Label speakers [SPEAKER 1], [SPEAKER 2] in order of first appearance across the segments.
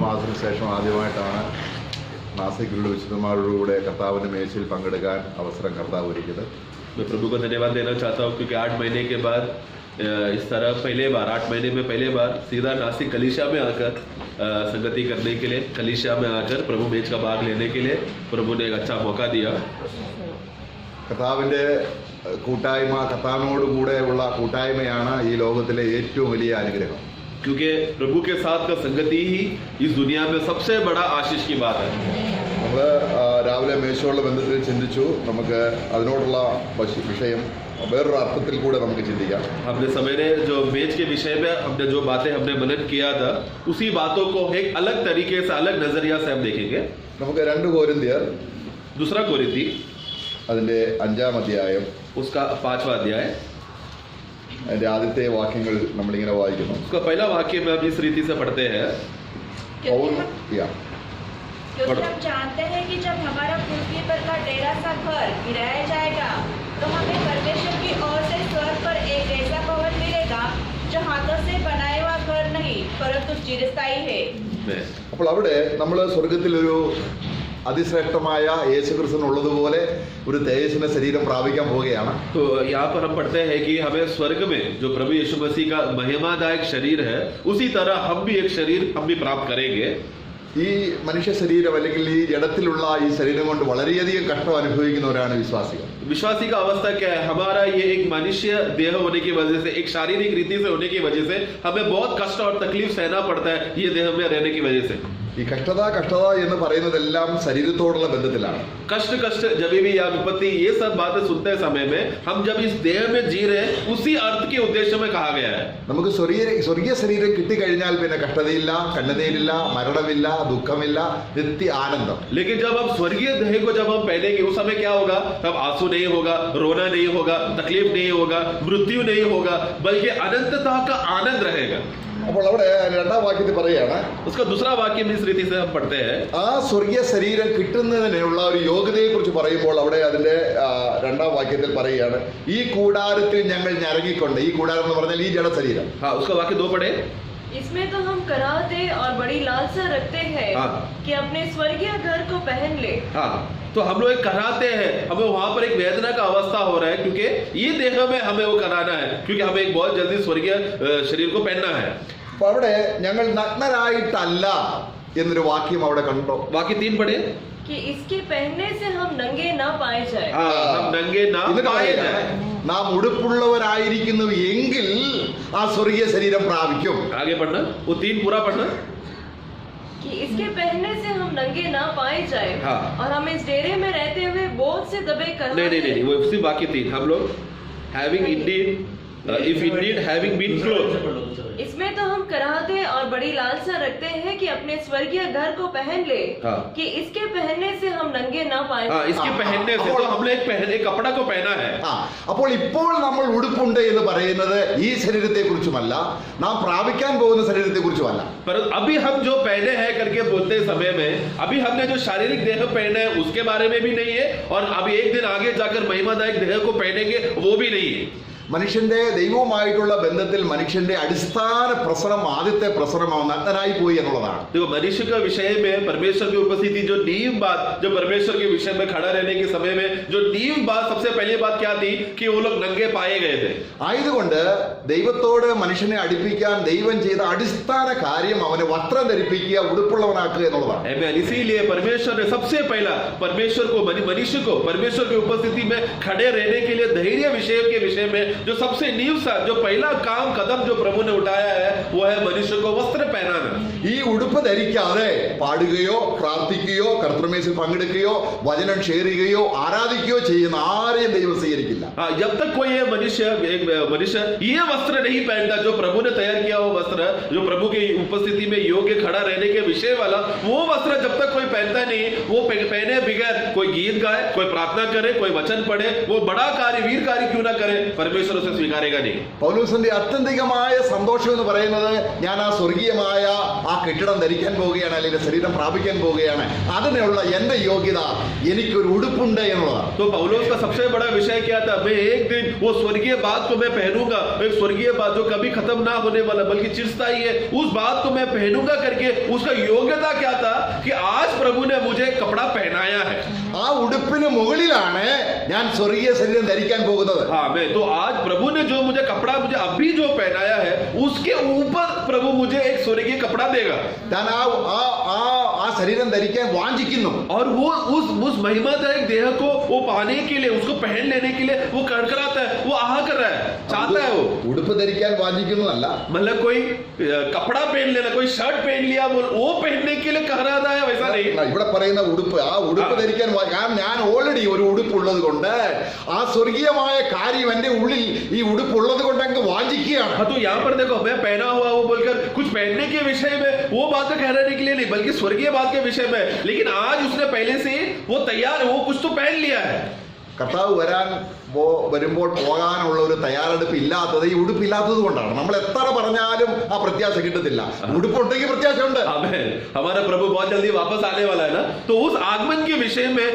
[SPEAKER 1] മാസത്തിന് ശേഷം ആദ്യമായിട്ടാണ് നാസിക്കിലുള്ള വിശുദ്ധന്മാരുടെ കർത്താവിൻ്റെ മേശയിൽ പങ്കെടുക്കാൻ അവസരം കർത്താവ് ഒരുക്കിയത്.
[SPEAKER 2] मैं प्रभु को धन्यवाद देना चाहता हूँ क्योंकि 8 महीने के बाद इस तरह पहले बार 8 महीने में पहले बार सीधा नासिक कलीसिया में आकर संगति करने के लिए, कलीसिया में आकर प्रभु मेज का भाग लेने के लिए प्रभु ने एक अच्छा मौका दिया.
[SPEAKER 1] കർത്താവിൻ്റെ കൂട്ടായ്മ, കർത്താവിനോടുകൂടെ ഉള്ള കൂട്ടായ്മയാണ് ഈ ലോകത്തിലെ ഏറ്റവും വലിയ അനുഗ്രഹം.
[SPEAKER 2] क्योंकि प्रभु के साथ का संगति ही इस दुनिया में सबसे बड़ा आशीष की बात है.
[SPEAKER 1] നമ്മൾ രാവിലെ മേശയോടുള്ള ബന്ധത്തിൽ ചിന്തിച്ചു. നമുക്ക് അതിനോടുള്ള വിഷയം വേറൊരു അർത്ഥത്തിൽ കൂടെ നമുക്ക് ചിന്തിക്കാം.
[SPEAKER 2] हमने सवेरे जो मेज के विषय में हमने जो बातें हमने मनन किया था, उसी बातों को एक अलग तरीके से, अलग नजरिया से हम देखेंगे.
[SPEAKER 1] നമുക്ക് 2 कोरिन्थियर
[SPEAKER 2] दूसरा कोरिन्थी
[SPEAKER 1] അതിൻ്റെ 5-ാം അധ്യായം,
[SPEAKER 2] उसका 5वां अध्याय,
[SPEAKER 1] അതിൻ്റെ ആദ്യത്തെ വാക്യങ്ങൾ നമ്മളിങ്ങനെ വായിക്കുന്നു.
[SPEAKER 2] उसका पहला वाक्य में हम इस रीति से पढ़ते हैं.
[SPEAKER 3] क्योंकि हम जानते हैं कि जब हमारा पृथ्वी पर का डेरा सा घर गिराया जाएगा तो हमें परमेश्वर की ओर से स्वर्ग पर एक ऐसा भवन मिलेगा जो हाथों से बनाया हुआ घर नहीं परंतु चिरस्थायी है.
[SPEAKER 1] അപ്പോൾ അവിടെ നമ്മൾ സ്വർഗത്തിലൊരു അതിശ്രേഷ്ഠമായ യേശുക്രിസ്തുവിനുള്ളതുപോലെ ഒരു തേജസ്സിന്റെ ശരീരം പ്രാപിക്കാൻ പോവുകയാണ്.
[SPEAKER 2] तो यहाँ पर हम पढ़ते हैं कि हमें स्वर्ग में जो प्रभु यीशु मसीह का महिमादायक शरीर है, उसी तरह हम भी एक शरीर हम भी प्राप्त करेंगे.
[SPEAKER 1] ഈ മനുഷ്യ ശരീരം അല്ലെങ്കിൽ ഈ ജഡത്തിലുള്ള ഈ ശരീരം കൊണ്ട് വളരെയധികം കഷ്ടം അനുഭവിക്കുന്നവരാണ് വിശ്വാസികൾ.
[SPEAKER 2] विश्वासी का अवस्था क्या है? हमारा ये एक मनुष्य देह होने की वजह से, एक शारीरिक रीति से होने की वजह से हमें बहुत कष्ट और तकलीफ सहना पड़ता है ये देह में रहने की वजह से.
[SPEAKER 1] ഈ കഷ്ടത എന്ന് പറയുന്നതെല്ലാം ശരീരത്തോടുള്ള ബന്ധത്തിലാണ്.
[SPEAKER 2] कष्ट जब भी या विपत्ति ये सब बातें सुनते समय में हम जब इस देह में जी रहे हैं, उसी अर्थ के उद्देश्य में कहा गया है.
[SPEAKER 1] നമുക്ക് സ്വർഗീയ ശരീരം കിട്ടിക്കഴിഞ്ഞാൽ പിന്നെ കഷ്ടതയില്ല, കണ്ണുനീരില്ല, മരണമില്ല, ദുഃഖമില്ല, നിത്യ ആനന്ദം.
[SPEAKER 2] लेकिन जब हम स्वर्गीय देह को जब हम पहनेंगे उस समय क्या होगा? तब आंसू नहीं होगा, रोना नहीं होगा, तकलीफ नहीं होगा, मृत्यु नहीं होगा, बल्कि अनंतता का आनंद रहेगा.
[SPEAKER 1] അപ്പോൾ അവിടെ 2-ാം വാക്യത്തിൽ പറയുകയാണ്,
[SPEAKER 2] उसका दूसरा वाक्य में इस रीति से हम पढ़ते हैं.
[SPEAKER 1] ആ സ്വർഗീയ ശരീരം കിട്ടുന്നതിനുള്ള ഒരു യോഗ്യതയെ കുറിച്ച് പറയുമ്പോൾ അവിടെ അതിന്റെ 2-ാം വാക്യത്തിൽ പറയുകയാണ്, ഈ കൂടാരത്തിൽ ഞങ്ങൾ ഞരങ്ങിക്കൊണ്ട്. ഈ കൂടാരം എന്ന് പറഞ്ഞാൽ ഈ ജഡ ശരീരം.
[SPEAKER 2] हाँ, उसका वाक्य 2 पढ़े.
[SPEAKER 3] इसमें तो हम कराहते और बड़ी लालसा रखते हैं कि अपने स्वर्गीय घर को पहन ले.
[SPEAKER 2] हाँ, तो हम लोग कराते हैं, हमें वहां पर एक वेदना का अवस्था हो रहा है क्योंकि ये देह में हमें वो कराना है, क्योंकि हमें एक बहुत जल्दी स्वर्गीय शरीर को पहनना है.
[SPEAKER 1] അപ്പൊ അവിടെ ഞങ്ങൾ നഗ്നരായിട്ടല്ല എന്നൊരു വാക്യം അവിടെ കണ്ടോ?
[SPEAKER 2] वाक्य 3 पढ़े
[SPEAKER 3] कि इसके पहनने से हम नंगे ना पाए जाए.
[SPEAKER 2] हम नंगे ना पाए जाए.
[SPEAKER 1] നാം ഉടുപ്പുള്ളവരായിരിക്കുന്നു എങ്കിൽ ആ സ്വർഗീയ ശരീരം പ്രാപിക്കും.
[SPEAKER 2] आगे पढ़ना, वो 3 पूरा पढ़ना.
[SPEAKER 3] कि इसके पहनने से हम नंगे ना पाए जाए.
[SPEAKER 2] हाँ.
[SPEAKER 3] और हम इस डेरे में रहते हुए बोझ से दबे कर
[SPEAKER 2] नहीं, वो सिर्फ वाक्य 3. हम लोग having indeed if indeed having been clothed.
[SPEAKER 3] इसमें तो हम कराहते और बड़ी लालसा रखते हैं कि अपने स्वर्गीय घर को पहन ले.
[SPEAKER 2] हाँ.
[SPEAKER 3] कि इसके पहनने से हम नंगे ना पाए.
[SPEAKER 2] हाँ, इसके पहनने से तो हमने एक कपड़ा को पहना है.
[SPEAKER 1] അപ്പോൾ ഇപ്പോൾ നമ്മൾ ഉടുപ്പുണ്ട് എന്ന് പറയുന്നത് ഈ ശരീരത്തെ കുറിച്ചുമല്ല, നാം പ്രാപിക്കാൻ പോകുന്ന ശരീരത്തെ കുറിച്ചുമല്ല.
[SPEAKER 2] पर अभी हम जो पहने हैं करके बोलते समय में अभी हमने जो शारीरिक देह पहने है उसके बारे में भी नहीं है, और अभी एक दिन आगे जाकर महिमादायक देह को पहनेंगे वो भी नहीं है.
[SPEAKER 1] മനുഷ്യന്റെ ദൈവവുമായിട്ടുള്ള ബന്ധത്തിൽ മനുഷ്യന്റെ അടിസ്ഥാന പ്രശ്നം, ആദ്യത്തെ പ്രശ്നം നഗ്നനായി പോയി എന്നുള്ളതാണ്.
[SPEAKER 2] देखो, मनुष्य का विषय में परमेश्वर की उपस्थिति, जो नींव बात, जो परमेश्वर के विषय में खड़ा रहने के समय में जो नींव बात, सबसे पहली बात क्या थी कि वो लोग नंगे पाए गए थे.
[SPEAKER 1] ആയതുകൊണ്ട് ദൈവത്തോട് മനുഷ്യനെ അടുപ്പിക്കാൻ ദൈവം ചെയ്ത അടിസ്ഥാന കാര്യം അവനെ വസ്ത്രം ധരിപ്പിക്കുക, ഉടുപ്പുള്ളവനാക്കുക എന്നുള്ളതാണ്.
[SPEAKER 2] इसीलिए परमेश्वर ने सबसे पहला मनुष्य को परमेश्वर की उपस्थिति में खड़े रहने के लिए धैर्य विषय में जो सबसे नींव सा, जो पहला कदम जो प्रभु ने उठाया है वो है मनुष्य को वस्त्र पहनाना.
[SPEAKER 1] ഈ ഉടുപ്പ് ധരിക്കാതെ പാടുകയോ പ്രാർത്ഥിക്കുകയോ കർത്തൃമേശയിൽ പങ്കെടുക്കുകയോ വചനം ഷെയർ ചെയ്യുകയോ ആരാധിക്കുകയോ ചെയ്യുന്ന ആരെയും ദൈവം സ്വീകരിക്കില്ല.
[SPEAKER 2] जब तक कोई मनुष्य ये वस्त्र नहीं पहनता, जो प्रभु ने तैयार किया वो वस्त्र, जो प्रभु की उपस्थिति में योग्य खड़ा रहने के विषय वाला वो वस्त्र जब तक कोई पहनता नहीं, वो पहने बगैर कोई गीत गाए, कोई प्रार्थना करे, कोई वचन पढ़े, वो बड़ा कार्य, वीर कार्य क्यों ना करे, परमेश्वर परमेश्वर उसे स्वीकारेगा नहीं.
[SPEAKER 1] പൗലോസിന്റെ ആത്യന്തികമായ സന്തോഷം എന്ന് പറയുന്നത് ഞാൻ ആ സ്വർഗീയമായ ആ ആ കെട്ടിടം ധരിക്കാൻ പോവുകയാണ്, അല്ലെങ്കിൽ ശരീരം പ്രാപിക്കാൻ പോവുകയാണ്. അതിനുള്ള എന്റെ യോഗ്യത എനിക്കൊരു ഉടുപ്പുണ്ട് എന്നുള്ളതാണ്.
[SPEAKER 2] तो पौलुस का सबसे बड़ा विषय क्या था? मैं एक दिन वो स्वर्गीय बात को मैं पहनूंगा, एक स्वर्गीय बात जो कभी खत्म ना होने वाला बल्कि चिरस्थायी है, उस बात को मैं पहनूंगा करके उसका योग्यता क्या था कि आज प्रभु ने मुझे कपड़ा पहनाया है.
[SPEAKER 1] ആ ഉടുപ്പിന് മുകളിലാണ് ഞാൻ സ്വർഗീയ ശരീരം ധരിക്കാൻ പോകുന്നത്.
[SPEAKER 2] हाँ, मैं तो आज प्रभु ने जो मुझे कपड़ा मुझे अभी जो पहनाया है उसके ऊपर प्रभु मुझे एक स्वर्गीय कपड़ा देगा.
[SPEAKER 1] ഞാൻ ആ ശരീരം ധരിക്കാൻ വാഞ്ചിക്കുന്നു.
[SPEAKER 2] और वो उस महिमादायक देह को वो पाने के लिए, उसको पहन लेने के लिए वो कड़कड़ाता है, वो आहा कर रहा है, चाहता है. वो
[SPEAKER 1] ഉടുപ്പ് ധരിക്കാൻ വാഞ്ചിക്കുന്നതല്ല,
[SPEAKER 2] मतलब कोई कपड़ा पहन लेना, कोई शर्ट पहन लिया वो पहनने के लिए कह रहा है, वैसा नहीं.
[SPEAKER 1] ഇവിടെ പറയുന്ന ഉടുപ്പ്, ആ ഉടുപ്പ് ധരിക്കാൻ കാരണം ഞാൻ ഓൾറെഡി ഒരു ഉടുപ്പുള്ളത് കൊണ്ട് ആ സ്വർഗീയമായ കാര്യം എന്റെ ഉള്ളിൽ ഈ ഉടുപ്പുള്ളത് കൊണ്ട് അങ്ങ് വാഞ്ചിക്കുകയാണ്.
[SPEAKER 2] हाँ, तो यहाँ पर देखो, मैं पहना हुआ वो बोलकर कुछ पहनने के विषय में वो बात कहने के लिए नहीं, बल्कि स्वर्गीय बात के विषय में. लेकिन आज उसने पहले से वो तैयार, वो कुछ तो पहन लिया है.
[SPEAKER 1] കർത്താവ് വരുമ്പോൾ പോകാനുള്ള ഒരു തയ്യാറെടുപ്പ് ഇല്ലാത്തത് ഈ ഉടുപ്പില്ലാത്തത് കൊണ്ടാണ്. നമ്മൾ എത്ര പറഞ്ഞാലും ആ പ്രത്യാശ കിട്ടത്തില്ല. ഉടുപ്പുണ്ടെങ്കിൽ പ്രത്യാശയുണ്ട്.
[SPEAKER 2] हमारा प्रभु बहुत जल्दी वापस आने वाला है ना, तो उस आगमन के विषय में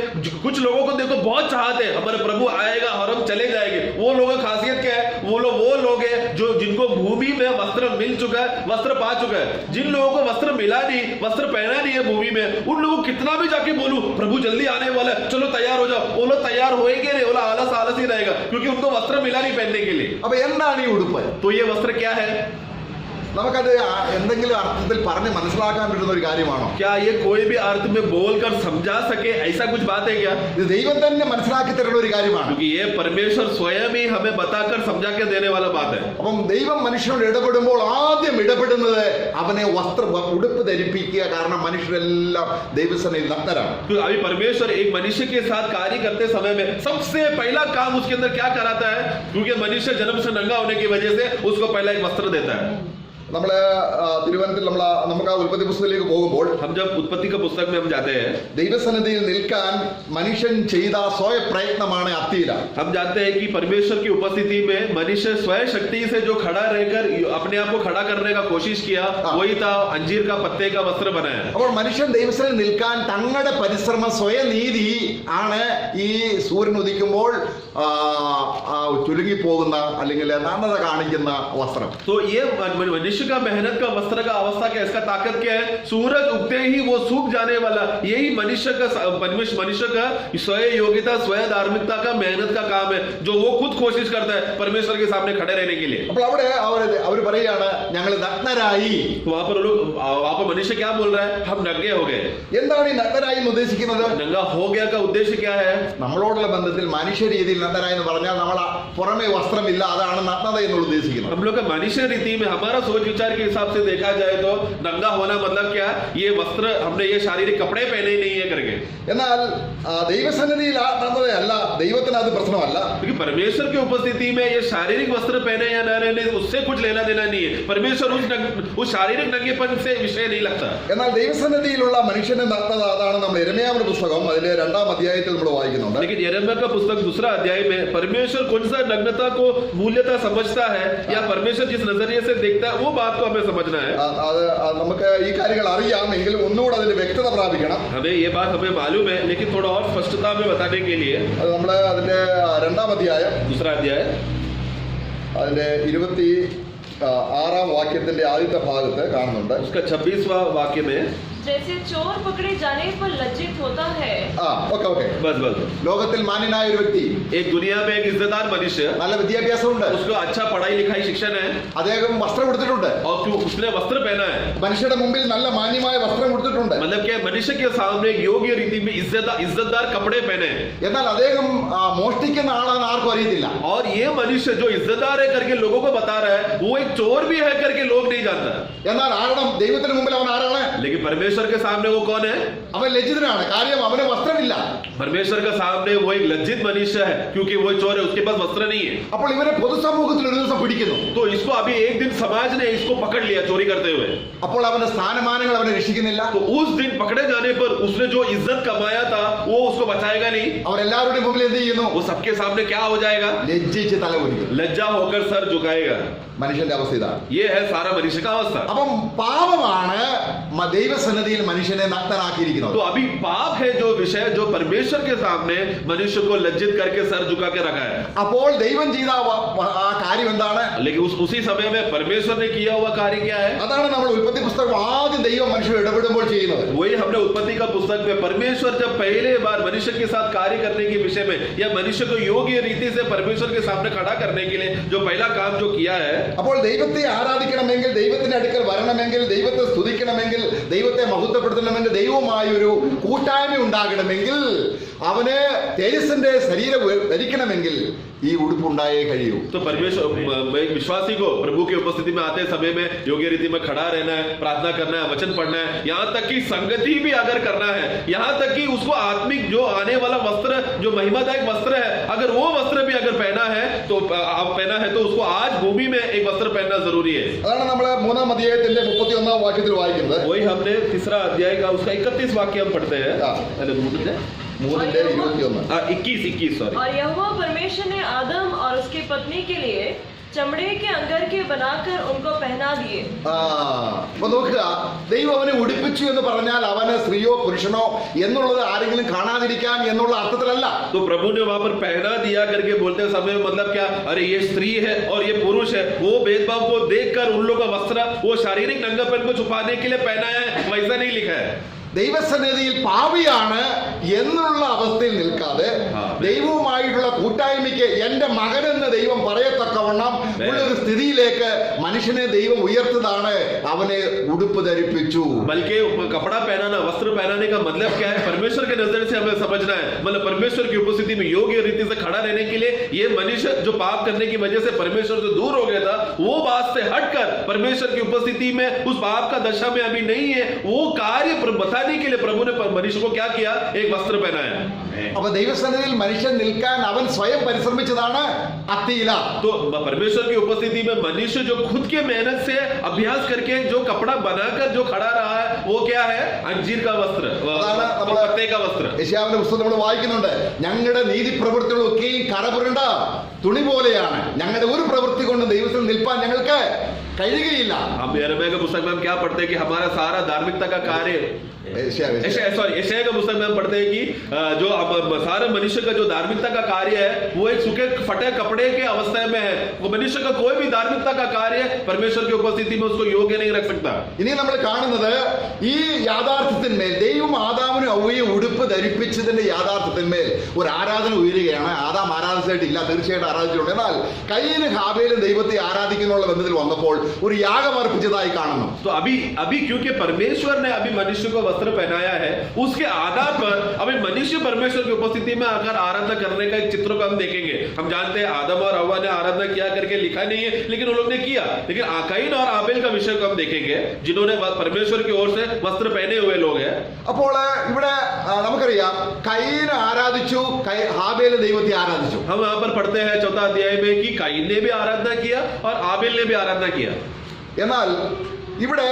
[SPEAKER 2] कुछ लोगों को देखो बहुत चाहते हैं, हमारा प्रभु आएगा और हम चले जाएंगे. वो लोगों की खासियत क्या है? वो लोग हैं जो जिनको भूमि में वस्त्र मिल चुका है, वस्त्र पा चुका है. जिन लोगों को वस्त्र मिला नहीं, वस्त्र पहना नहीं है भूमि में, उन लोगों को कितना भी जाके बोलूं प्रभु जल्दी आने वाला है, चलो तैयार हो जाओ, वो लोग तैयार होएंगे नहीं, वो आलस ही रहेगा, क्योंकि उनको वस्त्र मिला नहीं पहनने के लिए.
[SPEAKER 1] അപ്പൊ എന്താണ് ഈ ഉടുപ്പ്?
[SPEAKER 2] तो ये वस्त्र क्या है?
[SPEAKER 1] നമുക്കത് എന്തെങ്കിലും അർത്ഥത്തിൽ പറഞ്ഞ് മനസ്സിലാക്കാൻ പറ്റുന്ന ഒരു കാര്യമാണോ?
[SPEAKER 2] क्या ये कोई भी अर्थ में बोलकर समझा सके ऐसा कुछ बात है क्या?
[SPEAKER 1] ഇത് ദൈവം തന്നെ മനസ്സിലാക്കി തരുന്ന ഒരു കാര്യമാണ്.
[SPEAKER 2] क्योंकि ये परमेश्वर स्वयं ही हमें बताकर समझा के देने वाला बात है.
[SPEAKER 1] അപ്പം ദൈവം മനുഷ്യനോട് ഇടപെടുമ്പോൾ ആദ്യം ഇടപെടുന്നത് അവനെ ഉടുപ്പ് ധരിപ്പിക്കുക. കാരണം മനുഷ്യരെല്ലാം ദൈവസന്നിധിയിൽ നഗ്നരാണ്.
[SPEAKER 2] तो अभी परमेश्वर एक मनुष्य के साथ कार्य करते समय में सबसे पहला काम उसके अंदर क्या कराता है? क्योंकि मनुष्य जन्म से नंगा होने की वजह से उसको पहला एक वस्त्र देता है.
[SPEAKER 1] നമ്മള് തിരുവനന്തപുരത്തിൽ നമുക്ക് ആ ഉൽപ്പത്തി പുസ്തകത്തിലേക്ക് പോകുമ്പോൾ
[SPEAKER 2] हम जब उत्पत्ति का पुस्तक में हम जाते हैं,
[SPEAKER 1] ദൈവസന്നിധിയിൽ നിൽക്കാൻ മനുഷ്യൻ ചെയ്ത സ്വയ പ്രയത്നമാണ് അത്തീര.
[SPEAKER 2] हम जानते हैं कि परमेश्वर की उपस्थिति में मनुष्य स्वयं शक्ति से जो खड़ा रहकर अपने आप को खड़ा करने का कोशिश किया, वही था अंजीर का पत्ते का वस्त्र बनाया.
[SPEAKER 1] അപ്പോൾ മനുഷ്യൻ ദൈവസന്നിധിയിൽ നിൽക്കാൻ തങ്ങളുടെ പരിശ്രമം, സ്വയനീതി ആണ് ഈ സൂര്യൻ ഉദിക്കുമ്പോൾ ചുരുങ്ങിപ്പോകുന്ന അല്ലെങ്കിൽ നഗ്നത കാണിക്കുന്ന വസ്ത്രം.
[SPEAKER 2] तो ये मनुष्य का मेहनत का वस्त्र का अवस्था क्या है? इसका ताकत क्या है? सूरज उगते ही वो सूख जाने वाला, यही मनुष्य का स्वयं योग्यता, स्वयं धार्मिकता का मेहनत का काम है, जो वो खुद कोशिश करता है परमेश्वर के सामने खड़े रहने के लिए.
[SPEAKER 1] അപ്പോൾ അവിടെ അവർ പറയുകയാണ് ഞങ്ങൾ നഗ്നരായി.
[SPEAKER 2] वहां पर मनुष्य क्या बोल रहा है? हम नंगे हो गए.
[SPEAKER 1] എന്താണ് ഈ നഗ്നരായി എന്ന് ഉദ്ദേശിക്കുന്നത്?
[SPEAKER 2] नंगा हो गया का उद्देश्य क्या है?
[SPEAKER 1] നമ്മളോടുള്ള ബന്ധത്തിൽ മനുഷ്യ രീതിയിൽ നഗ്നരായി എന്ന് പറഞ്ഞാൽ നമ്മൾ പുറമേ വസ്ത്രമില്ല, അതാണ് നഗ്നത എന്ന് ഉദ്ദേശിക്കുന്നത്.
[SPEAKER 2] हम लोग का मनुष्य रीति में हमारा सोच विचार के हिसाब से देखा जाए तो नंगा होना मतलब क्या? ये वस्त्र हमने ये शारीरिक कपड़े पहने ही नहीं है करके.
[SPEAKER 1] എന്നാൽ दൈവസന്നിധിയിൽ നഗ്നതയല്ല, ദൈവത്തിന് അത് പ്രശ്നമല്ല.
[SPEAKER 2] क्योंकि परमेश्वर की उपस्थिति में ये शारीरिक वस्त्र पहने या न रहने उससे कुछ लेना देना नहीं है. परमेश्वर उस शारीरिक नंगेपन से विषय नहीं लगता.
[SPEAKER 1] എന്നാൽ ദൈവസന്നിധിയിലുള്ള മനുഷ്യന്റെ നഗ്നത അതാണ് നമ്മൾ യിരെമ്യാവിന്റെ പുസ്തകം അതിലെ 2-ാം അധ്യായത്തിൽ നമ്മൾ വായിക്കുന്നുണ്ട്.
[SPEAKER 2] लेकिन यिर्मयाह का पुस्तक 2 अध्याय में परमेश्वर कौन सा नग्नता को मूल्यता समझता है या परमेश्वर जिस नजरिए से देखता है वो बात को हमें समझना है.
[SPEAKER 1] അത് നമുക്ക് ഈ കാര്യങ്ങൾ അറിയാം, എങ്കിലും ഒന്നുകൂടെ അതിന്റെ വ്യക്തത പ്രാപിക്കണം.
[SPEAKER 2] हमें ये बात हमें मालूम है, लेकिन थोड़ा और स्पष्टता में बताने के लिए
[SPEAKER 1] അത് നമ്മൾ അതിന്റെ 2-ാം അധ്യായം
[SPEAKER 2] 2 अध्याय
[SPEAKER 1] അതിന്റെ 26-ാം വാക്യത്തിന്റെ ആദ്യത്തെ ഭാഗത്ത് കാണുന്നുണ്ട്.
[SPEAKER 2] उसका 26वां वाक्य में
[SPEAKER 3] जैसे चोर पकड़े जाने पर लज्जित होता है.
[SPEAKER 1] ഓക്കെ
[SPEAKER 2] बस
[SPEAKER 1] ലോകത്തിൽ മാന്യനായ ഒരു വ്യക്തി,
[SPEAKER 2] एक दुनिया में एक इज्जतदार मनुष्य,
[SPEAKER 1] നല്ല വിദ്യാഭ്യാസമുണ്ട്,
[SPEAKER 2] उसको अच्छा पढ़ाई लिखाई शिक्षण है
[SPEAKER 1] അദ്ദേഹം വസ്ത്രം കൊടുത്തിട്ടുണ്ട്,
[SPEAKER 2] और उसने वस्त्र पहना है.
[SPEAKER 1] മനുഷ്യരുടെ മുമ്പിൽ നല്ല മാന്യമായ വസ്ത്രം കൊടുത്തിട്ടുണ്ട്.
[SPEAKER 2] मतलब क्या? मनुष्य के सामने एक योग्य रीति में इज्जतदार कपड़े पहने हैं.
[SPEAKER 1] എന്നാൽ അദ്ദേഹം മോഷ്ടിക്കുന്ന ആളാണ് ആർക്കും അറിയത്തില്ല.
[SPEAKER 2] और ये मनुष्य जो इज्जतदार है करके लोगों को बता रहा है, वो एक चोर भी है करके लोग नहीं जानता.
[SPEAKER 1] എന്നാൽ ആരണം ദൈവത്തിന് മുമ്പിൽ അവൻ ആരാണ്?
[SPEAKER 2] लेकिन परमेश्वर के सामने वो कौन है?
[SPEAKER 1] അവൻ ലജ്ജിതനാണ്. കാര്യം അവന് വസ്ത്രമില്ല.
[SPEAKER 2] परमेश्वर के सामने वो एक लज्जित मनुष्य है, क्योंकि वो चोर है, उसके पास वस्त्र नहीं है.
[SPEAKER 1] അപ്പോൾ ഇവനെ പൊതുസമൂഹത്തിൽ ഒരു ദിവസം പിടിക്കുന്നു.
[SPEAKER 2] तो इसको अभी एक दिन समाज ने इसको पकड़ लिया चोरी करते हुए.
[SPEAKER 1] അപ്പോൾ അവന്റെ സ്ഥാനമാനങ്ങൾ അവനെ രക്ഷിക്കുന്നില്ല.
[SPEAKER 2] तो उस दिन पकड़े जाने पर उसने जो इज्जत कमाया था वो उसको बचाएगा नहीं.
[SPEAKER 1] അവരെല്ലാവരുടെയും മുമ്പിൽ എന്ത് ചെയ്യുന്നു?
[SPEAKER 2] वो सबके सामने क्या हो जाएगा?
[SPEAKER 1] ലജ്ജിച്ച് തല കുനിക്കും.
[SPEAKER 2] लज्जा होकर सर झुकाएगा.
[SPEAKER 1] മനുഷ്യന്റെ അവസ്ഥ ഇതാണ്.
[SPEAKER 2] ये है सारा मनुष्य का अवस्था.
[SPEAKER 1] അപ്പം പാപമാണ് ദൈവസന്നിധിയിൽ മനുഷ്യനെ നഗ്നനാക്കിയിരിക്കുന്നത്.
[SPEAKER 2] तो अभी पाप है जो विषय जो परमेश्वर के सामने मनुष्य को लज्जित करके सर झुका के रखा है.
[SPEAKER 1] അപ്പോൾ ദൈവം ചെയ്ത ആ കാര്യം എന്താണ്?
[SPEAKER 2] लेकिन उसी समय में परमेश्वर ने किया हुआ कार्य क्या है?
[SPEAKER 1] അതാണ് നമ്മൾ ഉൽപ്പത്തി പുസ്തകം ആദ്യം ദൈവം മനുഷ്യർ ഇടപെടുമ്പോൾ ചെയ്യുന്നത്.
[SPEAKER 2] वही हमने उत्पत्ति का पुस्तक में परमेश्वर जब पहले बार मनुष्य के साथ कार्य करने के विषय में या मनुष्य को योग्य रीति से परमेश्वर के सामने खड़ा करने के लिए जो पहला काम जो किया है.
[SPEAKER 1] അപ്പോൾ ദൈവത്തെ ആരാധിക്കണമെങ്കിൽ, ദൈവത്തിന്റെ അടുക്കൽ വരണമെങ്കിൽ, ദൈവത്തെ സ്തുതിക്കണമെങ്കിൽ, ദൈവത്തെ മഹത്വപ്പെടുത്തണമെങ്കിൽ, ദൈവവുമായി ഒരു കൂട്ടായ്മ ഉണ്ടാകണമെങ്കിൽ, അവന് തേജസ്സിന്റെ ശരീരം ധരിക്കണമെങ്കിൽ ഈ ഉടുപ്പുണ്ടായേ കഴിയൂ.
[SPEAKER 2] तो परमेश्वर विश्वासी को प्रभु की उपस्थिति में आते समय में योग्य रीति में खड़ा रहना है, प्रार्थना करना है, वचन पढ़ना है, यहाँ तक कि संगति भी अगर करना है, यहाँ तक कि उसको आत्मिक जो आने वाला वस्त्र जो महिमादायक वस्त्र है, अगर वो वस्त्र भी अगर पहना है तो उसको आज भूमि में एक वस्त्र पहनना जरूरी है.
[SPEAKER 1] അതാണ് നമ്മൾ 3-ാം അധ്യായത്തിന്റെ 31-ാം വാക്യത്തിൽ വായിക്കുന്നത്.
[SPEAKER 2] वही हमने तीसरा अध्याय का उसका 31 वाक्य हम पढ़ते हैं. अरे 21 सॉरी.
[SPEAKER 4] और यहोवा परमेश्वर ने आदम और उसकी पत्नी के लिए चमड़े के अंगर के बनाकर उनको पहना दिए.
[SPEAKER 1] അപ്പൊ നോക്കുക, ദൈവം അവനെ ഉടുപ്പിച്ചു എന്ന് പറഞ്ഞാൽ അവന് സ്ത്രീയോ പുരുഷനോ എന്നുള്ളത് ആരെങ്കിലും കാണാതിരിക്കാൻ എന്നുള്ള അർത്ഥത്തിലല്ല.
[SPEAKER 2] तो प्रभु ने वहां पर पहना दिया करके बोलते समय मतलब क्या, अरे ये स्त्री है और ये पुरुष है, वो भेदभाव को देखकर उन लोगों का वस्त्र वो शारीरिक नंगापन को छुपाने के लिए पहनाया है, वैसा नहीं लिखा है.
[SPEAKER 1] ദൈവസന്നിധിയിൽ പാപിയാണ് എന്നുള്ള അവസ്ഥയിൽ നിൽക്കാതെ ദൈവവുമായിട്ടുള്ള കൂട്ടായ്മയ്ക്ക് എന്റെ മകനെന്ന് ദൈവം പറയത്തക്കവണ്ണം ഉള്ള ഒരു സ്ഥിതിയിലേക്ക് മനുഷ്യനെ ദൈവം ഉയർത്തതാണ് അവനെ ഉടുപ്പ് ധരിപ്പിച്ചു.
[SPEAKER 2] बल्कि कपड़ा पहनाना, वस्त्र पहनाने का मतलब क्या है, परमेश्वर के नजर से हमें समझना है. मतलब परमेश्वर की उपस्थिति में योग्य रीति से खड़ा रहने के लिए ये मनुष्य जो पाप करने की वजह से परमेश्वर से दूर हो गया था, वो बात से हटकर परमेश्वर की उपस्थिति में उस पाप का दशा में अभी नहीं है, वो कार्य बताने के लिए प्रभु ने मनुष्य को क्या किया, एक वस्त्र पहनाया.
[SPEAKER 1] അപ്പൊ ദൈവസന്നിധിയിൽ മനുഷ്യൻ നിൽക്കാൻ അവൻ സ്വയം പരിശ്രമിച്ചതാണ് അത്തിയില.
[SPEAKER 2] तो परमेश्वर की उपस्थिति में मनुष्य जो खुद के मेहनत से अभ्यास करके जो कपड़ा बनाकर जो खड़ा रहा है, वो क्या है, अंजीर का वस्त्र, पत्ते का वस्त्र.
[SPEAKER 1] യശയ്യാവിന്റെ പുസ്തകം നമ്മൾ വായിക്കുന്നുണ്ട്, ഞങ്ങളുടെ നീതി പ്രവൃത്തികളൊക്കെയും കറപുരണ്ട തുണി പോലെയാണ്, ഞങ്ങളുടെ ഒരു പ്രവൃത്തി കൊണ്ട് ദൈവത്തിൽ നിൽപ്പാൻ ഞങ്ങൾക്ക് കഴിയുകയില്ല.
[SPEAKER 2] हम यिर्मयाह के पुस्तक में हम क्या पढ़ते हैं कि हमारा सारा धार्मिकता का कार्य, यशायाह के पुस्तक में हम पढ़ते हैं कि जो सारे मनुष्य का जो धार्मिकता का कार्य है वो एक सूखे फटे कपड़े के अवस्था में है. वो मनुष्य का कोई भी धार्मिकता का कार्य परमेश्वर की उपस्थिति में उसको योग्य नहीं रख सकता.
[SPEAKER 1] ഇനി നമ്മൾ കാണുന്നത് ഈ യാഥാർത്ഥ്യത്തിന്മേൽ ദൈവം ആദാമിനും ഹവ്വയും ഉടുപ്പ് ധരിപ്പിച്ചതിന്റെ യാഥാർത്ഥ്യത്തിന്മേൽ ഒരു ആരാധന ഉയരുകയാണ്. ആദാം ആരാധിച്ചിട്ടില്ല, തീർച്ചയായിട്ടും ആരാധിച്ചിട്ടുണ്ട്. എന്നാൽ കയീനും ഹാബേലും ദൈവത്തെ ആരാധിക്കുന്നുള്ള ബന്ധത്തിൽ വന്നപ്പോൾ ഒരു യാഗം അർപ്പിച്ചതായി കാണുന്നു.
[SPEAKER 2] तो अभी क्योंकि परमेश्वर ने अभी मनुष्य को वस्त्र पहनाया है, उसके आधार पर अभी मनुष्य परमेश्वर की उपस्थिति में आकर आराधना करने का एक चित्र को हम देखेंगे. हम जानते हैं आदम और हव्वा ने आराधना किया करके लिखा नहीं है, लेकिन उन लोग ने किया. लेकिन कयीन और आबेल का विषय को हम देखेंगे, जिन्होंने परमेश्वर की ओर से वस्त्र पहने हुए लोग हैं.
[SPEAKER 1] അപ്പോൾ ഇവിടെ നമുക്കറിയാം കയീൻ ആരാധിച്ചു, ഹാബേൽ ദൈവത്തെ ആരാധിച്ചു.
[SPEAKER 2] हम यहाँ पर पढ़ते हैं 4th अध्याय में कि कयीन ने भी आराधना किया और आबेल ने भी आराधना किया.
[SPEAKER 1] എന്നാൽ ഇവിടെ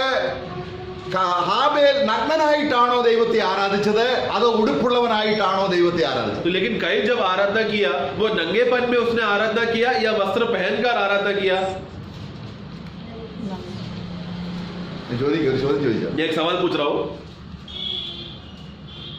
[SPEAKER 1] ഹാബേൽ നഗ്നനായിട്ടാണോ ദൈവത്തെ ആരാധിച്ചത്, അതോ ഉടുപ്പുള്ളവനായിട്ടാണോ ദൈവത്തെ ആരാധിച്ചത്?
[SPEAKER 2] तो लेकिन कयीन जब आराधना किया वो नंगेपन में उसने आराधना किया या वस्त्र पहनकर आराधना किया?
[SPEAKER 1] ചോദിക്കാം.
[SPEAKER 2] मैं एक सवाल पूछ रहा हूँ.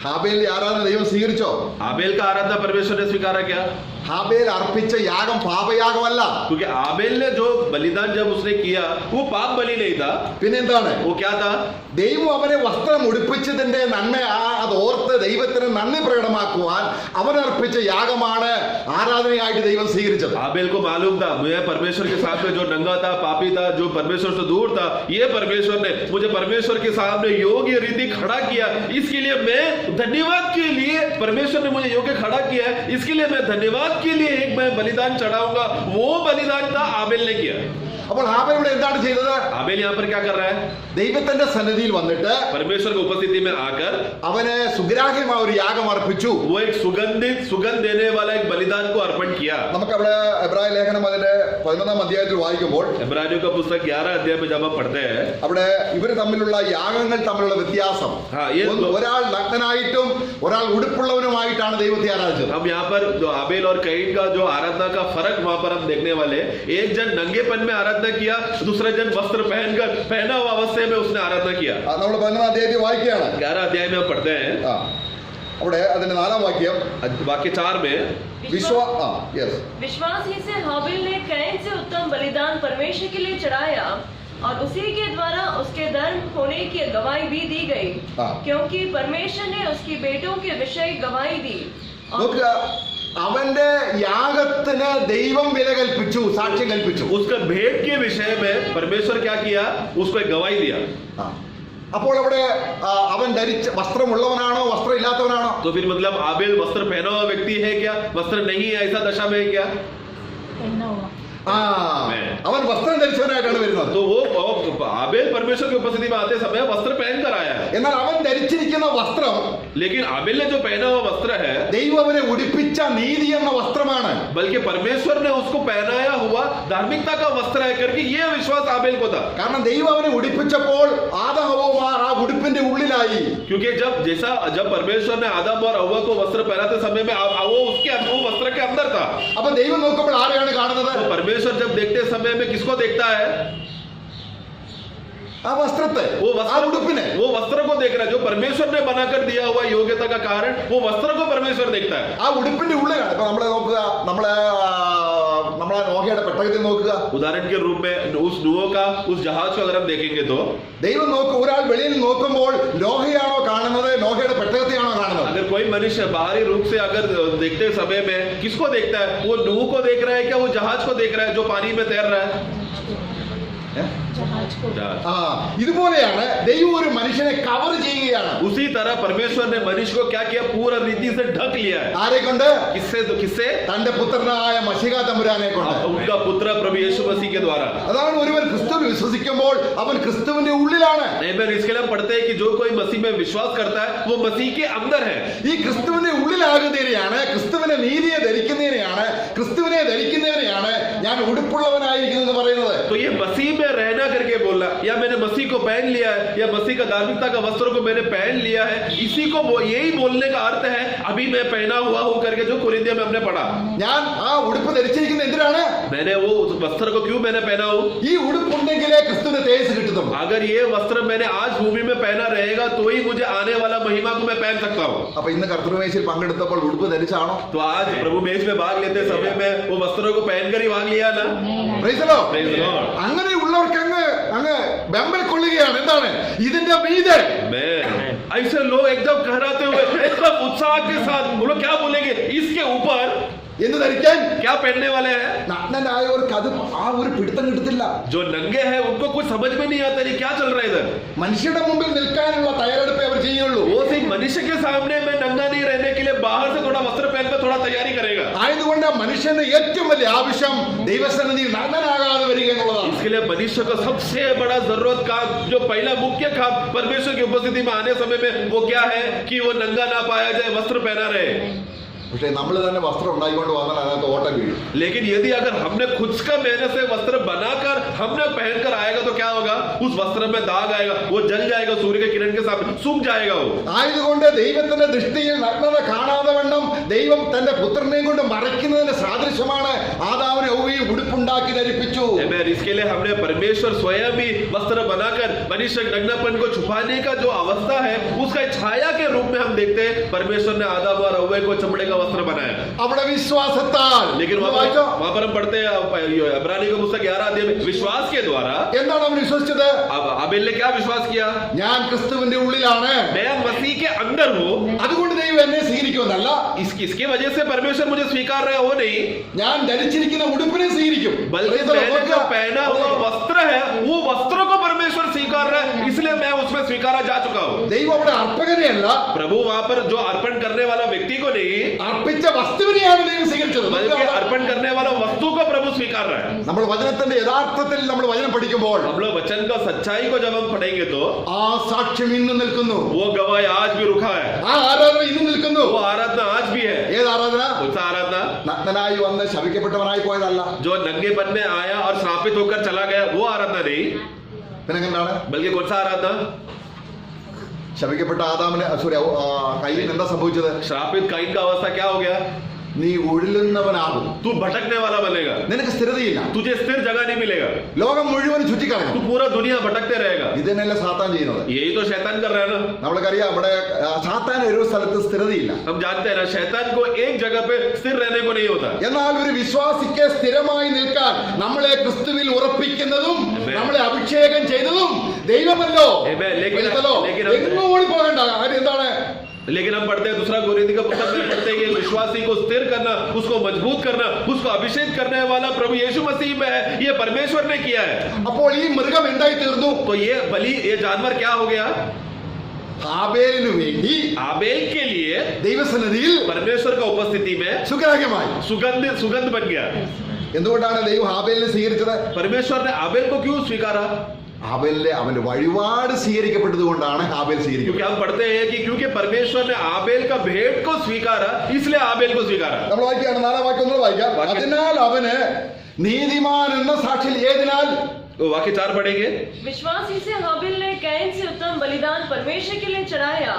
[SPEAKER 1] ഹാബേലിന്റെ ആരാധന ദൈവം സ്വീകരിച്ചോ?
[SPEAKER 2] आबेल का आराधना परमेश्वर ने स्वीकारा क्या?
[SPEAKER 1] ഹാബേൽ അർപ്പിച്ച യാഗം പാപയാഗമല്ല.
[SPEAKER 2] क्योंकि आबेल ने जो बलिदान जब उसने किया वो पाप बलि नहीं था.
[SPEAKER 1] പിന്നെന്താണ്?
[SPEAKER 2] वो क्या था?
[SPEAKER 1] ദൈവം അവനെ വസ്ത്രം ഉടുപ്പിച്ചതിന്റെ നന്മ അത് ഓർത്ത് ദൈവത്തിന് നന്ദി പ്രകടമാക്കുവാൻ അവൻ അർപ്പിച്ച യാഗമാണ് ആരാധനയായിട്ട് ദൈവം സ്വീകരിച്ചത്.
[SPEAKER 2] आबेल को मालूम था मैं परमेश्वर के साथ में जो नंगा था, पापी था, जो परमेश्वर से दूर था, ये परमेश्वर ने मुझे परमेश्वर के सामने योग्य रीति खड़ा किया, इसके लिए मैं धन्यवाद के लिए परमेश्वर ने मुझे योग्य खड़ा किया है, इसके लिए मैं धन्यवाद के लिए एक मैं बलिदान चढ़ाऊंगा. वो बलिदान था आबेल ने किया.
[SPEAKER 1] അപ്പോൾ ഹാബേൽ ഇവിടെ എന്താണ് ചെയ്തത്?
[SPEAKER 2] आबेल यहाँ पर क्या कर रहा है?
[SPEAKER 1] ദൈവത്തിന്റെ സന്നിധിയിൽ വന്നിട്ട്
[SPEAKER 2] परमेश्वर की उपस्थिति में आकर
[SPEAKER 1] അവന് സുഗ്രാഹ്യമായ ഒരു യാഗം അർപ്പിച്ചു.
[SPEAKER 2] वो एक सुगंध देने वाला एक बलिदान को अर्पण किया.
[SPEAKER 1] നമുക്ക് അവിടെ എബ്രായ ലേഖനം അതിന്റെ 11-ാം അധ്യായത്തിൽ വായിക്കുമ്പോൾ
[SPEAKER 2] इब्रानियों का पुस्तक 11 अध्याय में जब हम पढ़ते हैं,
[SPEAKER 1] അവിടെ ഇവർ തമ്മിലുള്ള യാഗങ്ങൾ തമ്മിലുള്ള വ്യത്യാസം,
[SPEAKER 2] हाँ, ये
[SPEAKER 1] ഒരാൾ നഗ്നനായിട്ടും ഒരാൾ ഉടുപ്പുള്ളവനുമായിട്ടാണ് ദൈവത്തെ ആരാധിച്ചത്.
[SPEAKER 2] हम यहाँ पर जो आबेल और कैन का जो आराधना का फर्क वहां पर हम देखने वाले, एक जन नंगेपन में आराधना किया, दूसरा जन वस्त्र पहना हुआ अवस्था में उसने आराधना किया.
[SPEAKER 1] നമ്മൾ 11-ാം അധ്യായത്തിൽ വായിക്കുകയാണ്.
[SPEAKER 2] 11 अध्याय में हम पढ़ते हैं,
[SPEAKER 1] അവിടെ അതിന്റെ 4-ാം വാക്യം,
[SPEAKER 2] वाक्य 4 में,
[SPEAKER 4] विश्वास ही से हाबिल ने कैन से उत्तम बलिदान परमेश्वर के लिए चढ़ाया और उसी के द्वारा उसके धर्म होने की गवाही भी दी गई, क्योंकि परमेश्वर ने उसकी बेटों के विषय गवाही दी.
[SPEAKER 1] നോക്കുക, അവന്റെ യാഗത്തിന് ദൈവം വില കൽപ്പിച്ചു, സാക്ഷ്യം കൽപ്പിച്ചു.
[SPEAKER 2] उसका भेंट के विषय में परमेश्वर क्या किया, उसको एक गवाही दिया.
[SPEAKER 1] അപ്പോൾ അവിടെ അവൻ ധരിച്ച വസ്ത്രമുള്ളവനാണോ വസ്ത്രം ഇല്ലാത്തവനാണോ?
[SPEAKER 2] तो फिर मतलब आबेल वस्त्र पहना हुआ व्यक्ति है क्या, वस्त्र नहीं है ऐसा दशा में है क्या?
[SPEAKER 1] അവൻ വസ്ത്രം ധരിച്ചവനായിട്ടാണ് വരുന്നത്.
[SPEAKER 2] तो वो आबेल परमेश्वर की उपस्थिति में आते समय वस्त्र पहन कर आया है.
[SPEAKER 1] എന്നാൽ അവൻ ധരിച്ചിരിക്കുന്ന വസ്ത്രം,
[SPEAKER 2] लेकिन आबेल ने जो पहना हुआ वस्त्र है,
[SPEAKER 1] ദൈവം അവനെ ഉടുപ്പിച്ച നീതി എന്ന വസ്ത്രമാണ്.
[SPEAKER 2] बल्कि परमेश्वर ने उसको पहनाया हुआ धार्मिकता का वस्त्र है करके ये विश्वास आबेल को था.
[SPEAKER 1] കാരണം ദൈവം അവനെ ഉടുപ്പിച്ചപ്പോൾ ആദാം ഹവ്വ ആ ഉടുപ്പിന്റെ ഉള്ളിലായി.
[SPEAKER 2] क्योंकि जब परमेश्वर ने आदम और हव्वा को वस्त्र पहनाते समय में वो वो वस्त्र के अंदर था.
[SPEAKER 1] അപ്പൊ ദൈവം നോക്കുമ്പോൾ ആരെയാണ് കാണുന്നത്?
[SPEAKER 2] तो परमेश्वर जब देखते समय में किसको देखता है?
[SPEAKER 1] ആ വസ്ത്രത്തെ, ആ ഉടുപ്പിനെ.
[SPEAKER 2] वो वस्त्र को देख रहा है. जो परमेश्वर ने बनाकर दिया हुआ योग्यता का कारण, वो वस्त्र को परमेश्वर देखता है.
[SPEAKER 1] ആ ഉടുപ്പിന്റെ ഉള്ളിലാണ്. ഇപ്പൊ നമ്മളെ നോക്കുക, നമ്മളെ നോഹയുടെ പെട്ടകത്തിൽ നോക്കുക.
[SPEAKER 2] उदाहरण के रूप में उस नूह का उस जहाज को अगर हम देखेंगे तो
[SPEAKER 1] ദൈവം ഒരാൾ വെളിയിൽ നോക്കുമ്പോൾ നോഹയാണോ കാണുന്നത്, നോഹയുടെ പെട്ടകത്തെയാണോ കാണുന്നത്?
[SPEAKER 2] अगर कोई मनुष्य बाहरी रूप से अगर देखते समय में किसको देखता है? वो नूह को देख रहा है क्या वो जहाज को देख रहा है जो पानी में तैर रहा है?
[SPEAKER 1] ഇതുപോലെയാണ് ദൈവം ഒരു മനുഷ്യനെ കവർ ചെയ്യുകയാണ്.
[SPEAKER 2] उसी तरह परमेश्वर ने मनुष्य को क्या किया? पूरा रीति से ढक लिया है.
[SPEAKER 1] ആരെ കൊണ്ട്?
[SPEAKER 2] किससे?
[SPEAKER 1] തന്റെ പുത്രനായ മശിഹ തമ്പുരാനെ കൊണ്ട്.
[SPEAKER 2] उनका पुत्र प्रभु यीशु मसीह के द्वारा.
[SPEAKER 1] അതാണ് ഒരുവൻ ക്രിസ്തുവിൽ വിശ്വസിക്കുമ്പോൾ അവൻ ക്രിസ്തുവിന്റെ ഉള്ളിലാണ്.
[SPEAKER 2] इसके लिए हम पढ़ते हैं कि जो कोई मसीह में विश्वास करता है वो मसीह के अंदर है.
[SPEAKER 1] ഈ ക്രിസ്തുവിന്റെ ഉള്ളിലാകുന്നതിനെയാണ്, ക്രിസ്തുവിന്റെ നീതിയെ ധരിക്കുന്നതിനെയാണ്, ക്രിസ്തുവിനെ ധരിക്കുന്നതിനെയാണ് ഞാൻ ഉടുപ്പുള്ളവനായിരിക്കുന്നു എന്ന് പറയുന്നത്.
[SPEAKER 2] तो ये मसीह में रहना करके बोलना, या मैंने मसीह को पहन लिया है, या मसीह का धार्मिकता का वस्त्र को मैंने पहन लिया है, इसी को यही बोलने का अर्थ है अभी मैं पहना हुआ हूं करके जो कुरिन्थियों में हमने पढ़ा.
[SPEAKER 1] ഞാൻ ആ ഉടുപ്പ് ധരിച്ചിരിക്കുന്നത് എന്തിനാണ്?
[SPEAKER 2] मैंने वो वस्त्र को क्यों मैंने पहना हूं?
[SPEAKER 1] ഈ ഉടുപ്പുണ്ടെങ്കിലേ ക്രിസ്തുവിന്റെ തേജസ് കിട്ടും.
[SPEAKER 2] अगर ये वस्त्र मैंने आज भूमि में पहना रहेगा तो ही मुझे आने वाला महिमा को मैं पहन सकता हूं.
[SPEAKER 1] അപ്പൊ ഇന്ന് കർത്തൃമേശയിൽ പങ്കെടുത്തപ്പോൾ ഉടുപ്പ് ധരിച്ചാണോ?
[SPEAKER 2] तो आज प्रभु मेज में भाग लेते समय में वो वस्त्रों को पहनकर ही भाग लिया ना.
[SPEAKER 1] Praise the Lord.
[SPEAKER 2] Praise the Lord.
[SPEAKER 1] അങ്ങനെയുള്ളവർക്ക് അങ്ങ് ബെമ്പൽ കൊള്ളുകയാണ്. എന്താണ് ഇതിന്റെ മീതെ?
[SPEAKER 2] ऐसे लोग एकदम कहराते हुए एकदम उत्साह के साथ वो लोग क्या बोलेंगे? इसके ऊपर
[SPEAKER 1] എന്ത് ധരിക്കാൻ?
[SPEAKER 2] क्या पहनने वाले हैं?
[SPEAKER 1] നഗ്നനായവർക്ക് അത് ആ ഒരു പിടുത്തം കിട്ടത്തില്ല.
[SPEAKER 2] जो नंगे हैं उनको कुछ समझ में नहीं आता ये क्या चल रहा है इधर.
[SPEAKER 1] മനുഷ്യരുടെ മുമ്പിൽ നിൽക്കാനുള്ള തയ്യാറെടുപ്പേ അവർ ചെയ്യുള്ളൂ.
[SPEAKER 2] वो सिर्फ मनुष्य के सामने में नंगा नहीं रहने के लिए बाहर से थोड़ा वस्त्र पहनकर थोड़ा तैयारी करेगा.
[SPEAKER 1] ആയതുകൊണ്ട് മനുഷ്യന്റെ ഏറ്റവും വലിയ ആവശ്യം ദൈവസന്നിധിയിൽ നഗ്നനാകാതെ വരിക എന്നുള്ളതാണ്.
[SPEAKER 2] इसके लिए मनुष्य का सबसे बड़ा जरूरत काम, जो पहला मुख्य काम परमेश्वर की उपस्थिति में आने समय में वो क्या है कि वो नंगा ना पाया जाए, वस्त्र पहना रहे.
[SPEAKER 1] പക്ഷേ നമ്മൾ തന്നെ വസ്ത്രം ഉണ്ടായിക്കൊണ്ട് വന്നാൽ അതിനകത്ത് ഓട്ടം വീഴും.
[SPEAKER 2] लेकिन यदि अगर हमने खुद का मेहनत से वस्त्र बनाकर हमने पहनकर आएगा तो क्या होगा? उस वस्त्र में दाग आएगा, वो जल जाएगा, सूर्य के किरण के सामने सूख जाएगा वो.
[SPEAKER 1] ആയതുകൊണ്ട് ദൈവത്തിന്റെ ദൃഷ്ടിയിൽ നഗ്നത കാണാതെ വണ്ണം ദൈവം തന്റെ പുത്രനെയും കൊണ്ട് മറയ്ക്കുന്നതിന് സാദൃശ്യമാണ് ആദാമിനെ ഹവ്വയെ ഉടുപ്പുണ്ടാക്കി ധരിപ്പിച്ചു.
[SPEAKER 2] इसके लिए हमने परमेश्वर स्वयं ही वस्त्र बनाकर मनुष्य नग्नपन को छुपाने का जो अवस्था है उसका छाया के रूप में हम देखते हैं. परमेश्वर ने आदम और हव्वा को चमड़े का वस्त्र बनाया.
[SPEAKER 1] അവിടെ വിശ്വാസത്താൽ.
[SPEAKER 2] लेकिन वहां पर हम पढ़ते हैं इब्रानी का पुस्तक 11 अध्याय में विश्वास के द्वारा.
[SPEAKER 1] എന്താണ് അവൻ വിശ്വസിച്ചത്?
[SPEAKER 2] अब आबेल ने क्या विश्वास किया?
[SPEAKER 1] ഞാൻ ക്രിസ്തുവിന്റെ ഉള്ളിലാണ്,
[SPEAKER 2] मैं मसीह के अंदर हूँ,
[SPEAKER 1] അതുകൊണ്ട് ദൈവം എന്നെ സ്വീകരിക്കുമെന്നല്ല,
[SPEAKER 2] इसकी वजह से परमेश्वर मुझे स्वीकार रहा हो नहीं,
[SPEAKER 1] ഞാൻ ധരിച്ചിരിക്കുന്ന ഉടുപ്പിനെ സ്വീകരിക്കും.
[SPEAKER 2] बल्कि मैंने जो पहना हुआ वस्त्र है वो वस्त्र को परमेश्वर स्वीकार रहा है, इसलिए मैं उसमें स्वीकारा जा चुका हूँ.
[SPEAKER 1] ദൈവം അവിടെ അർപ്പകനെയല്ല,
[SPEAKER 2] प्रभु वहां पर जो अर्पण करने वाला व्यक्ति को नहीं,
[SPEAKER 1] അർപ്പിച്ച വസ്തുവിനെയാണ് ദൈവം സ്വീകരിച്ചത്.
[SPEAKER 2] बल्कि अर्पण करने वाला वस्तु को प्रभु स्वीकार रहा है.
[SPEAKER 1] നമ്മൾ വചനത്തിന്റെ യഥാർത്ഥത്തിൽ നമ്മൾ വചനം പഠിക്കുമ്പോൾ
[SPEAKER 2] हम लोग वचन का सच्चाई को जब हम पढ़ेंगे तो
[SPEAKER 1] ആ സാക്ഷ്യം ഇന്നും നിൽക്കുന്നു,
[SPEAKER 2] वो गवाही आज भी रुका है,
[SPEAKER 1] ആ ആരാധന ഇന്നും നിൽക്കുന്നു.
[SPEAKER 2] वो आराधना आज भी है.
[SPEAKER 1] ഏത് ആരാധന?
[SPEAKER 2] कौन सा आराधना?
[SPEAKER 1] നഗ്നനായി വന്ന് ശപിക്കപ്പെട്ടവനായി പോയതല്ല.
[SPEAKER 2] जो नंगेपन में आया और श्रापित होकर चला गया वो आराधना नहीं,
[SPEAKER 1] പിന്നെ എന്താണ്?
[SPEAKER 2] बल्कि कौन सा आराधना?
[SPEAKER 1] ശപിക്കപ്പെട്ട ആദാമിന് കയ്യിൽ എന്താ സംഭവിച്ചത്?
[SPEAKER 2] श्रापित काइन का अवस्था क्या हो गया?
[SPEAKER 1] നീ ഉഴലുന്നവനാകും.
[SPEAKER 2] तू भटकने वाला बनेगा,
[SPEAKER 1] നിനക്ക് സ്ഥിരതയില്ല.
[SPEAKER 2] तुझे स्थिर जगह नहीं मिलेगा,
[SPEAKER 1] ലോകം മുഴുവൻ
[SPEAKER 2] तू
[SPEAKER 1] ചുറ്റിക്കറങ്ങും.
[SPEAKER 2] पूरा दुनिया भटकते रहेगा.
[SPEAKER 1] ഇത് തന്നെയല്ല സാത്താൻ ചെയ്യുന്നത്.
[SPEAKER 2] यही तो शैतान कर रहा है ना.
[SPEAKER 1] നമ്മൾക്കറിയാം ഇവിടെ സാത്താൻ ഒരു സ്ഥലത്ത് സ്ഥിരതയില്ല.
[SPEAKER 2] हम जानते हैं ना, शैतान को एक जगह पे स्थिर रहने को नहीं होता.
[SPEAKER 1] എന്നാൽ ഒരു വിശ്വാസിക്ക് സ്ഥിരമായി നിൽക്കാൻ നമ്മളെ ക്രിസ്തുവിൽ ഉറപ്പിക്കുന്നതും നമ്മളെ അഭിഷേകം ചെയ്തതും ദൈവമല്ലോ. എങ്ങും ഓടിപ്പോകണ്ട. കാര്യം എന്താണ്?
[SPEAKER 2] लेकिन हम पढ़ते हैं दूसरा कोरिन्थियों का पुस्तक में पढ़ते हैं कि विश्वासी को स्थिर करना, उसको मजबूत करना, उसको अभिषेक करने वाला प्रभु यीशु मसीह में है. ये परमेश्वर ने किया है.
[SPEAKER 1] അപ്പോൾ ഈ മൃഗം എന്തായി തീർന്നു?
[SPEAKER 2] तो ये बलि, ये जानवर क्या हो गया?
[SPEAKER 1] ഹാബേലിനു വേണ്ടി
[SPEAKER 2] आबेल के लिए
[SPEAKER 1] ദൈവസന്നിധിയിൽ
[SPEAKER 2] परमेश्वर का उपस्थिति में
[SPEAKER 1] സുഗ്രാഹ്യമായി.
[SPEAKER 2] सुगंध बन गया.
[SPEAKER 1] എന്തുകൊണ്ടാണ് ദൈവം ഹാബേലിനെ സ്വീകരിച്ചത്?
[SPEAKER 2] परमेश्वर ने आबेल को क्यों स्वीकारा?
[SPEAKER 1] ഹാബേലിന്റെ അവന്റെ വഴിപാട് സ്വീകരിക്കപ്പെട്ടത് കൊണ്ടാണ് ഹാബേൽ സ്വീകരിക്കുന്നത്.
[SPEAKER 2] क्योंकि हम पढ़ते हैं कि क्योंकि परमेश्वर ने आबेल का भेंट को स्वीकारा, इसलिए आबेल को स्वीकारा.
[SPEAKER 1] നമ്മൾ വായിക്കുകയാണ്, 4-ാം വാക്യം ഒന്നുകൂടെ വായിക്കാം. അതിനാൽ അവന് നീതിമാൻ എന്ന സാക്ഷിയിൽ ഏതിനാൽ?
[SPEAKER 2] तो वाक्य 4 पढ़ेंगे.
[SPEAKER 4] विश्वासी से हाबिल ने कैन से उत्तम बलिदान परमेश्वर के लिए चढ़ाया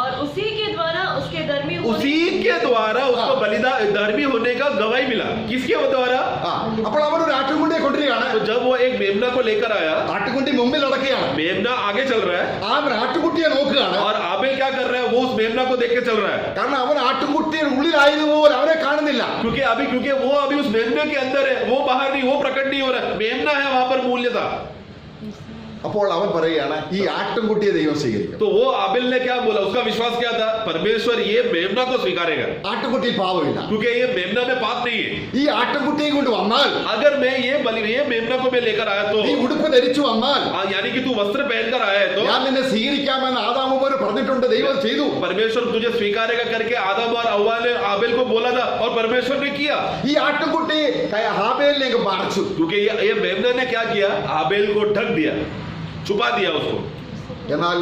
[SPEAKER 4] और उसी के द्वारा उसके धर्मी उसको बलिदान धर्मी होने का गवाही मिला. किसके द्वारा?
[SPEAKER 1] അപ്പോൾ അവൻ ഒരു ആട്ടുകുട്ടിയെ കൊണ്ടുവരികയാണ്.
[SPEAKER 2] तो जब वो एक मेमना को लेकर आया,
[SPEAKER 1] ആട്ടുകുട്ടി മുമ്പിൽ നടക്കുകയാണ്.
[SPEAKER 2] मेमना आगे चल रहा है
[SPEAKER 1] അവൻ ആട്ടുകുട്ടിയെ നോക്കുകയാണ്.
[SPEAKER 2] और आबेल क्या कर रहा है? वो उस मेमना को देख के चल रहा है.
[SPEAKER 1] കാരണം അവൻ ആട്ടുകുട്ടിയുടെ ഉള്ളിലായതുപോലെ അവനെ കാണുന്നില്ല.
[SPEAKER 2] क्योंकि वो अभी उस मेमने के अंदर है, वो बाहर नहीं, वो प्रकट नहीं हो रहा है. मेमना है वहां पर मूल्य था.
[SPEAKER 1] അപ്പോൾ അവൻ പറയുകയാണ് ഈ ആട്ടുകുട്ടിയെ ദൈവം സ്വീകരിക്കും.
[SPEAKER 2] तो वो आबेल ने क्या बोला? उसका विश्वास क्या था? परमेश्वर ये मेमना को स्वीकारेगा,
[SPEAKER 1] ആട്ടുകുട്ടിയിൽ പാപമില്ല.
[SPEAKER 2] क्योंकि ये मेमना में पाप नहीं है.
[SPEAKER 1] ഈ ആട്ടുകുട്ടിയെ കൊണ്ട് വന്നാൽ,
[SPEAKER 2] अगर मैं ये मेमना को मैं लेकर आया तो,
[SPEAKER 1] നീ ഉടുപ്പ് ധരിച്ചു വന്നാൽ,
[SPEAKER 2] यानी कि तू वस्त्र पहनकर आया है तो
[SPEAKER 1] ഞാൻ നിന്നെ സ്വീകരിക്കാമെന്ന് ആദാം ഹവ്വ പറഞ്ഞിട്ടുണ്ട്. ദൈവം ചെയ്തു.
[SPEAKER 2] परमेश्वर तुझे स्वीकारेगा करके आदम और हव्वा ने आबेल को बोला था और परमेश्वर ने किया.
[SPEAKER 1] ഈ ആട്ടുകുട്ടി ഹാബേലിനെ മറച്ചു.
[SPEAKER 2] क्योंकि ये मेमना ने क्या किया? आबेल को ढक दिया, छुपा दिया उसको.
[SPEAKER 1] എന്നാൽ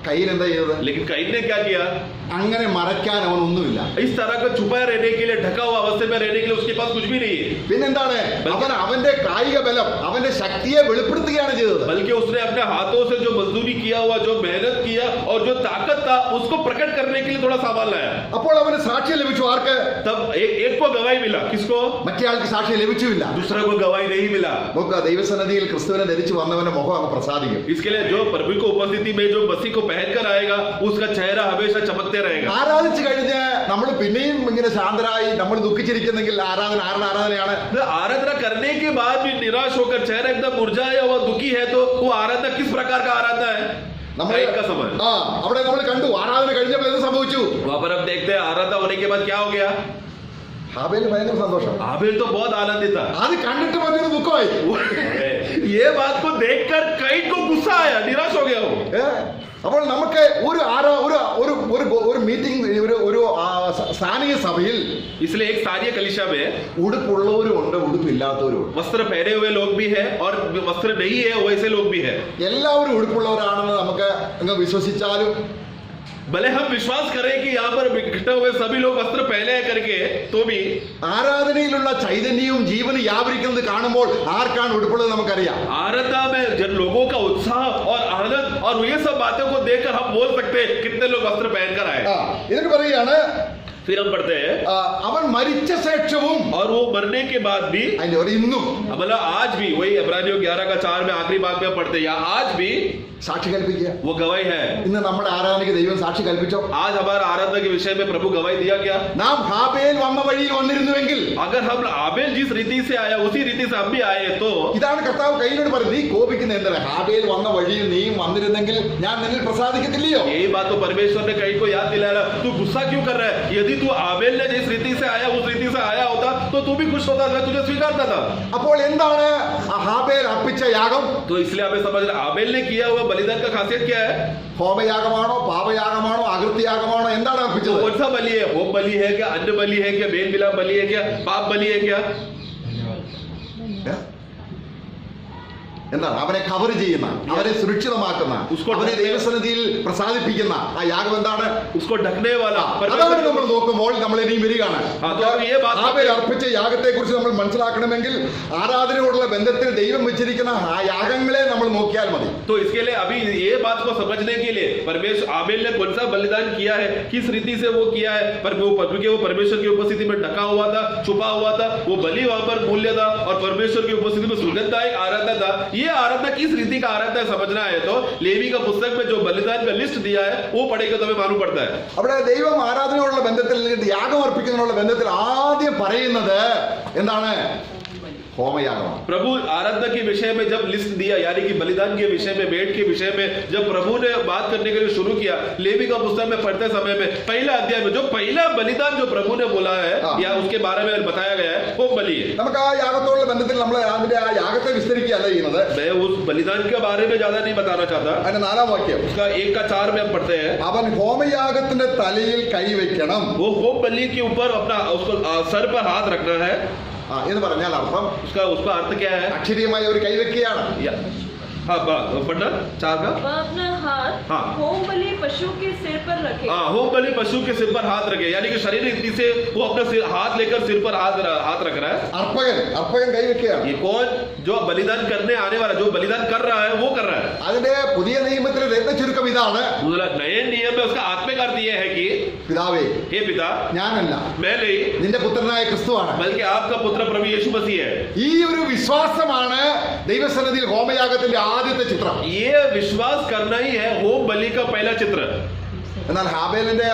[SPEAKER 1] കയ്യിൽ എന്താ ചെയ്തത്?
[SPEAKER 2] लेकिन कैन ने क्या किया?
[SPEAKER 1] അങ്ങനെ മറയ്ക്കാൻ അവനൊന്നുമില്ല.
[SPEAKER 2] इस तरह का छुपा रहने के लिए, ढका हुआ अवस्था में रहने के लिए उसके पास कुछ भी नहीं है.
[SPEAKER 1] പിന്നെന്താണ്? അവൻ അവന്റെ കായിക ബലം, അവന്റെ ശക്തിയെ വെളിപ്പെടുത്തുകയാണ് ചെയ്തത്.
[SPEAKER 2] बल्कि उसने अपने हाथों से जो मजदूरी किया हुआ, जो मेहनत किया और जो ताकत था उसको प्रकट करने के लिए थोड़ा सामान लाया.
[SPEAKER 1] അപ്പോൾ അവന് സാക്ഷ്യം ലഭിച്ചു. ആർക്ക്?
[SPEAKER 2] तब एक को गवाही मिला. किसको?
[SPEAKER 1] മറ്റേ ആൾക്ക് സാക്ഷ്യം ലഭിച്ചില്ല.
[SPEAKER 2] दूसरा को गवाही नहीं मिला.
[SPEAKER 1] നോക്കുക, ദൈവസന്നിധിയിൽ ക്രിസ്തുവിനെ ധരിച്ചു വന്നവന്റെ മുഖം അങ്ങ് പ്രസാദിക്കും.
[SPEAKER 2] इसके लिए जो प्रभु को उपस्थिति में जो मसीह को पहनकर आएगा, उसका चेहरा हमेशा चमकते रहेगा.
[SPEAKER 1] ആരാധിച്ചു കഴിഞ്ഞ് നമ്മൾ പിന്നെയും ഇങ്ങനെ ശാന്തരായി നമ്മൾ ദുഃഖിച്ചിരിക്കുന്നെങ്കിൽ ആരാധന ആരുടെ ആരാധനയാണ്?
[SPEAKER 2] आराधना करने के बाद भी निराश होकर चेहरा एकदम मुरझाया हुआ दुखी है तो वो आराधना किस प्रकार का आराधना है? का समय
[SPEAKER 1] അവിടെ നമ്മൾ കണ്ടു. ആരാധന കഴിഞ്ഞപ്പോൾ എന്ത് സംഭവിച്ചു?
[SPEAKER 2] वहां पर हम देखते हैं आराधना होने के बाद क्या हो गया?
[SPEAKER 1] ഹാബേലിന് ഭയങ്കര സന്തോഷം.
[SPEAKER 2] आबेल तो बहुत आनंदित था.
[SPEAKER 1] അത് കണ്ടിട്ട് മറ്റൊരു ദുഃഖമായി.
[SPEAKER 2] ये बात को देखकर कई को गुस्सा आया, निराश हो गया वो.
[SPEAKER 1] അപ്പോൾ നമുക്ക് ഒരു മീറ്റിംഗ്, ഒരു സ്ഥാനീയ സഭയിൽ
[SPEAKER 2] इसलिए एक स्थानीय कलीसिया में
[SPEAKER 1] ഉടുപ്പുള്ളവരും ഉണ്ട്, ഉടുപ്പില്ലാത്തവരും ഉണ്ട്.
[SPEAKER 2] वस्त्र पहने हुए लोग भी है और वस्त्र नहीं है वैसे लोग भी है.
[SPEAKER 1] എല്ലാവരും ഉടുപ്പുള്ളവരാണെന്ന് നമുക്ക് അങ്ങ് വിശ്വസിച്ചാലും,
[SPEAKER 2] भले हम विश्वास करें कि यहाँ पर इकट्ठे हुए सभी लोग वस्त्र पहने हैं करके, तो भी
[SPEAKER 1] ആരാധനയിലുള്ള ചൈതന്യവും ജീവനും വ്യാപരിക്കുന്നത് കാണുമ്പോൾ ആർക്കാണ് ഉടുപ്പുള്ളത് നമുക്കറിയാം.
[SPEAKER 2] आराधना में जन लोगों का उत्साह और आनंद और ये सब बातों को देखकर हम बोल सकते हैं कितने लोग वस्त्र पहनकर आए.
[SPEAKER 1] ഇതിന് പറയുകയാണ്,
[SPEAKER 2] फिर हम पढ़ते हैं
[SPEAKER 1] അവൻ മരിച്ച ശേഷവും,
[SPEAKER 2] और वो मरने के बाद भी,
[SPEAKER 1] അതിന്റെ ഒരു ഇന്നും,
[SPEAKER 2] मतलब आज भी, वही इब्रानियों 11:4 में आखिरी भाग में पढ़ते हैं, आज भी
[SPEAKER 1] സാക്ഷി കൽപ്പിക്കുക.
[SPEAKER 2] वो गवाही है.
[SPEAKER 1] ഇന്ന് നമ്മുടെ ആരാധനയ്ക്ക് ദൈവം സാക്ഷി കൽപ്പിച്ചോ?
[SPEAKER 2] आज हमारा आराधना के विषय में प्रभु गवाही दिया क्या?
[SPEAKER 1] നാം ഹാബേൽ വന്ന വഴിയിൽ വന്നിരുന്നുവെങ്കിൽ,
[SPEAKER 2] अगर हम आबेल जिस रीति से आया उसी रीति से हम भी आए तो,
[SPEAKER 1] ഇതാണ് കർത്താവ് കയ്യിലോട് പറയുന്നത്. നീ കോപിക്കുന്ന എന്താണ്? ഹാബേൽ വന്ന വഴിയിൽ നീയും വന്നിരുന്നെങ്കിൽ ഞാൻ നിന്നിൽ പ്രസാദിക്കത്തില്ലയോ?
[SPEAKER 2] यही बात तो परमेश्वर ने कई को याद दिलाया. तू गुस्सा क्यों कर रहा है? यदि तू आबेल ने जिस रीति से आया उस रीति से आया होता तो तू भी खुश होता, मैं तुझे स्वीकारता था.
[SPEAKER 1] അപ്പോൾ എന്താണ് ഹാബേൽ അർപ്പിച്ച യാഗം?
[SPEAKER 2] तो इसलिए हमें समझना आबेल ने किया हुआ बलिदान का खासियत क्या है?
[SPEAKER 1] ഹോമയാഗമാണോ, പാപയാഗമാണോ, അകൃത്യയാഗമാണോ, എന്താണ്
[SPEAKER 2] तो
[SPEAKER 1] അർപ്പിച്ചത്?
[SPEAKER 2] कौन सा बलि है? होम बलि है क्या? अन्न बलि है क्या? मेल मिलाप बलि है क्या? पाप बलि है क्या?
[SPEAKER 1] എന്താണ് അവനെ കവർ ചെയ്യുന്ന, അവനെ സുരക്ഷിതമാക്കുന്ന, അവനെ ദൈവസന്നിധിയിൽ പ്രസാദിപ്പിക്കുന്ന ആ യാഗം എന്താണ്?
[SPEAKER 2] उसको ढकने वाला।
[SPEAKER 1] അതാണ് നമ്മൾ നോക്കുമ്പോൾ നമ്മൾ ഇനിയും വരികയാണ്. ഹാബേൽ അർപ്പിച്ച യാഗത്തെ കുറിച്ച് നമ്മൾ മനസ്സിലാക്കണമെങ്കിൽ ആരാധനയോടുള്ള ബന്ധത്തിൽ ദൈവം വെച്ചിരിക്കുന്ന ആ യാഗങ്ങളെ നമ്മൾ നോക്കിയാൽ മതി.
[SPEAKER 2] तो इसके लिए अभी ये बात को समझने के लिए परमेश्वर आबेल ने कौन सा बलिदान किया है, किस रीति से वो किया है, पर वो परमेश्वर की उपस्थिति में ढका हुआ था, छुपा हुआ था, वो बलि वहां पर मूल्य था और परमेश्वर की उपस्थिति में सुगंधदायक आराधना था। ये आराधना किस रीति का आराधना समझना है तो लेवी का पुस्तक में जो बलिदान का लिस्ट दिया है वो पढ़ेगा तो हमें मालूम पड़ता है.
[SPEAKER 1] അവിടെ ദൈവം ആരാധനയോടുള്ള ബന്ധത്തിൽ യാഗം അർപ്പിക്കുന്നതിനുള്ള ബന്ധത്തിൽ ആദ്യം പറയുന്നത് എന്താണ്? होमयागम।
[SPEAKER 2] प्रभु आराधना के विषय में जब लिस्ट दिया, यानी कि बलिदान के विषय में, भेंट के विषय में जब प्रभु ने बात करने के लिए शुरू किया, लेवी का पुस्तक में पढ़ते समय में पहला अध्याय में जो पहला बलिदान जो प्रभु ने बोला है या उसके बारे में बताया गया है वो बलि है।
[SPEAKER 1] നമുക്ക് ആ യാഗത്തോടുള്ള ബന്ധത്തിൽ നമ്മൾ അതിന്റെ ആ യാഗത്തെ വിസ്തരിക്കുകയല്ല ചെയ്യുന്നത്.
[SPEAKER 2] मैं उस बलिदान के बारे में ज्यादा नहीं बताना चाहता.
[SPEAKER 1] അതിന്റെ 4-ാം വാക്യം
[SPEAKER 2] उसका 1:4 में हम पढ़ते हैं,
[SPEAKER 1] അവൻ ഹോമയാഗത്തിന്റെ തലയിൽ കൈവയ്ക്കണം.
[SPEAKER 2] वो होम बलि के ऊपर अपना उसको सर पर हाथ रखना है.
[SPEAKER 1] എന്ന് പറഞ്ഞാൽ അർത്ഥം
[SPEAKER 2] उसका अर्थ क्या है?
[SPEAKER 1] അക്ഷരീയമായ ഒരു കൈവയ്ക്കുകയാണ്.
[SPEAKER 2] हाँ पढ़ना 4 का
[SPEAKER 4] वह अपना हाथ होम बलि पशु के सिर पर रखे.
[SPEAKER 2] हाँ, होम बलि पशु के सिर पर हाथ रखे, यानी कि शरीर रीति से वो अपना हाथ लेकर सिर पर हाथ रख रहा है.
[SPEAKER 1] അർപ്പകൻ കൈവയ്ക്കുകയാണ്.
[SPEAKER 2] ये कौन? जो बलिदान करने आने वाला, जो बलिदान कर रहा है वो कर रहा है.
[SPEAKER 1] അതിന്റെ പുതിയ നിയമത്തിലെ രത്ന ചുരുക്കം ഇതാണ്.
[SPEAKER 2] नए नियम में उसका आत्मिक अर्थ ये है कि
[SPEAKER 1] പിതാവേ,
[SPEAKER 2] हे पिता,
[SPEAKER 1] ഞാനല്ല,
[SPEAKER 2] मैं नहीं,
[SPEAKER 1] നിന്റെ പുത്രനായ ക്രിസ്തുവാണ്.
[SPEAKER 2] बल्कि आपका पुत्र प्रभु यीशु मसीह है.
[SPEAKER 1] ഈ ഒരു വിശ്വാസമാണ് ദൈവസന്നിധിയിൽ ഹോമയാഗത്തിന്റെ ആദ്യത്തെ ചിത്രം.
[SPEAKER 2] ये विश्वास करना ही है होम बलि का पहला चित्र.
[SPEAKER 1] എന്നാൽ ഹാബേലിന്റെ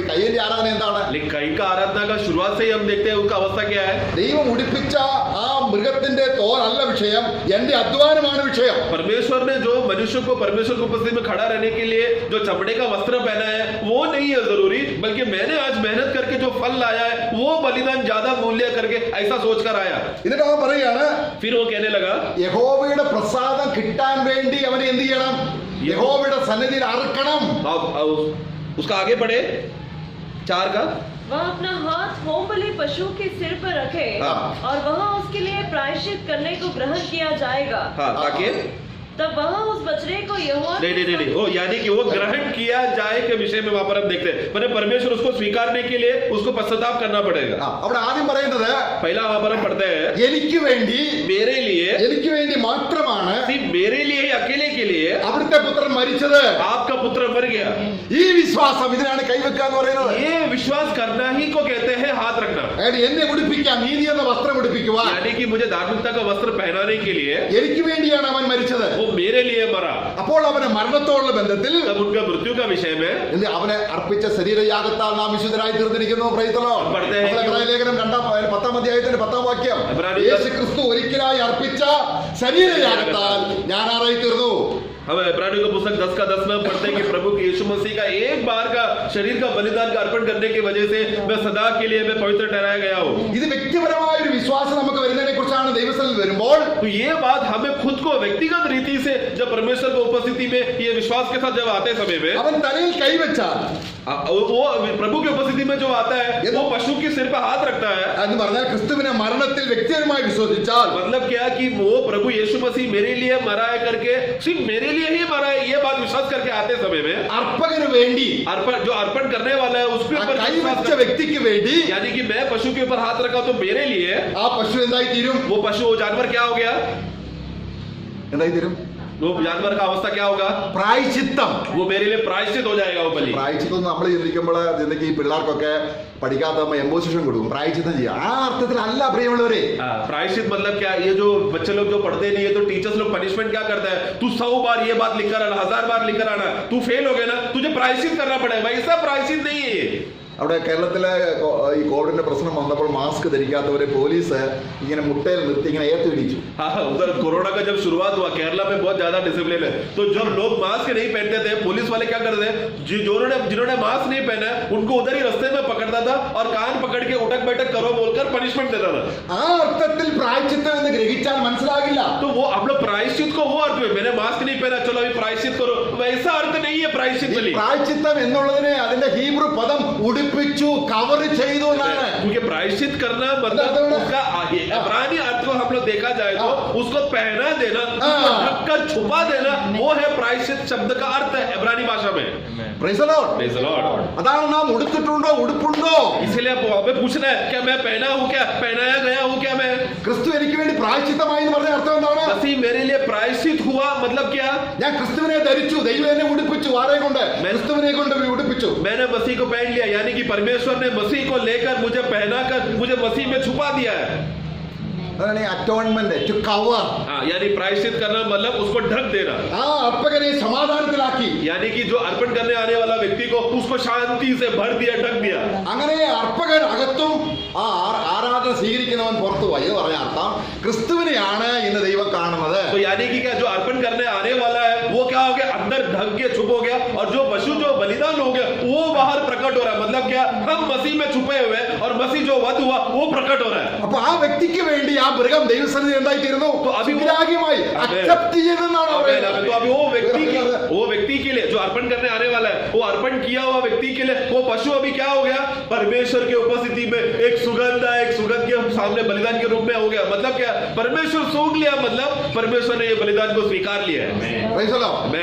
[SPEAKER 1] കയ്യന്റെ ആരാധന എന്താണ്?
[SPEAKER 2] लेकिन कई का आराधना का शुरुआत से ही हम देखते हैं उसका अवस्था क्या है.
[SPEAKER 1] ദൈവം ഉടുപ്പിച്ച ആ മൃഗത്തിന്റെ തോലല്ല വിഷയം, എന്റെ അധ്വാനമാണ് വിഷയം.
[SPEAKER 2] परमेश्वर ने जो मनुष्य को परमेश्वर की उपस्थिति में खड़ा रहने के लिए जो चमड़े का वस्त्र पहना है वो नहीं है जरूरी, बल्कि मैंने आज मेहनत करके जो फल लाया है वो बलिदान ज्यादा मूल्य करके ऐसा सोचकर आया.
[SPEAKER 1] എന്നിട്ട് അവൻ പറയുകയാണ്,
[SPEAKER 2] फिर वो कहने लगा,
[SPEAKER 1] യഹോവയുടെ പ്രസാദം കിട്ടാൻ വേണ്ടി അവനെ എന്ത് ചെയ്യണം? യഹോവയുടെ സന്നിധിയിൽ അർക്കണം.
[SPEAKER 2] उसका आगे बढ़े 4 का
[SPEAKER 4] वह अपना हाथ होम बलि पशु के सिर पर रखे और वहाँ उसके लिए प्रायश्चित करने को ग्रहण किया जाएगा.
[SPEAKER 2] हाँ, ताकि
[SPEAKER 4] तब वहाँ उस बछड़े को यहोवा
[SPEAKER 2] नहीं वो यानी कि वो ग्रहण किया जाए के विषय में वहां पर हम देखते हैं, पर परमेश्वर उसको स्वीकारने के लिए उसको पश्चाताप करना पड़ेगा.
[SPEAKER 1] അവിടെ ആദ്യം പറയുന്നത്
[SPEAKER 2] पहला वहां पर हम पढ़ते हैं,
[SPEAKER 1] എനിക്ക് വേണ്ടി,
[SPEAKER 2] मेरे लिए,
[SPEAKER 1] എനിക്ക് വേണ്ടി മാത്രമാണ്
[SPEAKER 2] सिर्फ मेरे लिए ही अकेले के लिए
[SPEAKER 1] അവിടുത്തെ പുത്രൻ മരിച്ചത്.
[SPEAKER 2] आपका पुत्र मर गया.
[SPEAKER 1] ഈ വിശ്വാസം, ഇതിനാണ് കൈവെക്കുക എന്ന് പറയുന്നത്.
[SPEAKER 2] ये विश्वास करना ही को कहते हैं हाथ रखना.
[SPEAKER 1] എന്നെ ഉടുപ്പിക്കാൻ, നീതി എന്ന വസ്ത്രം ഉടുപ്പിക്കുവാൻ,
[SPEAKER 2] यानी कि मुझे धार्मिकता का वस्त्र पहनाने के लिए
[SPEAKER 1] എനിക്ക് വേണ്ടിയാണ് അവൻ മരിച്ചത്.
[SPEAKER 2] वो मेरे लिए मरा.
[SPEAKER 1] അപ്പോൾ അവന്റെ മരണത്തോടുള്ള ബന്ധത്തിൽ
[SPEAKER 2] तब उनका मृत्यु का विषय में
[SPEAKER 1] അവനെ അർപ്പിച്ച ശരീരയാഗത്താൽ നാം വിശുദ്ധരായി തീർന്നിരിക്കുന്നു. ലേഖനം 10-ാം അധ്യായത്തിന്റെ 10-ാം വാക്യം, യേശു ക്രിസ്തു ഒരിക്കലായി അർപ്പിച്ച ശരീരയാഗത്താൽ ഞാൻ ആരായി തീർന്നു.
[SPEAKER 2] हम इब्रानियों का पुस्तक 10 का 10 में पढ़ते हैं कि प्रभु यीशु मसीह का एक बार का शरीर का बलिदान का अर्पण करने की वजह से मैं सदा के लिए मैं पवित्र ठहराया गया हूँ.
[SPEAKER 1] ഇത് വ്യക്തിപരമായ ഒരു വിശ്വാസം നമുക്ക് വരുന്നതിനെ കുറിച്ചാണ് ദൈവസന്നിധിയിൽ വരുമ്പോൾ.
[SPEAKER 2] तो ये बात हमें खुद को व्यक्तिगत रीति से जब परमेश्वर की उपस्थिति में ये विश्वास के साथ जब आते समय में
[SPEAKER 1] അവൻ തലയിൽ കൈവച്ചാൽ,
[SPEAKER 2] वो प्रभु की उपस्थिति में जो आता है वो पशु के सिर पर हाथ रखता है.
[SPEAKER 1] എന്ന് പറഞ്ഞാൽ ക്രിസ്തുവിനെ മരണത്തിൽ വ്യക്തിപരമായി വിശ്വസിച്ചാൽ,
[SPEAKER 2] मतलब क्या कि वो प्रभु यीशु मसीह मेरे लिए मरा है करके, सिर्फ मेरे लिए ही मरा है ये बात विश्वास करके आते समय में
[SPEAKER 1] അർപ്പകന് വേണ്ടി,
[SPEAKER 2] जो अर्पण करने वाला है उसके ऊपर
[SPEAKER 1] കൈവച്ച വ്യക്തിക്ക് വേണ്ടി,
[SPEAKER 2] यानी कि मैं पशु के ऊपर हाथ रखा तो मेरे लिए
[SPEAKER 1] ആ പശു എന്തായി തീരും?
[SPEAKER 2] वो पशु वो जानवर क्या हो गया?
[SPEAKER 1] എന്തായി തീരും?
[SPEAKER 2] वो जानवर का अवस्था क्या होगा?
[SPEAKER 1] പ്രായശ്ചിത്തം.
[SPEAKER 2] वो मेरे लिए प्रायश्चित हो जाएगा. वो बलि
[SPEAKER 1] പ്രായശ്ചിത്തം നമ്മൾ ചിന്തിക്കുമ്പോൾ ഈ പിള്ളേർക്കൊക്കെ പഠിക്കാത്ത എംബോസിഷൻ കൊടുക്കും, പ്രായശ്ചിത്തം ചെയ്യാം. ആ അർത്ഥത്തിൽ അല്ല പ്രിയമുള്ളവരെ.
[SPEAKER 2] प्रायश्चित मतलब क्या? ये जो बच्चे लोग जो पढ़ते नहीं है तो टीचर्स लोग पनिशमेंट क्या करता है, तू 100 बार ये बात लिखकर आना, 1000 बार लिखकर आना, तू फेल हो गया ना, तुझे प्रायश्चित करना पड़ेगा. वैसा प्रायश्चित नहीं है.
[SPEAKER 1] അവിടെ കേരളത്തിലെ ഈ കോവിഡിന്റെ പ്രശ്നം വന്നപ്പോൾ മാസ്ക് ധരിക്കാത്തവരെ പോലീസ് ഇങ്ങനെ മുട്ടയിൽ നിർത്തി ഇങ്ങനെ ഏത്തിടിച്ചു.
[SPEAKER 2] उधर कोरोना का जब शुरुआत हुआ केरला में बहुत ज्यादा डिसिप्लिन है, तो जब लोग मास्क नहीं पहनते थे पुलिस वाले क्या करते थे, जिन्होंने मास्क नहीं पहना उनको उधर ही रास्ते में पकड़ता था और कान पकड़ के उठक बैठक करो बोलकर पनिशमेंट देता था.
[SPEAKER 1] ആ അർത്ഥത്തിൽ പ്രായശ്ചിത്തം എന്ന് ഗ്രഹിച്ചാൽ മനസ്സിലാകില്ല.
[SPEAKER 2] तो वो हम लोग प्रायश्चित को वो अर्थ में, मैंने मास्क नहीं पहना चलो अभी प्रायश्चित करो, वैसा अर्थ नहीं है प्रायश्चित.
[SPEAKER 1] പ്രായശ്ചിത്തം എന്നുള്ളതിനെ അതിന്റെ ഹീബ്രു പദം ഉടുപ്പിച്ചു, കവർ ചെയ്തു എന്നാണ്.
[SPEAKER 2] क्योंकि प्रायश्चित करना मतलब उसका इब्रानी अर्थ को हम लोग देखा जाए तो उसको पहना देना, उसको ढककर छुपा देना, वो है प्रायश्चित शब्द का अर्थ है इब्रानी भाषा में.
[SPEAKER 1] Praise the Lord.
[SPEAKER 2] Praise the Lord.
[SPEAKER 1] അതാണ് നാം ഉടുത്തിട്ടുണ്ടോ, ഉടുപ്പുണ്ടോ.
[SPEAKER 2] इसलिए हमें पूछना है क्या मैं पहना हूँ, क्या पहनाया गया हूँ, क्या मैं
[SPEAKER 1] ക്രിസ്തു എനിക്ക് വേണ്ടി പ്രായശ്ചിത്തമായി എന്ന് പറഞ്ഞ അർത്ഥം എന്താണ്?
[SPEAKER 2] मसीह मेरे लिए प्रायश्चित हुआ मतलब क्या?
[SPEAKER 1] ഞാൻ ക്രിസ്തുവിനെ ധരിച്ചു, ദൈവം എന്നെ ഉടുപ്പിച്ചു, ആരെ കൊണ്ട്? ക്രിസ്തുവിനെ കൊണ്ട് ഉടുപ്പിച്ചു.
[SPEAKER 2] मैंने मसीह को पहन लिया, यानी कि परमेश्वर ने मसीह को लेकर मुझे पहनाकर मुझे मसीह में छुपा दिया है.
[SPEAKER 1] അതാണ് അറ്റോൺമെന്റ്, ടു കവർ.
[SPEAKER 2] हाँ, यानी प्रायश्चित करना मतलब उसको ढक देना.
[SPEAKER 1] ആ അർപ്പകനെ സമാധാനത്തിലാക്കി.
[SPEAKER 2] यानी कि जो अर्पण करने आने वाला व्यक्ति को उसको शांति से भर दिया, ढक दिया.
[SPEAKER 1] അങ്ങനെ അർപ്പകൻ അകത്തും ആ ആരാധന സ്വീകരിക്കുന്നവൻ പുറത്തു പോയി എന്ന് പറഞ്ഞ അർത്ഥം ക്രിസ്തുവിനെയാണ് ഇന്ന് ദൈവം കാണുന്നത്.
[SPEAKER 2] तो यानी कि क्या जो अर्पण करने आने वाला है वो क्या हो गया, अंदर ढक के छुप हो गया, और जो पशु जो बलिदान हो गया वो बाहर प्रकट हो रहा है. मतलब क्या, हम मसीह में छुपे हुए और मसीह जो वध हुआ वो प्रकट हो रहा है.
[SPEAKER 1] അപ്പൊ ആ വ്യക്തിക്ക് വേണ്ടി ആ മൃഗം ദൈവസന്നിധി എന്തായിത്തീരുന്നു? വിരാഗ്യമായി അക്സെപ്റ്റ് ചെയ്തെന്നാണ് പറയുന്നത്.
[SPEAKER 2] तो अभी वो व्यक्ति के लिए जो अर्पण करने आने वाला है, वो अर्पण किया हुआ व्यक्ति के लिए वो पशु अभी क्या हो गया, परमेश्वर की उपस्थिति में एक सुगंध के सामने बलिदान के रूप में हो गया. मतलब क्या, परमेश्वर सूंघ लिया, मतलब परमेश्वर ने ये बलिदान को स्वीकार लिया है.
[SPEAKER 1] Praise the Lord.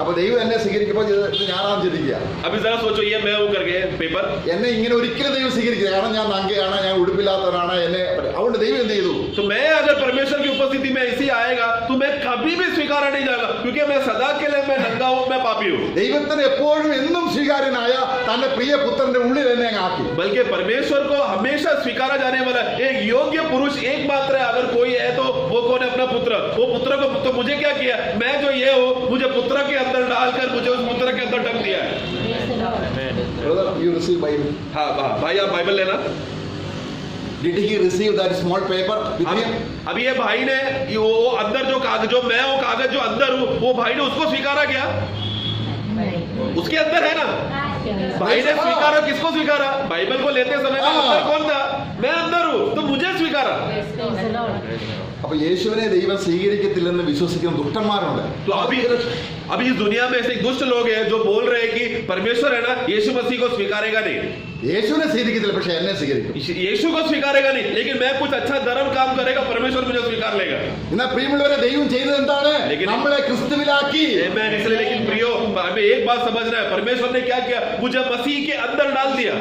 [SPEAKER 1] അപ്പൊ ദൈവം എന്നെ സ്വീകരിക്കുമ്പോൾ ഞാനാണ് ചിന്തിക്കുക.
[SPEAKER 2] अभी जरा सोचो, ये मैं हूं करके पेपर,
[SPEAKER 1] എന്നെ ഇങ്ങനെ ഒരിക്കലും ദൈവം സ്വീകരിക്കില്ല. കാരണം ഞാൻ നങ്കയാണ്, ഞാൻ ഉടുപ്പില്ലാത്തവനാണ്. എന്നെ അതുകൊണ്ട് ദൈവം എന്ത് ചെയ്തു?
[SPEAKER 2] तो मैं अगर परमेश्वर की उपस्थिति में ऐसे आएगा तो मैं कभी भी स्वीकारा नहीं जाएगा, क्योंकि मैं सदा के लिए मैं नंगा हूं, मैं पापी हूं.
[SPEAKER 1] ദൈവത്തിന് എപ്പോഴും എന്നും സ്വീകാര്യനായ തന്റെ പ്രിയ പുത്രന്റെ ഉള്ളിൽ എന്നെ ആക്കി.
[SPEAKER 2] बल्कि परमेश्वर को हमेशा स्वीकारा जाने वाला एक योग्य पुरुष एक मात्र है, अगर कोई है तो वो कौन है, अपना पुत्र. वो पुत्र को तो मुझे क्या किया, मैं जो ये हूं मुझे पुत्र के अंदर डालकर मुझे उस पुत्र के अंदर ढक दिया है.
[SPEAKER 1] Brother, you receive Bible.
[SPEAKER 2] हाँ भाई, आप बाइबल लेना.
[SPEAKER 1] Did he receive that small paper with him?
[SPEAKER 2] अभी ये भाई ने वो अंदर जो कागज, जो मैं वो कागज जो अंदर हूँ, वो भाई ने उसको स्वीकारा क्या? उसके अंदर है ना. भाई ने स्वीकारा, किसको स्वीकारा? बाइबल को लेते समय में अंदर कौन था? मैं अंदर हूँ, तो मुझे स्वीकारा.
[SPEAKER 1] അപ്പൊ യേശുവിനെ ദൈവം സ്വീകരിക്കത്തില്ലെന്ന് വിശ്വസിക്കുന്ന ദുഷ്ടന്മാരുണ്ട്.
[SPEAKER 2] तो अभी इस दुनिया में ऐसे दुष्ट लोग हैं जो बोल रहे हैं कि परमेश्वर है ना, यीशु मसीह को स्वीकारेगा नहीं.
[SPEAKER 1] യേശുവിനെ സ്വീകരിക്കത്തില്ല, പക്ഷെ എന്നെ സ്വീകരിക്കും.
[SPEAKER 2] यीशु को स्वीकारेगा नहीं, लेकिन मैं कुछ अच्छा धर्म काम करेगा, परमेश्वर मुझे स्वीकार लेगा.
[SPEAKER 1] എന്നാൽ പ്രിയമുള്ളവരെ, ദൈവം ചെയ്തത് എന്താണ്? നമ്മളെ ക്രിസ്തുവിലാക്കി.
[SPEAKER 2] इसलिए लेकिन प्रियो, हमें एक बात समझना है, परमेश्वर ने क्या किया, मुझे मसीह के अंदर डाल दिया.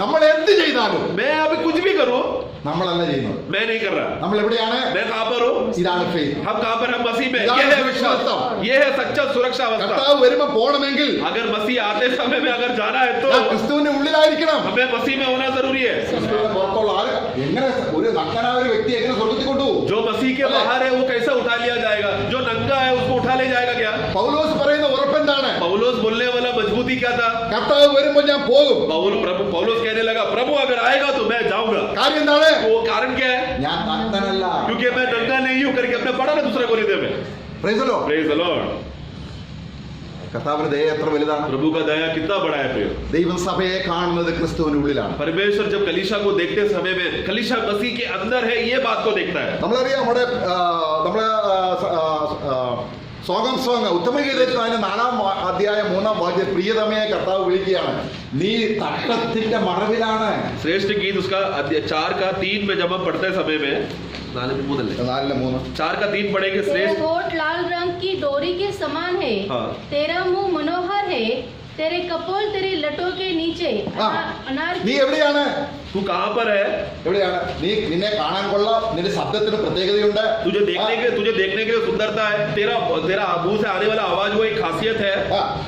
[SPEAKER 1] നമ്മൾ എന്ത് ചെയ്താലും
[SPEAKER 2] मैं अभी कुछ भी करूं,
[SPEAKER 1] നമ്മളല്ല ചെയ്യുന്നത്.
[SPEAKER 2] मैं नहीं कर रहा.
[SPEAKER 1] നമ്മൾ എവിടെയാണ്?
[SPEAKER 2] मैं कहां पर हूं?
[SPEAKER 1] ഇതാണ് faith.
[SPEAKER 2] हम कहां पर? हम मसीह में.
[SPEAKER 1] इതാണ്
[SPEAKER 2] ये है
[SPEAKER 1] सुरक्षा
[SPEAKER 2] विश्वास,
[SPEAKER 1] अवस्था.
[SPEAKER 2] ये है सच्चा सुरक्षा अवस्था.
[SPEAKER 1] കർത്താവ് വരുമ്പോ പോണമെങ്കിൽ
[SPEAKER 2] अगर मसीह आते समय में अगर जाना है तो
[SPEAKER 1] ഞാൻ ക്രിസ്തുവിന്റെ ഉള്ളിലായിരിക്കണം.
[SPEAKER 2] हमें मसीह में होना जरूरी है.
[SPEAKER 1] ക്രിസ്തുവിന്റെ പുറത്തുള്ള ആര് എങ്ങനെ ഒരു നഗ്നനായ ഒരു വ്യക്തി എങ്ങനെ സ്വർഗ്ഗത്തിൽ കൊണ്ടുപോകും?
[SPEAKER 2] जो मसीह के बाहर है वो कैसे उठा लिया जाएगा? जो नंगा है उसको उठा ले जाएगा क्या?
[SPEAKER 1] പൗലോസ് പറയുന്ന ഉറപ്പെന്താണ്?
[SPEAKER 2] पौलुस बोलने वाला मजबूती क्या था?
[SPEAKER 1] കർത്താവ് വരുമ്പോ ഞാൻ പോകും.
[SPEAKER 2] पौलुस कहने लगा, प्रभु अगर आएगा तो मैं जाऊंगा.
[SPEAKER 1] കാര്യം എന്താണ്?
[SPEAKER 2] वो कारण क्या है?
[SPEAKER 1] ഞാൻ നഗ്നനല്ല.
[SPEAKER 2] क्योंकि मैं नंगा नहीं हूं करके अपने पढ़ा ना दूसरे को हृदय में.
[SPEAKER 1] Praise the Lord.
[SPEAKER 2] Praise the Lord.
[SPEAKER 1] കർത്താവിന്റെ ദയ എത്ര വലുതാണ്.
[SPEAKER 2] प्रभु का दया कितना बड़ा है प्रिय.
[SPEAKER 1] ദൈവം സഭയെ കാണുന്നത് ക്രിസ്തുവിന്റെ ഉള്ളിലാണ്.
[SPEAKER 2] परमेश्वर जब कलीसिया को देखते समय में कलीसिया मसीह के अंदर है, ये बात को देखता है.
[SPEAKER 1] നമ്മളറിയാം, നമ്മളെ സോങ് ഉത്തമഗീതത്തിൽ അതിന്റെ 4-ാം അധ്യായം 3-ാം വാക്യം പ്രിയതമയെ കർത്താവ് വിളിക്കുകയാണ്. നീ തട്ടത്തിന്റെ മറവിലാണ്.
[SPEAKER 2] श्रेष्ठ गीत उसका 4:3 में जब हम पढ़ते समय में
[SPEAKER 1] 4:3
[SPEAKER 2] 4:3 पढ़ेंगे.
[SPEAKER 5] तेरे
[SPEAKER 2] श्रेष्ठ
[SPEAKER 5] होठ लाल रंग की डोरी के समान है.
[SPEAKER 2] हाँ.
[SPEAKER 5] तेरा मुंह मनोहर है. तेरे कपोल तेरी लटों के नीचे. अनार
[SPEAKER 1] നീ എവിടെയാണ്?
[SPEAKER 2] तू कहां पर है?
[SPEAKER 1] എവിടെയാണ്? നിന്നെ കാണാൻ കൊള്ളാം. നിന്റെ ശബ്ദത്തിന് പ്രത്യേകതയുണ്ട്.
[SPEAKER 2] तुझे देखने के लिए सुंदरता है. तेरा मुंह से आने वाला आवाज वो एक खासियत है.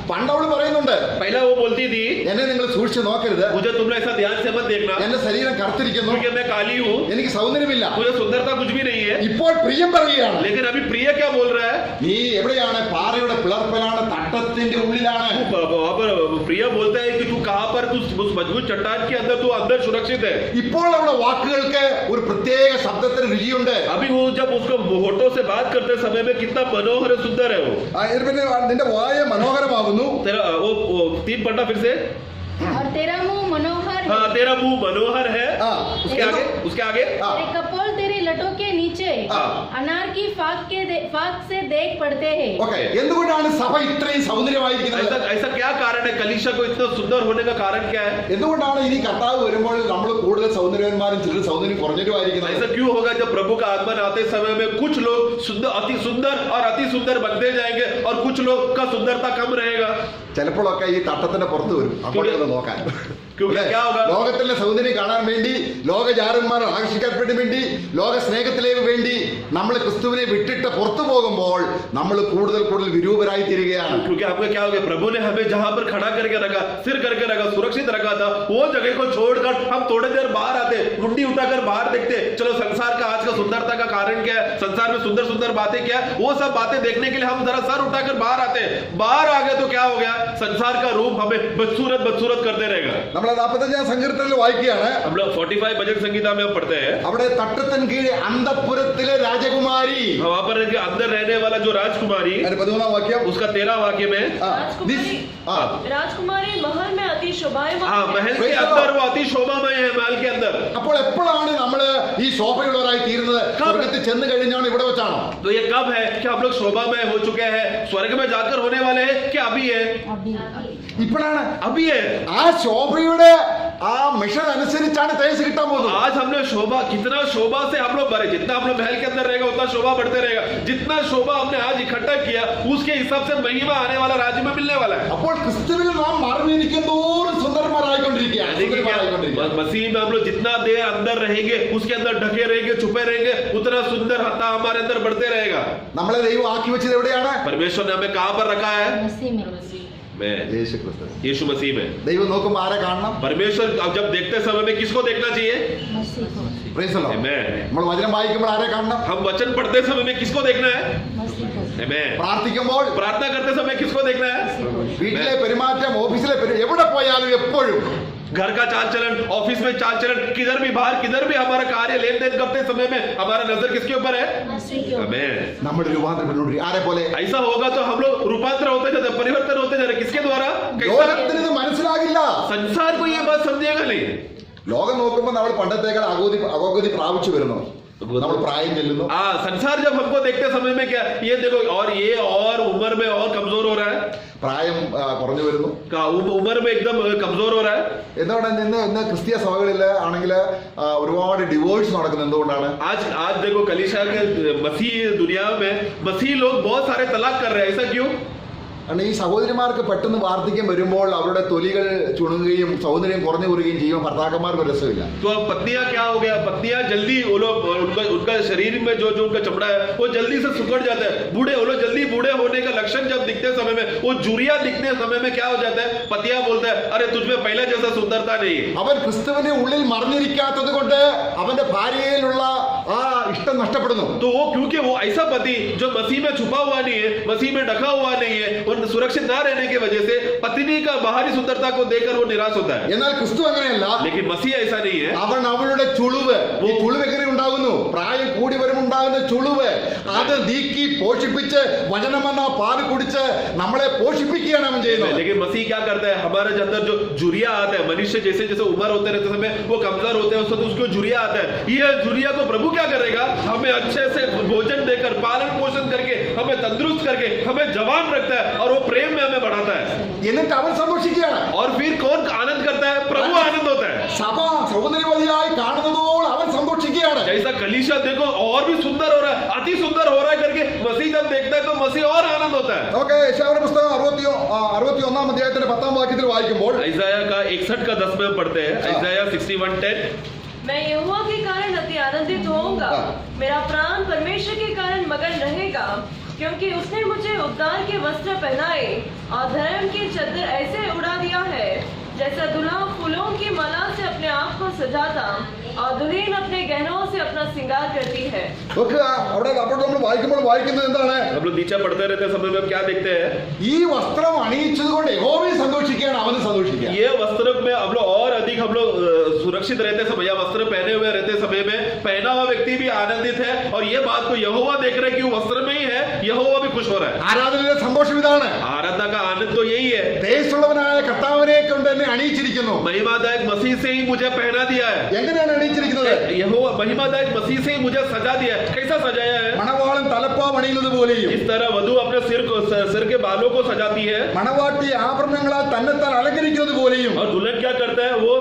[SPEAKER 1] പണ്ട് അവള് പറയുന്നുണ്ട്,
[SPEAKER 2] पहले वो बोलती थी,
[SPEAKER 1] എന്നെ നിങ്ങൾ സൂക്ഷിച്ച് നോക്കരുത്.
[SPEAKER 2] मुझे तुम ऐसा ध्यान से मत देखना,
[SPEAKER 1] എന്റെ ശരീരം കറുത്തിരിക്കുന്നു,
[SPEAKER 2] क्योंकि मैं काली हूँ,
[SPEAKER 1] എനിക്ക് സൗന്ദര്യമില്ല.
[SPEAKER 2] मुझे सुंदरता कुछ भी नहीं है.
[SPEAKER 1] ഇപ്പോൾ പ്രിയം പറയുകയാണ്,
[SPEAKER 2] लेकिन अभी प्रिय क्या बोल रहा है?
[SPEAKER 1] നീ എവിടെയാണ്? പാറയുടെ പിളർപ്പിലാണ്, തട്ടത്തിന്റെ ഉള്ളിലാണ്.
[SPEAKER 2] वहां पर प्रिय बोलता है कि तू कहां पर? तू उस मजबूत चट्टान के अंदर, तू अंदर सुरक्षित है.
[SPEAKER 1] ഇപ്പോൾ അവളുടെ വാക്കുകൾക്ക് ഒരു പ്രത്യേക ശബ്ദത്തിന് രുചിയുണ്ട്.
[SPEAKER 2] अभी वो जब उसको होठों से बात करते समय में कितना मनोहर सुंदर है वो.
[SPEAKER 1] പിന്നെ നിന്റെ വായ മനോഹരമാകുന്നു.
[SPEAKER 2] तेरा वो 3 पढ़ना फिर से.
[SPEAKER 5] और तेरा मुंह मनोहर है.
[SPEAKER 2] हाँ, तेरा मुंह मनोहर है. उसके आगे
[SPEAKER 5] तेरे कपोल तेरे लटों के नीचे नीचे अनार की फाक से देख पड़ते हैं।
[SPEAKER 1] ഓക്കെ, എന്തുകൊണ്ടാണ് സഭ ഇത്രയും സൗന്ദര്യമായിരിക്കുന്നത്?
[SPEAKER 2] ऐसा क्या कारण है? कलीसिया को इतना सुंदर होने का कारण क्या है?
[SPEAKER 1] എന്തുകൊണ്ടാണ് ഇനി കർത്താവ് വരുമ്പോൾ നമ്മൾ കൂടുതൽ സൗന്ദര്യവാന്മാരും ചിലർ സൗന്ദര്യം കുറഞ്ഞിട്ടുമായിരിക്കുന്നത്?
[SPEAKER 2] ऐसा क्यों होगा जब प्रभु का आगमन आते समय में कुछ लोग सुंदर, अति सुंदर और अति सुंदर बनते जाएंगे और कुछ लोग का सुंदरता कम रहेगा?
[SPEAKER 1] ചിലപ്പോഴൊക്കെ ഈ തട്ടത്തിന്റെ പുറത്ത് വരും അങ്ങോട്ട് നോക്കാൻ.
[SPEAKER 2] क्योंकि क्या होगा?
[SPEAKER 1] ലോകത്തിലെ സൗന്ദര്യം കാണാൻ വേണ്ടി, ലോകജാരന്മാർ ആകർഷിക്കപ്പെടാൻ വേണ്ടി, ലോക സ്നേഹത്തിലേക്ക് വേണ്ടി നമ്മൾ ക്രിസ്തുവിനെ വിട്ടിട്ട് പുറത്തു പോകുമ്പോൾ നമ്മൾ കൂടുതൽ കൂടുതൽ വിരൂപരായി തീരുകയാണ്.
[SPEAKER 2] क्योंकि आपका क्या हो गया? प्रभु ने हमें जहां पर खड़ा करके रखा, सिर करके रखा, सुरक्षित रखा था, वो जगह को छोड़कर हम थोड़ी देर बाहर आते, मुंडी उठाकर बाहर देखते, चलो संसार का आज का सुंदरता का कारण क्या है, संसार में सुंदर सुंदर बातें क्या है, वो सब बातें देखने के लिए हम जरा सर उठाकर बाहर आते. बाहर आ गए तो क्या हो गया? संसार का रूप हमें बदसूरत करते रहेगा.
[SPEAKER 1] നമ്മൾ 45 സങ്കീർത്തനത്തിൽ വായിക്കുകയാണ്.
[SPEAKER 2] हम लोग 45 भजन संगीता में हम पढ़ते हैं.
[SPEAKER 1] അവിടെ തട്ടത്തിന് കീഴെ അന്തഃപുരത്തിലെ രാജകുമാരി,
[SPEAKER 2] वहां पर अंदर रहने वाला जो राजकुमारी,
[SPEAKER 1] 13 വാക്യം,
[SPEAKER 2] उसका 13 वाक्य में
[SPEAKER 4] राजकुमारी महल में अति शोभायमान।
[SPEAKER 2] हाँ, महल के अंदर वो अति शोभामय है, महल के अंदर.
[SPEAKER 1] അപ്പോൾ എപ്പോഴാണ് നമ്മൾ ഈ ശോഭയുള്ളവരായി തീരുന്നത്? സ്വർഗ്ഗത്തിൽ ചെന്ന് കഴിഞ്ഞാണ്, ഇവിടെ വെച്ചാണോ?
[SPEAKER 2] तो ये कब है कि हम लोग शोभामय हो चुके हैं, स्वर्ग में जाकर होने वाले हैं, क्या अभी है?
[SPEAKER 1] ഇപ്പോഴാണ്.
[SPEAKER 2] अभी है.
[SPEAKER 1] ആ ശോഭയുടെ ആ മിഷൻ അനുസരിച്ചാണ് തേജസ് കിട്ടാൻ പോകുന്നത്.
[SPEAKER 2] आज हमने शोभा, कितना शोभा से हम लोग भरे, जितना हम लोग महल के अंदर रहेगा उतना शोभा बढ़ते रहेगा. जितना शोभा हमने आज इकट्ठा किया उसके हिसाब से महिमा आने वाला राज्य में मिलने वाला है.
[SPEAKER 1] അപ്പോൾ ക്രിസ്തുവിൽ നാം മറഞ്ഞിരിക്കുന്നതോറും സുന്ദരന്മാരായിക്കൊണ്ടിരിക്കുകയാണ്.
[SPEAKER 2] मसीह में हम लोग जितना देर अंदर रहेंगे, उसके अंदर ढके रहेंगे, छुपे रहेंगे, उतना सुंदर हत्ता हमारे अंदर बढ़ते रहेगा.
[SPEAKER 1] നമ്മളെ ദൈവം ആക്കി വെച്ചത് എവിടെയാണ്?
[SPEAKER 2] परमेश्वर ने हमें कहां पर रखा है?
[SPEAKER 5] मसीह में।
[SPEAKER 2] में यीशु मसीह में.
[SPEAKER 1] ദൈവം നോക്കുമ്പോൾ ആരെ കാണണം?
[SPEAKER 2] परमेश्वर जब देखते समय में किसको देखना चाहिए?
[SPEAKER 5] मसीह को।
[SPEAKER 1] Praise the Lord.
[SPEAKER 2] Amen.
[SPEAKER 1] നമ്മൾ വചനം വായിക്കുമ്പോൾ ആരെ കാണണം?
[SPEAKER 2] हम वचन पढ़ते समय में किसको देखना है?
[SPEAKER 5] मसीह को।
[SPEAKER 2] Amen.
[SPEAKER 1] പ്രാർത്ഥിക്കുമ്പോൾ,
[SPEAKER 2] प्रार्थना करते समय किसको देखना है?
[SPEAKER 1] വീട്ടിലെ പെരുമാറ്റം, ഓഫീസിലെ എവിടെ പോയാലും എപ്പോഴും
[SPEAKER 2] घर का चाल चलन, ऑफिस में चाल चलन, किधर भी बाहर, किधर भी हमारा कार्य लेन देन करते समय में हमारा नजर किसके ऊपर है?
[SPEAKER 5] मसीह के ऊपर।
[SPEAKER 2] Amen.
[SPEAKER 1] നമ്മൾ രൂപാന്തരപ്പെടുന്നു. ആരെ പോലെ?
[SPEAKER 2] ऐसा होगा तो हम लोग रूपांतर होते जाते, परिवर्तन होते जा रहे. किसके द्वारा?
[SPEAKER 1] ലോകത്തിന് ഇത് മനസ്സിലാകില്ല.
[SPEAKER 2] संसार को ये बात समझेगा नहीं.
[SPEAKER 1] ലോകം നോക്കുമ്പോൾ നമ്മൾ പണ്ടത്തേക്കാൾ അഗോഗതി പ്രാപിച്ചു വരുന്നു. നമ്മൾ പ്രായം ചെല്ലുന്നു.
[SPEAKER 2] संसार जब हमको देखते समय में क्या ये देखो, और ये और उम्र में और कमजोर हो रहा है,
[SPEAKER 1] പ്രായം കുറഞ്ഞു വരുന്നു.
[SPEAKER 2] उम्र में एकदम कमजोर हो रहा है.
[SPEAKER 1] എന്തുകൊണ്ടാണ് ഇന്ന് ക്രിസ്തീയ സഭകളിൽ ആണെങ്കിൽ ഒരുപാട് ഡിവോഴ്സ് നടക്കുന്നത്? എന്തുകൊണ്ടാണ്?
[SPEAKER 2] आज देखो कलीसिया के मसीह दुनिया में मसीह लोग बहुत सारे तलाक कर रहे हैं. ऐसा क्यों?
[SPEAKER 1] കാരണം ഈ സഹോദരിമാർക്ക് പെട്ടെന്ന് വാർദ്ധക്യം വരുമ്പോൾ അവരുടെ തൊലികൾ ചുണുങ്ങുകയും സൗന്ദര്യം കുറഞ്ഞു കൂടുകയും ചെയ്യുമ്പോൾ ഭർത്താക്കന്മാർക്ക് ഒരു രസമില്ല.
[SPEAKER 2] तो पत्नियां क्या हो गया, पत्नियां जल्दी वो लोग उनका शरीर में जो उनका चमड़ा है वो जल्दी से सुकड़ जाता है. बूढ़े वो लोग जल्दी बूढ़े होने का लक्षण जब दिखते समय में, वो जुरिया दिखने समय में क्या हो जाता है? पतिया बोलता है अरे तुझमें पहले जैसा सुंदरता नहीं.
[SPEAKER 1] അവൻ ക്രിസ്തുവിന്റെ ഉള്ളിൽ മറിഞ്ഞിരിക്കാത്തത് കൊണ്ട് അവന്റെ ഭാര്യയിലുള്ള ആ ഇഷ്ടം നഷ്ടപ്പെടുന്നു.
[SPEAKER 2] तो वो क्योंकि वो ऐसा पति जो मसीह में छुपा हुआ नहीं है, मसीह में ढका हुआ नहीं है, और सुरक्षित ना रहने की वजह से पत्नी का बाहरी सुंदरता को देखकर वो निराश होता है.
[SPEAKER 1] എന്നാൽ ക്രിസ്തു അങ്ങനെയല്ല.
[SPEAKER 2] लेकिन मसीह ऐसा नहीं है.
[SPEAKER 1] അവൻ അവളുടെ ചുളിവ്, ഈ ചുളിവ് എങ്ങനെ ഉണ്ടാകുന്നു? പ്രായം കൂടി വരുമുണ്ടാകുന്ന ചുളിവ് അത് നീക്കി പോഷിപ്പിച്ച് വചനമെന്ന പാല് കുടിച്ച് നമ്മളെ പോഷിപ്പിക്കുകയാണ് അവൻ ചെയ്യുന്നത്.
[SPEAKER 2] लेकिन मसीह क्या करता है? हमारे अंदर जो जुरिया आता है, मनुष्य जैसे जैसे उम्र होते रहते समय वो कमजोर होते हैं, उसको जुरिया आता है. ये जुरिया को प्रभु क्या करेगा? हमें अच्छे से भोजन देकर, पालन पोषण करके, हमें तंदुरुस्त करके, हमें जवान रखता है और वो प्रेम में हमें बढ़ाता है.
[SPEAKER 1] എന്നിട്ട് അവൻ സന്തോഷിക്കുകയാണ്.
[SPEAKER 2] और फिर कौन आनंद करता है? प्रभु आनंद होता है.
[SPEAKER 1] സഭ സൗന്ദര്യവതിയായി കാണുന്നതോളം അവൻ സന്തോഷിക്കുകയാണ്.
[SPEAKER 2] जैसा कलीसिया देखो और भी सुंदर हो रहा है, अति सुंदर हो रहा है करके मसीह जब देखता है तो मसीह और आनंद होता है.
[SPEAKER 1] നമുക്ക് യെശയ്യാവിന്റെ പുസ്തകം 61 അധ്യായത്തിന്റെ 10 വാക്യത്തിൽ വായിക്കുമ്പോൾ
[SPEAKER 2] ഐസായ का 61 का 10 में पढ़ते हैं. ഐസായ 61:10.
[SPEAKER 4] मैं यहोवा के कारण अति आनंदित होऊंगा, मेरा प्राण परमेश्वर के कारण मगन रहेगा, क्योंकि उसने मुझे उद्धार के वस्त्र पहनाए और धर्म की चद्दर ऐसे उड़ा दिया है जैसा दुल्हा फूलों की माला से अपने आप को सजाता और दुल्हन अपने गहनों से अपना श्रृंगार करती है.
[SPEAKER 1] നോക്കുക, അവിടെ അപ്പോൾ നമ്മൾ വായിക്കുന്നത് എന്താണ്?
[SPEAKER 2] हम लोग नीचे पढ़ते रहते समय में हम क्या देखते हैं?
[SPEAKER 1] ഈ വസ്ത്രം അണിയിച്ചത് കൊണ്ട് യഹോവയെ സന്തോഷിക്കുകയാണ്, അവന് സന്തോഷിക്കുക.
[SPEAKER 2] ये वस्त्र में हम लोग और अधिक हम लोग सुरक्षित रहते समय, या वस्त्र पहने हुए रहते समय में पहना हुआ व्यक्ति भी आनंदित है, और ये बात को यहोवा देख रहे कि वो वस्त्र में ही है, यहोवा भी खुश हो रहा है.
[SPEAKER 1] ആരാധനയിലെ സന്തോഷം ഇതാണ്.
[SPEAKER 2] आराधना का आनंद तो यही है.
[SPEAKER 1] ദേശമുള്ളവനായ കർത്താവിനെ കൊണ്ട് എന്നെ അണിയിച്ചിരിക്കുന്നു.
[SPEAKER 2] महिमादायक मसीह से ही मुझे पहना दिया है.
[SPEAKER 1] എങ്ങനെയാണ് അണിയിച്ചിരിക്കുന്നത്?
[SPEAKER 2] यहोवा महिमादायक मसीह से ही मुझे सजा दिया है. कैसा सजाया है?
[SPEAKER 1] മണവാളൻ തലപ്പാവ് അണിയുന്നത് പോലെയും
[SPEAKER 2] इस तरह वधु अपने सिर के बालों को सजाती है
[SPEAKER 1] മണവാട്ടി ആഭരണങ്ങളാൽ തന്നെത്താൻ അലങ്കരിക്കുന്നത് പോലെയും
[SPEAKER 2] और दुल्हन क्या करता है? वो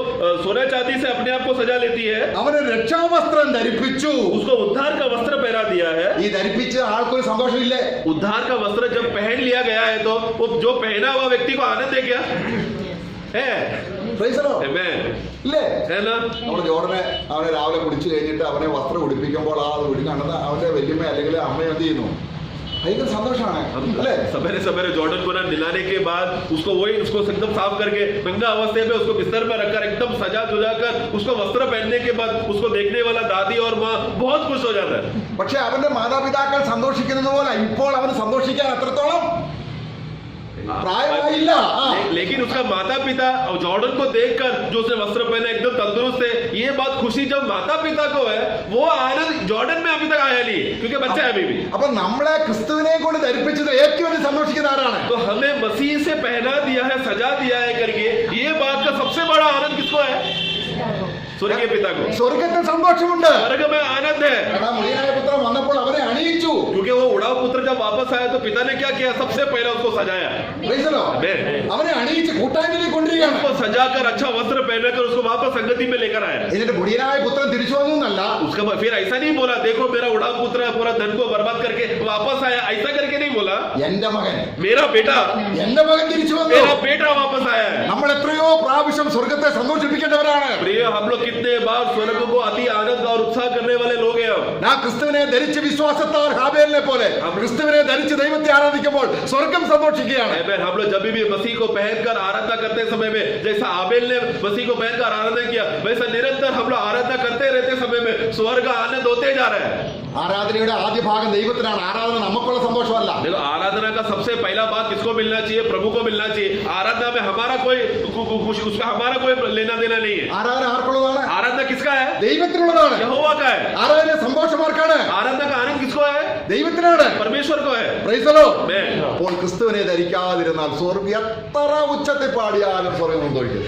[SPEAKER 2] सोने चांदी से अपने आप को सजा लेती है.
[SPEAKER 1] അവന് രക്ഷാവസ്ത്രം ധരിപ്പിച്ചു.
[SPEAKER 2] उसको उद्धार का वस्त्र पहना दिया है.
[SPEAKER 1] ഈ ധരിപ്പിച്ച ആൾക്കൊരു സന്തോഷമില്ലേ?
[SPEAKER 2] उद्धार का वस्त्र जब पहन लिया गया है तो वो जो पहना हुआ व्यक्ति को आनंद है क्या? है?
[SPEAKER 1] Praise the Lord.
[SPEAKER 2] Amen.
[SPEAKER 1] ഇല്ലേ?
[SPEAKER 2] है ना?
[SPEAKER 1] നമ്മുടെ ജോർഡനെ അവനെ രാവിലെ കുടിച്ചു കഴിഞ്ഞിട്ട് അവനെ വസ്ത്രം ഉടുപ്പിക്കുമ്പോൾ ആ വീട്ടിൽ കണ്ടെന്ന് അവന്റെ വല്യമ്മ അല്ലെങ്കിൽ അമ്മ എന്ത് ചെയ്യുന്നു? ഭയങ്കര സന്തോഷമാണ് അല്ലേ?
[SPEAKER 2] सवेरे सवेरे जॉर्डन को ना दिलाने के बाद उसको एकदम साफ करके नंगा अवस्थे में उसको बिस्तर पर रखकर एकदम सजा धुजा कर उसको वस्त्र पहनने के बाद उसको देखने वाला दादी और माँ बहुत खुश हो जाता है.
[SPEAKER 1] പക്ഷെ അവന്റെ മാതാപിതാക്കൾ സന്തോഷിക്കുന്നത് പോലെ ഇപ്പോൾ അവന് സന്തോഷിക്കാൻ അത്രത്തോളം പ്രായമായില്ല.
[SPEAKER 2] लेकिन उसका माता पिता जॉर्डन को देखकर जो उसने वस्त्र पहने एकदम तंदुरुस्त है, ये बात खुशी जब माता पिता को है, वो आनंद जॉर्डन में अभी तक आया नहीं क्योंकि बच्चा है अभी भी.
[SPEAKER 1] അപ്പൊ നമ്മളെ ക്രിസ്തുവിനെ കൊണ്ട് ധരിപ്പിച്ചത് ഏറ്റവും വലിയ സന്തോഷിക്കുന്ന ആരാണ്?
[SPEAKER 2] तो हमें मसीह से पहना दिया है, सजा दिया है करके ये बात का सबसे बड़ा आनंद किसको है? स्वर्गीय पिता को.
[SPEAKER 1] സ്വർഗത്തിൽ സന്തോഷമുണ്ട്.
[SPEAKER 2] स्वर्ग में आनंद है
[SPEAKER 1] മുടിയനായ പുത്രൻ വന്നപ്പോൾ അവനെ അണിയിച്ചു.
[SPEAKER 2] क्योंकि वो उड़ाव पुत्र जब वापस आया तो पिता ने क्या किया? सबसे पहले उसको सजाया.
[SPEAKER 1] Praise the Lord. അവനെ അണിയിച്ച് കൂട്ടായ്മയിലേക്ക് കൊണ്ടുവരികയാണ്.
[SPEAKER 2] उसको सजाकर अच्छा वस्त्र पहनकर उसको वापस संगति में लेकर आया.
[SPEAKER 1] എന്നിട്ട് മുടിയനായ പുത്രൻ തിരിച്ചു വന്നു എന്നല്ല,
[SPEAKER 2] उसका फिर ऐसा नहीं बोला देखो मेरा उड़ाव पुत्र पूरा धन को बर्बाद करके वापस आया, ऐसा करके नहीं बोला.
[SPEAKER 1] എന്റെ മകൻ,
[SPEAKER 2] मेरा बेटा,
[SPEAKER 1] എന്റെ മകൻ തിരിച്ചു വന്നു.
[SPEAKER 2] मेरा बेटा वापस आया है.
[SPEAKER 1] നമ്മൾ എത്രയോ പ്രാവശ്യം സ്വർഗത്തെ സന്തോഷിപ്പിക്കേണ്ടവരാണ്.
[SPEAKER 2] प्रिय, हम लोग कितने बार स्वर्ग को अति आनंद और उत्साह करने वाले लोग हैं.
[SPEAKER 1] ആ ക്രിസ്തുവിനെ ധരിച്ച് വിശ്വാസത്താൽ ഹാബേലിനെ പോലെ ക്രിസ്തുവിനെ ധരിച്ച് ദൈവത്തെ ആരാധിക്കുമ്പോൾ സ്വർഗം സന്തോഷിക്കുകയാണ്.
[SPEAKER 2] Amen. हम लोग जब भी मसीह को पहनकर आराधना करते समय में जैसा आबेल ने मसीह को पहनकर आराधना किया, वैसा निरंतर हम लोग आराधना करते रहते समय में स्वर्ग आनंद होते जा रहा है.
[SPEAKER 1] ആരാധനയുടെ ആദ്യ ഭാഗം ദൈവത്തിനാണ്. ആരാധന നമുക്കുള്ള സന്തോഷമല്ല.
[SPEAKER 2] देखो आराधना का सबसे पहला बात किसको मिलना चाहिए? प्रभु को मिलना चाहिए. आराधना में हमारा कोई उसका हमारा कोई लेना देना नहीं है.
[SPEAKER 1] ആരാധന ആർക്കുള്ളതാണ്?
[SPEAKER 2] आराधना किसका है?
[SPEAKER 1] ദൈവത്തിനുള്ളതാണ്.
[SPEAKER 2] यहोवा का है.
[SPEAKER 1] ആരാധന സന്തോഷം ആർക്കാണ്?
[SPEAKER 2] आराधना का आनंद किसको है?
[SPEAKER 1] ദൈവത്തിനാണ്.
[SPEAKER 2] परमेश्वर को है.
[SPEAKER 1] Praise the Lord.
[SPEAKER 2] Amen.
[SPEAKER 1] അപ്പോൾ ക്രിസ്തുവിനെ ധരിക്കാതിരുന്നാൽ സ്വർഗം എത്ര ഉച്ചത്തിൽ പാടിയാലും സ്വർഗം സന്തോഷിക്കും.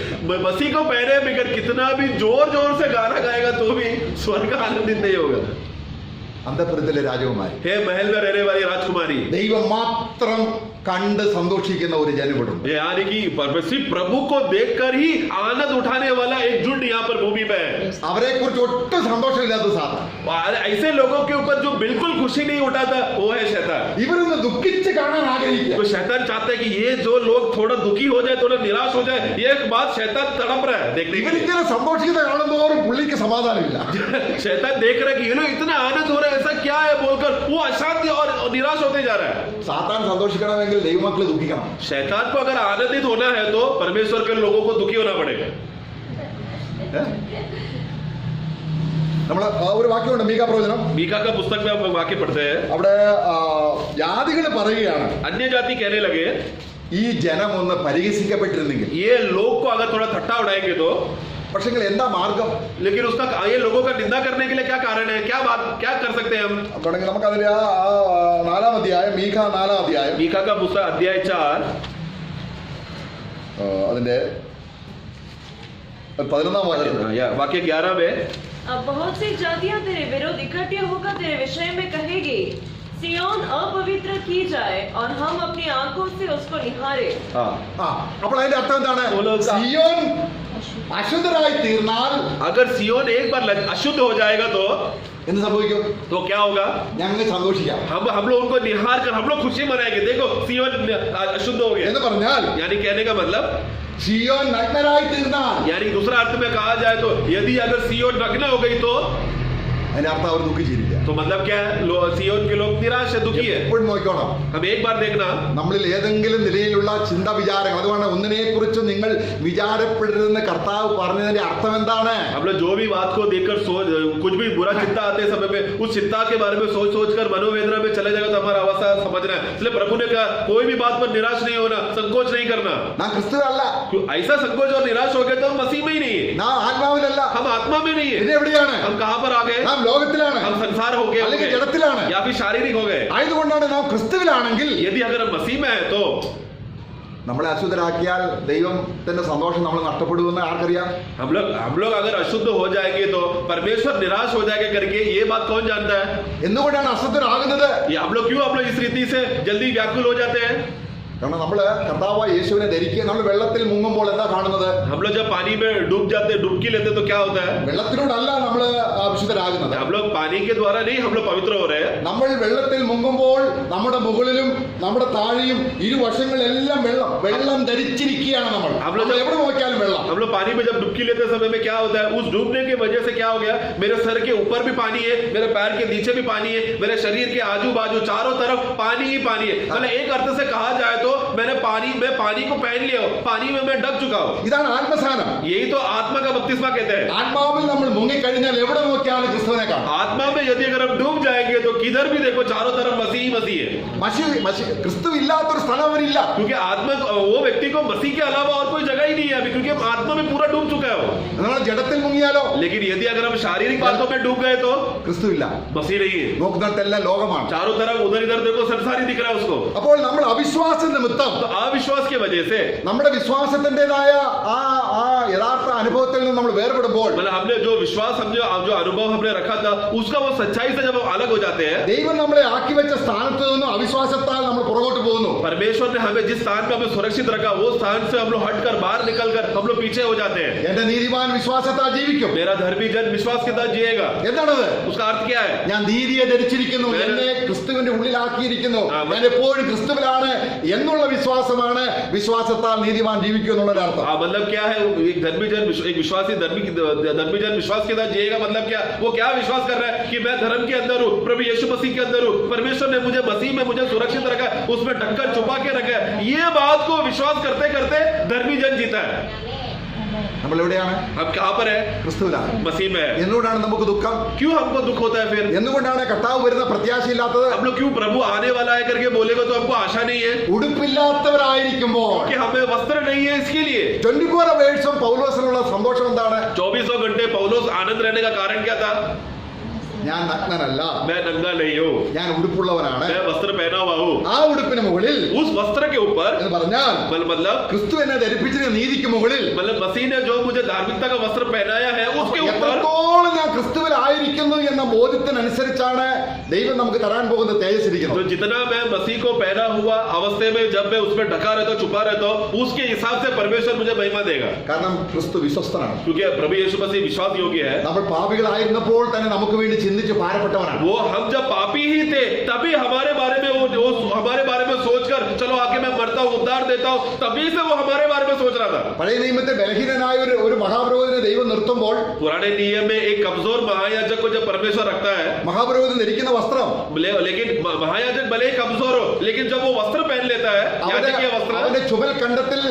[SPEAKER 2] मसीह को पहने बगैर कितना भी जोर जोर से गाना गाएगा तो भी स्वर्ग आनंदित नहीं होगा.
[SPEAKER 1] അന്തഃപുരത്തിലെ രാജകുമാരി,
[SPEAKER 2] हे महल में रहने वाली राजकुमारी,
[SPEAKER 1] ദൈവം മാത്രം കണ്ട് സന്തോഷിക്കുന്ന ഒരു ജനപടുണ്ട്.
[SPEAKER 2] यानी कि सिर्फ प्रभु को देखकर ही आनंद उठाने वाला एक झुंड यहाँ पर भूमि पे है.
[SPEAKER 1] അവരെ കുറിച്ച് ഒട്ടും സന്തോഷമില്ലാത്ത സാത്താൻ.
[SPEAKER 2] और ऐसे लोगों के ऊपर जो बिल्कुल खुशी नहीं उठाता वो है शैतान.
[SPEAKER 1] ഇവരൊന്ന് ദുഃഖിച്ച് കാണാൻ ആഗ്രഹിക്കുക.
[SPEAKER 2] तो शैतान चाहता है कि ये जो लोग थोड़ा दुखी हो जाए, थोड़ा निराश हो जाए, ये एक बात शैतान तड़प रहा है देखने के लिए.
[SPEAKER 1] ഇവരിങ്ങനെ സന്തോഷിക്കുന്ന കാണുന്നതോറും പുള്ളിക്ക് സമാധാനമില്ല.
[SPEAKER 2] शैतान देख रहा है कि ये लोग इतना आनंद हो रहा है, ऐसा क्या है बोलकर वो अशांति और निराश होते जा रहा है.
[SPEAKER 1] സാത്താൻ സന്തോഷിക്കണമെങ്കിൽ ദൈവമക്കൾ ദുഃഖിക്കണം.
[SPEAKER 2] शैतान को अगर आनंदित होना है तो परमेश्वर के लोगों को दुखी होना पड़ेगा.
[SPEAKER 1] നമ്മൾ ഒരു വാക്യമുണ്ട്, മീകാ പ്രവചനം.
[SPEAKER 2] मीका का पुस्तक में हम वाक्य पढ़ते हैं.
[SPEAKER 1] അവിടെ ജാതികൾ പറയുകയാണ്,
[SPEAKER 2] अन्य जाति कहने लगे
[SPEAKER 1] ഈ ജനം ഒന്ന് പരിഹസിക്കപ്പെട്ടിരുന്നെങ്കിൽ.
[SPEAKER 2] ये लोग को अगर थोड़ा ठट्टा उड़ाएंगे तो,
[SPEAKER 1] പക്ഷെ എന്താ മാർഗം?
[SPEAKER 2] लेकिन उसका ये लोगों का निंदा करने के लिए क्या कारण है? क्या कर सकते हैं हम?
[SPEAKER 1] തുടങ്ങി നമുക്ക് അതിന്റെ ആ 4-ാം അധ്യായം, മീഖ 4-ാം അധ്യായം,
[SPEAKER 2] मीका का पुस्तक अध्याय 4
[SPEAKER 1] അതിന്റെ 11-ാം വാക്യം.
[SPEAKER 2] वाक्य 11 में,
[SPEAKER 4] अब बहुत सी जातियां तेरे विरुद्ध इकट्ठी होकर तेरे विषय में कहेगी, सियोन अपवित्र की जाए और हम अपनी आंखों से उसको निहारे.
[SPEAKER 1] അപ്പോൾ അതിന്റെ അർത്ഥം എന്താണ്? സിയോൻ അശുദ്ധരായി തീർന്നാൽ
[SPEAKER 2] अगर सियोन एक बार अशुद्ध हो जाएगा तो
[SPEAKER 1] എന്ത് സംഭവിക്കും?
[SPEAKER 2] तो क्या होगा?
[SPEAKER 1] ഞങ്ങൾ സന്തോഷിക്കാം
[SPEAKER 2] हम लोग उनको निहार कर हम लोग खुशी मनाएंगे. देखो सियोन अशुद्ध हो गया.
[SPEAKER 1] എന്ന് പറഞ്ഞാൽ
[SPEAKER 2] यानी कहने का मतलब,
[SPEAKER 1] സിയോൻ നഗ്നരായി തീർന്നാൽ,
[SPEAKER 2] यानी दूसरा अर्थ में कहा जाए तो यदि अगर सियोन नग्न हो गई तो
[SPEAKER 1] അതിന്റെ അർത്ഥം അവർ ദുഃഖിച്ചിരിക്കുക.
[SPEAKER 2] तो मतलब क्या है? सियोन के लोग निराश है, दुखी है.
[SPEAKER 1] എപ്പോഴും നോക്കണം,
[SPEAKER 2] हम एक बार देखना,
[SPEAKER 1] നമ്മളിൽ ഏതെങ്കിലും നിലയിലുള്ള ചിന്ത വിചാരങ്ങൾ, അതുകൊണ്ട് ഒന്നിനെ കുറിച്ച് നിങ്ങൾ വിചാരപ്പെടരുതെന്ന് കർത്താവ് പറഞ്ഞതിന്റെ അർത്ഥം എന്താണ്?
[SPEAKER 2] हम लोग जो भी बात को देखकर कुछ भी बुरा चिंता आते समय में उस चिंता के बारे में सोच कर मनोवेदना में चले जाएगा तो हमारा अवस्था समझना है. इसलिए प्रभु ने कहा कोई भी बात पर निराश नहीं होना, संकोच नहीं करना.
[SPEAKER 1] നാം ക്രിസ്തുവല്ല,
[SPEAKER 2] ऐसा संकोच और निराश हो गए तो हम मसीह में ही नहीं है,
[SPEAKER 1] നാം ആത്മാവിലല്ല,
[SPEAKER 2] हम आत्मा में नहीं है.
[SPEAKER 1] പിന്നെ എവിടെയാണ്?
[SPEAKER 2] हम कहाँ पर आ गए?
[SPEAKER 1] നാം ലോകത്തിലാണ്,
[SPEAKER 2] हम संसार हो गए
[SPEAKER 1] അല്ലെങ്കിൽ ജഡത്തിലാണ്.
[SPEAKER 2] या फिर शारीरिक हो गए.
[SPEAKER 1] ആയതുകൊണ്ടാണ് നാം ക്രിസ്തുവിലാണെങ്കിൽ
[SPEAKER 2] यदि अगर हम मसीह में है तो
[SPEAKER 1] നമ്മളെ അശുദ്ധരാക്കിയാൽ ദൈവത്തിന്റെ സന്തോഷം നമ്മൾ നഷ്ടപ്പെടുമെന്ന് ആർക്കറിയാം?
[SPEAKER 2] हम लोग अगर अशुद्ध हो जाएंगे तो परमेश्वर निराश हो जाएगा करके ये बात कौन जानता है?
[SPEAKER 1] എന്തുകൊണ്ടാണ് അശുദ്ധരാകുന്നത്?
[SPEAKER 2] ये हम लोग इस रीति से जल्दी व्याकुल हो जाते हैं?
[SPEAKER 1] കാരണം നമ്മള് കർത്താവായ യേശുവിനെ ധരിക്കുക. നമ്മൾ വെള്ളത്തിൽ മുങ്ങുമ്പോൾ എന്താ കാണുന്നത്?
[SPEAKER 2] हम लोग जब पानी में डूब जाते, डुबकी लेते तो क्या होता है?
[SPEAKER 1] വെള്ളത്തിനോടല്ല നമ്മൾ അഭിഷുദ്ധരാകുന്നത്.
[SPEAKER 2] हम लोग पानी के द्वारा नहीं हम लोग पवित्र हो रहे हैं.
[SPEAKER 1] നമ്മൾ വെള്ളത്തിൽ മുങ്ങുമ്പോൾ നമ്മുടെ മുകളിലും നമ്മുടെ താഴെയും ഇരുവശങ്ങളിലെല്ലാം വെള്ളം ധരിച്ചിരിക്കുകയാണ്. നമ്മൾ എവിടെ നോക്കിയാലും വെള്ളം.
[SPEAKER 2] हम लोग पानी में जब डुबकी लेते समय में क्या होता है? उस डूबने की वजह से क्या हो गया? मेरे सर के ऊपर भी पानी है, मेरे पैर के नीचे भी पानी है, मेरे शरीर के आजू बाजू चारों तरफ पानी ही पानी है. मतलब एक अर्थ से कहा जाए तो मैं पानी को पहन लिया हूं, पानी में मैं डब चुका हूं.
[SPEAKER 1] ഇതാണ് ആത്മസാനം.
[SPEAKER 2] यही तो आत्मा का बपतिस्मा कहते हैं.
[SPEAKER 1] ആത്മാവിൽ നമ്മൾ മുങ്ങിക്കഴിഞ്ഞാൽ എവിടെ നോക്കിയാലും ക്രിസ്തുവിനെ കാണാം.
[SPEAKER 2] आत्मा में यदि अगर हम डूब जाएंगे तो किधर भी देखो चारों तरफ मसीह ही मसीह है.
[SPEAKER 1] ക്രിസ്തു ഇല്ലാത്തൊരു സ്ഥലം അവരില്ല.
[SPEAKER 2] क्योंकि आत्मा वो व्यक्ति को मसीह के अलावा और कोई जगह ही नहीं है अभी, क्योंकि हम आत्मा में पूरा डूब चुका है.
[SPEAKER 1] നമ്മൾ ജഡത്തിൽ മുങ്ങിയാലോ?
[SPEAKER 2] लेकिन यदि अगर हम शारीरिक बातों में डूब गए तो
[SPEAKER 1] ക്രിസ്തു ഇല്ല.
[SPEAKER 2] मसीह नहीं है.
[SPEAKER 1] നോക്കുന്നിടത്തെല്ലാം ലോകമാണ്.
[SPEAKER 2] चारों तरफ उधर इधर देखो संसार ही दिख रहा है उसको.
[SPEAKER 1] അപ്പോൾ നമ്മൾ അവിശ്വാസ നിമിത്തം,
[SPEAKER 2] तो अविश्वास की वजह से
[SPEAKER 1] നമ്മുടെ വിശ്വാസത്തിന്റേതായ ആ യഥാർത്ഥ അനുഭവത്തിൽ നിന്ന് നമ്മൾ വേർപെടുമ്പോൾ,
[SPEAKER 2] मतलब हमने जो विश्वास जो अनुभव हमने रखा था उसका वो सच्चाई से जब हम अलग हो जाते हैं,
[SPEAKER 1] ദൈവം നമ്മളെ ആക്കി വെച്ച സ്ഥാനത്ത് നിന്ന് അവിശ്വാസത്താൽ നമ്മൾ പുറകോട്ട് പോകുന്നു.
[SPEAKER 2] परमेश्वर ने हमें जिस स्थान पे हमें सुरक्षित रखा वो स्थान से हम लोग हटकर बाहर निकलकर हम लोग पीछे हो जाते हैं.
[SPEAKER 1] എന്റെ നീതിമാൻ വിശ്വാസത്താൽ ജീവിക്കും.
[SPEAKER 2] मेरा धर्मी जन विश्वास के साथ जिएगा.
[SPEAKER 1] എന്താണത്?
[SPEAKER 2] उसका अर्थ क्या है?
[SPEAKER 1] ഞാൻ നീതിയെ ധരിച്ചിരിക്കുന്നു, എന്നെ ക്രിസ്തുവിന്റെ ഉള്ളിലാക്കിയിരിക്കുന്നു, ഞാൻ എപ്പോഴും ക്രിസ്തുവിലാണ് എന്നുള്ള വിശ്വാസമാണ് വിശ്വാസത്താൽ നീതിമാൻ ജീവിക്കും എന്നുള്ളൊരു അർത്ഥം.
[SPEAKER 2] मतलब क्या है? एक धर्मी जन एक विश्वासी धर्मी जन विश्वास के साथ जिएगा. मतलब क्या? वो क्या विश्वास कर रहा है कि मैं धर्म के अंदर हूँ, प्रभु यीशु मसीह के अंदर हूँ, परमेश्वर ने मुझे मसीह में मुझे सुरक्षित रखा है, उसमें ढककर छुपा के रखा है. ये बात को विश्वास करते करते धर्मी जन जीता है.
[SPEAKER 1] നമ്മൾ എവിടെയാണ്?
[SPEAKER 2] हम कहाँ पर है?
[SPEAKER 1] ക്രിസ്തുവിലാണ്.
[SPEAKER 2] मसीह में है.
[SPEAKER 1] എന്തുകൊണ്ടാണ് നമുക്ക് ദുഃഖം?
[SPEAKER 2] क्यों हमको दुख होता है फिर?
[SPEAKER 1] എന്തുകൊണ്ടാണ് കർത്താവ് വരുന്ന പ്രത്യാശയില്ലാത്തത്?
[SPEAKER 2] हम लोग क्यों प्रभु आने वाला है करके बोलेगा तो हमको आशा नहीं है?
[SPEAKER 1] ഉടുപ്പില്ലാത്തവരായിരിക്കുമ്പോൾ,
[SPEAKER 2] कि हमें वस्त्र नहीं है इसके लिए.
[SPEAKER 1] 24 അവേഴ്സും പൗലോസിനുള്ള സന്തോഷം എന്താണ്?
[SPEAKER 2] 24 घंटे पौलुस आनंद रहने का कारण क्या था?
[SPEAKER 1] ഞാൻ നഗ്നനല്ല,
[SPEAKER 2] मैं नंगा नहीं हूँ,
[SPEAKER 1] ഞാൻ ഉടുപ്പുള്ളവനാണ്.
[SPEAKER 2] मैं वस्त्र पहना हुआ हूँ.
[SPEAKER 1] ആ ഉടുപ്പിന് മുകളിൽ
[SPEAKER 2] उस वस्त्र के ऊपर
[SPEAKER 1] എന്ന് പറഞ്ഞാൽ
[SPEAKER 2] मतलब
[SPEAKER 1] ക്രിസ്തു എന്നെ ധരിപ്പിച്ചിരുന്ന നീതിക്ക് മുകളിൽ
[SPEAKER 2] मतलब मसीह ने जो मुझे धार्मिकता का वस्त्र पहनाया है उसके ऊपर
[SPEAKER 1] എത്രത്തോളം ഞാൻ ക്രിസ്തുവിലായിരിക്കുന്നു എന്ന ബോധ്യത്തിനനുസരിച്ചാണ് ദൈവം നമുക്ക് തരാൻ പോകുന്ന തേജസ്
[SPEAKER 2] तो
[SPEAKER 1] ഇരിക്കുന്നത്.
[SPEAKER 2] जितना मैं मसीह को पहना हुआ अवस्थे में जब मैं उसमें ढका रहता हूँ, छुपा रहता हूँ, उसके हिसाब से परमेश्वर मुझे महिमा देगा.
[SPEAKER 1] കാരണം ക്രിസ്തു വിശ്വസ്തനാണ്.
[SPEAKER 2] क्योंकि प्रभु यीशु मसीह विश्वास योग्य है.
[SPEAKER 1] നമ്മൾ പാപികളായിരുന്നപ്പോൾ തന്നെ നമുക്ക് വേണ്ടി ചിന്തിച്ച് ഭാരപ്പെട്ടവനാണ്.
[SPEAKER 2] वो हम जब पापी ही थे तभी हमारे बारे में वो हमारे बारे में सोचकर चलो आके मैं मरता हूँ, उद्धार देता हूँ, तभी से वो हमारे बारे में सोच रहा था.
[SPEAKER 1] പഴയ നിയമത്തിൽ ബലഹീനനായ ഒരു മഹാപുരോഹിതനെ ദൈവം നിർത്തുമ്പോൾ,
[SPEAKER 2] पुराने नियम में एक कमजोर महायाजक को जब परमेश्वर रखता है,
[SPEAKER 1] മഹാപുരോഹിതൻ ധരിക്കുന്ന വസ്ത്രം
[SPEAKER 2] लेकिन महायाजक भले ही कमजोर हो, लेकिन जब वो वस्त्र पहन लेता है, याजकीय वस्त्र,
[SPEAKER 1] അവന്റെ ചുമൽ കണ്ടത്തിൽ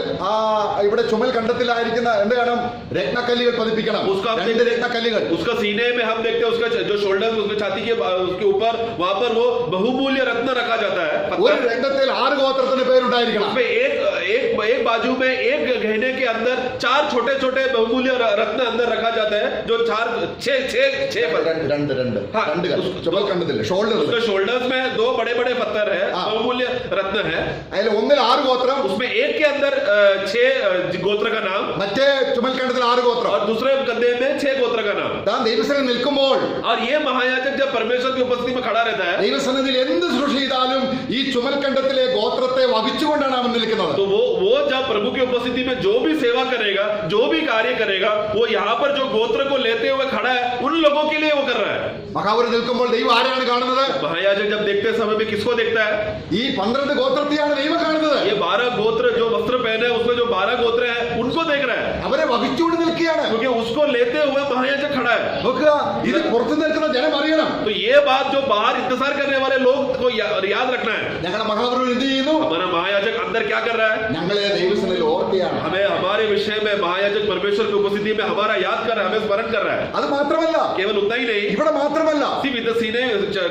[SPEAKER 1] ഇവിടെ ചുമൽ കണ്ടത്തിലായിരിക്കുന്ന എന്ത് കാണാം? രത്നക്കല്ലുകൾ പതിപ്പിക്കണം.
[SPEAKER 2] उसका
[SPEAKER 1] 2 രത്നക്കല്ലുകൾ.
[SPEAKER 2] उसका सीने में हम देखते हैं, उसका जो शोल्डर उसके छाती के उसके ऊपर वहां पर वो बहुमूल्य रत्न रखा जाता है.
[SPEAKER 1] ഒരു രത്നത്തിൽ 6 ഗോത്രത്തിന്റെ പേരുണ്ടായിരിക്കണം.
[SPEAKER 2] उसमें एक बाजू में एक गहने के अंदर 4 छोटे छोटे बहुमूल्य रत्न अंदर रखा जाता है, जो 6
[SPEAKER 1] ചുമൽ കണ്ടത്തില്ല, ഷോൾഡർ.
[SPEAKER 2] उसके शोल्डर्स में 2 बड़े बड़े पत्थर है, बहुमूल्य रत्न है.
[SPEAKER 1] അതിൽ ഒന്നിൽ 6 ഗോത്രം,
[SPEAKER 2] उसमें एक के अंदर 6 गोत्र का नाम,
[SPEAKER 1] മറ്റേ ചുമൽ കണ്ടത്തിൽ 6 ഗോത്രം.
[SPEAKER 2] और दूसरे कंधे में 6 गोत्र का नाम.
[SPEAKER 1] താൻ ദൈവസന്നിധിയിൽ നിൽക്കുമ്പോൾ,
[SPEAKER 2] और ये महायाजक जब परमेश्वर की उपस्थिति में खड़ा रहता है,
[SPEAKER 1] ദൈവസന്നിധിയിൽ എന്ത് ശുശ്രൂഷ ചെയ്താലും ഈ ചുമൽ കണ്ടത്തിലെ ഗോത്രത്തെ വഹിച്ചുകൊണ്ടാണ് അവൻ നിൽക്കുന്നത്.
[SPEAKER 2] तो वो जब प्रभु की उपस्थिति में जो भी सेवा करेगा, जो भी कार्य करेगा, वो यहाँ पर जो गोत्र को लेते हुए खड़ा है, उन लोगों के लिए वो कर रहा है.
[SPEAKER 1] മഹാപുരം നിൽക്കുമ്പോൾ ദൈവം ആരെയാണ് കാണുന്നത്?
[SPEAKER 2] महायाजक जब देखते समय में किसको देखता है?
[SPEAKER 1] ഈ 12 ഗോത്രത്തെയാണ് ദൈവം കാണുന്നത്.
[SPEAKER 2] ये 12 गोत्र जो वस्त्र पहने हैं, उसमें जो 12 गोत्र है उनको देख रहा है,
[SPEAKER 1] അവരെ വഹിച്ചുകൊണ്ട് നിൽക്കുകയാണ്.
[SPEAKER 2] क्योंकि उसको लेते हुए महायाजक खड़ा है.
[SPEAKER 1] നോക്കുക, ഇത് പുറത്തു നിൽക്കുന്ന ജനം അറിയണം.
[SPEAKER 2] तो ये बात जो बाहर इंतजार करने वाले लोग को याद रखना है.
[SPEAKER 1] ഞങ്ങളുടെ മഹാപുരം എന്ത് ചെയ്യുന്നു?
[SPEAKER 2] हमारा महायाजक अंदर क्या कर रहा है?
[SPEAKER 1] ഞങ്ങളെ ദൈവസന്നിധിയിൽ ഓർക്കുകയാണ്.
[SPEAKER 2] हमें हमारे विषय में महायाजक परमेश्वर की उपस्थिति में हमारा याद कर रहा है, हमें स्मरण कर रहा है.
[SPEAKER 1] അത് മാത്രമല്ല,
[SPEAKER 2] केवल उतना ही नहीं,
[SPEAKER 1] ഇവിടെ മാത്രമല്ല,
[SPEAKER 2] सिर्फ इधर सीने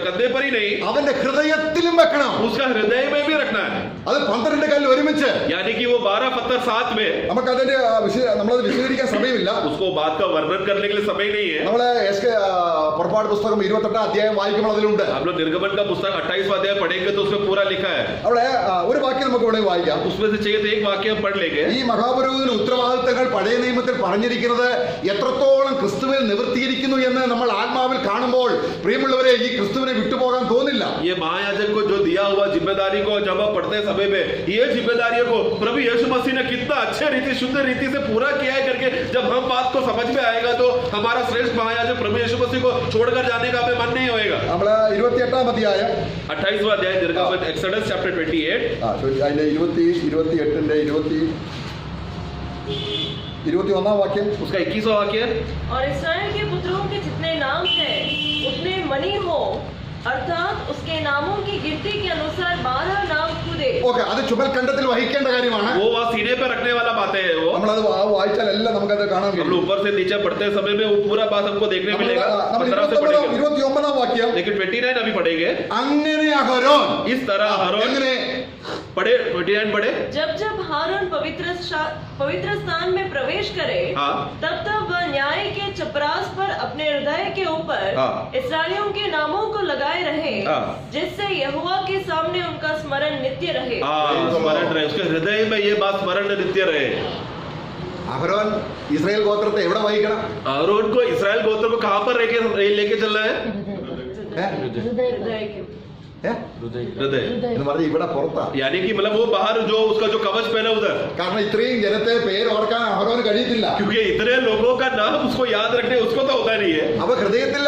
[SPEAKER 2] कंधे पर ही नहीं,
[SPEAKER 1] അവന്റെ ഹൃദയത്തിലും വെക്കണം.
[SPEAKER 2] उसका हृदय में भी रखना है.
[SPEAKER 1] അത് 12 കല്ല് ഒരുമിച്ച്.
[SPEAKER 2] यानी कि वो 12 पत्थर साथ में.
[SPEAKER 1] നമുക്കതിന്റെ നമ്മളത് വിശദീകരിക്കാൻ സമയമില്ല. സമയമില്ല.
[SPEAKER 2] उसको बात का वर्णन करने के लिए समय नहीं है.
[SPEAKER 1] നമ്മള് പുറപ്പാട് പുസ്തകം 28 അധ്യായം വായിക്കുമ്പോൾ അതിലുണ്ട്.
[SPEAKER 2] हम लोग निर्गमन का पुस्तक 28वां अध्याय पढ़ेंगे तो उसमें पूरा लिखा है.
[SPEAKER 1] അവിടെ ഒരു വാക്യം നമുക്ക് ഇവിടെ വായിക്കാം.
[SPEAKER 2] उसमें से चाहिए तो एक वाक्य हम पढ़ लेंगे.
[SPEAKER 1] ഈ മഹാപുരോഹിതന്റെ ഉത്തരവാദിത്തങ്ങൾ പഴയ നിയമത്തിൽ പറഞ്ഞിരിക്കുന്നത് എത്രത്തോളം ക്രിസ്തുവിൽ നിവർത്തിയിരിക്കുന്നു എന്ന് നമ്മൾ ആത്മാവിൽ കാണുമ്പോൾ പ്രിയമുള്ളവരെ ഈ ക്രിസ്തുവിനെ വിട്ടുപോകാൻ തോന്നില്ല.
[SPEAKER 2] ये महायाजक को जो दिया हुआ जिम्मेदारी को जब आप पढ़ते समय में ये जिम्मेदारियों को प्रभु यीशु मसीह ने कितना अच्छे रीति शुद्ध रीति से पूरा किया है करके जब हम बात को समझ में आएगा तो हमारा श्रेष्ठ महायाजक प्रभु यीशु मसीह को छोड़कर जाने का हमें मन नहीं होएगा.
[SPEAKER 1] നമ്മള് 28 അധ്യായം
[SPEAKER 2] 28वां अध्याय निर्गमन एक्सोडस चैप्टर 28
[SPEAKER 1] അതിന്റെ 28ന്റെ 21 വാക്യം.
[SPEAKER 2] उसका 21वां वाक्य.
[SPEAKER 4] और इस्राएल के पुत्रों के जितने नाम हैं उतने मनी हो, अर्थात उसके नामों की गिनती के अनुसार 12 नाम खुदे.
[SPEAKER 1] ഓക്കെ, അത് ചുമൽഖണ്ഡത്തിൽ वहिക്കേണ്ട കാര്യമാണ്.
[SPEAKER 2] वो वहाँ सीने पे रखने वाला बातें है. वो
[SPEAKER 1] നമ്മളത് വായിച്ചാൽ എല്ലാം നമുക്കത് കാണാൻ
[SPEAKER 2] हम
[SPEAKER 1] കഴിയും.
[SPEAKER 2] लोग ऊपर से नीचे पढ़ते समय में वो पूरा बात हमको देखने मिलेगा.
[SPEAKER 1] നമ്മൾ
[SPEAKER 2] 15 से पढ़ेंगे
[SPEAKER 1] 29 വാക്യം.
[SPEAKER 2] लेकिन 29 अभी पढ़ेंगे.
[SPEAKER 1] അങ്ങനെ അഹരോൻ
[SPEAKER 2] इस तरह हरोन
[SPEAKER 1] എങ്ങനെ
[SPEAKER 2] पढ़े 29 पढ़े.
[SPEAKER 4] जब जब हारून पवित्र स्थान में प्रवेश करे
[SPEAKER 2] हाँ.
[SPEAKER 4] तब तब वह न्याय के चपरास पर अपने हृदय के ऊपर
[SPEAKER 2] हाँ.
[SPEAKER 4] इस्राएलियों के नामों को लगाए रहे,
[SPEAKER 2] हाँ.
[SPEAKER 4] जिससे यहोवा के सामने उनका स्मरण नित्य रहे.
[SPEAKER 2] स्मरण रहे, उसके हृदय में ये बात स्मरण नित्य रहे.
[SPEAKER 1] അഹരോൻ ഇസ്രായേൽ ഗോത്രത്തെ എവിടെ വഹിക്കണം?
[SPEAKER 2] हरोन को इस्राएल गोत्र को कहाँ पर लेके चलना है?
[SPEAKER 4] हृदय के
[SPEAKER 2] हृदय.
[SPEAKER 1] എന്ന് പറഞ്ഞ ഇവിടെ പുറത്താ.
[SPEAKER 2] यानी कि मतलब वो बाहर जो उसका जो कवच पहना उधर,
[SPEAKER 1] കാരണം ഇത്രയും ജനത്തെ പേര് ഓർക്കാൻ അഹരോന് കഴിയത്തില്ല.
[SPEAKER 2] क्योंकि इतने लोगों का नाम उसको याद रखने उसको तो होता नहीं है.
[SPEAKER 1] അവ ഹൃദയത്തിൽ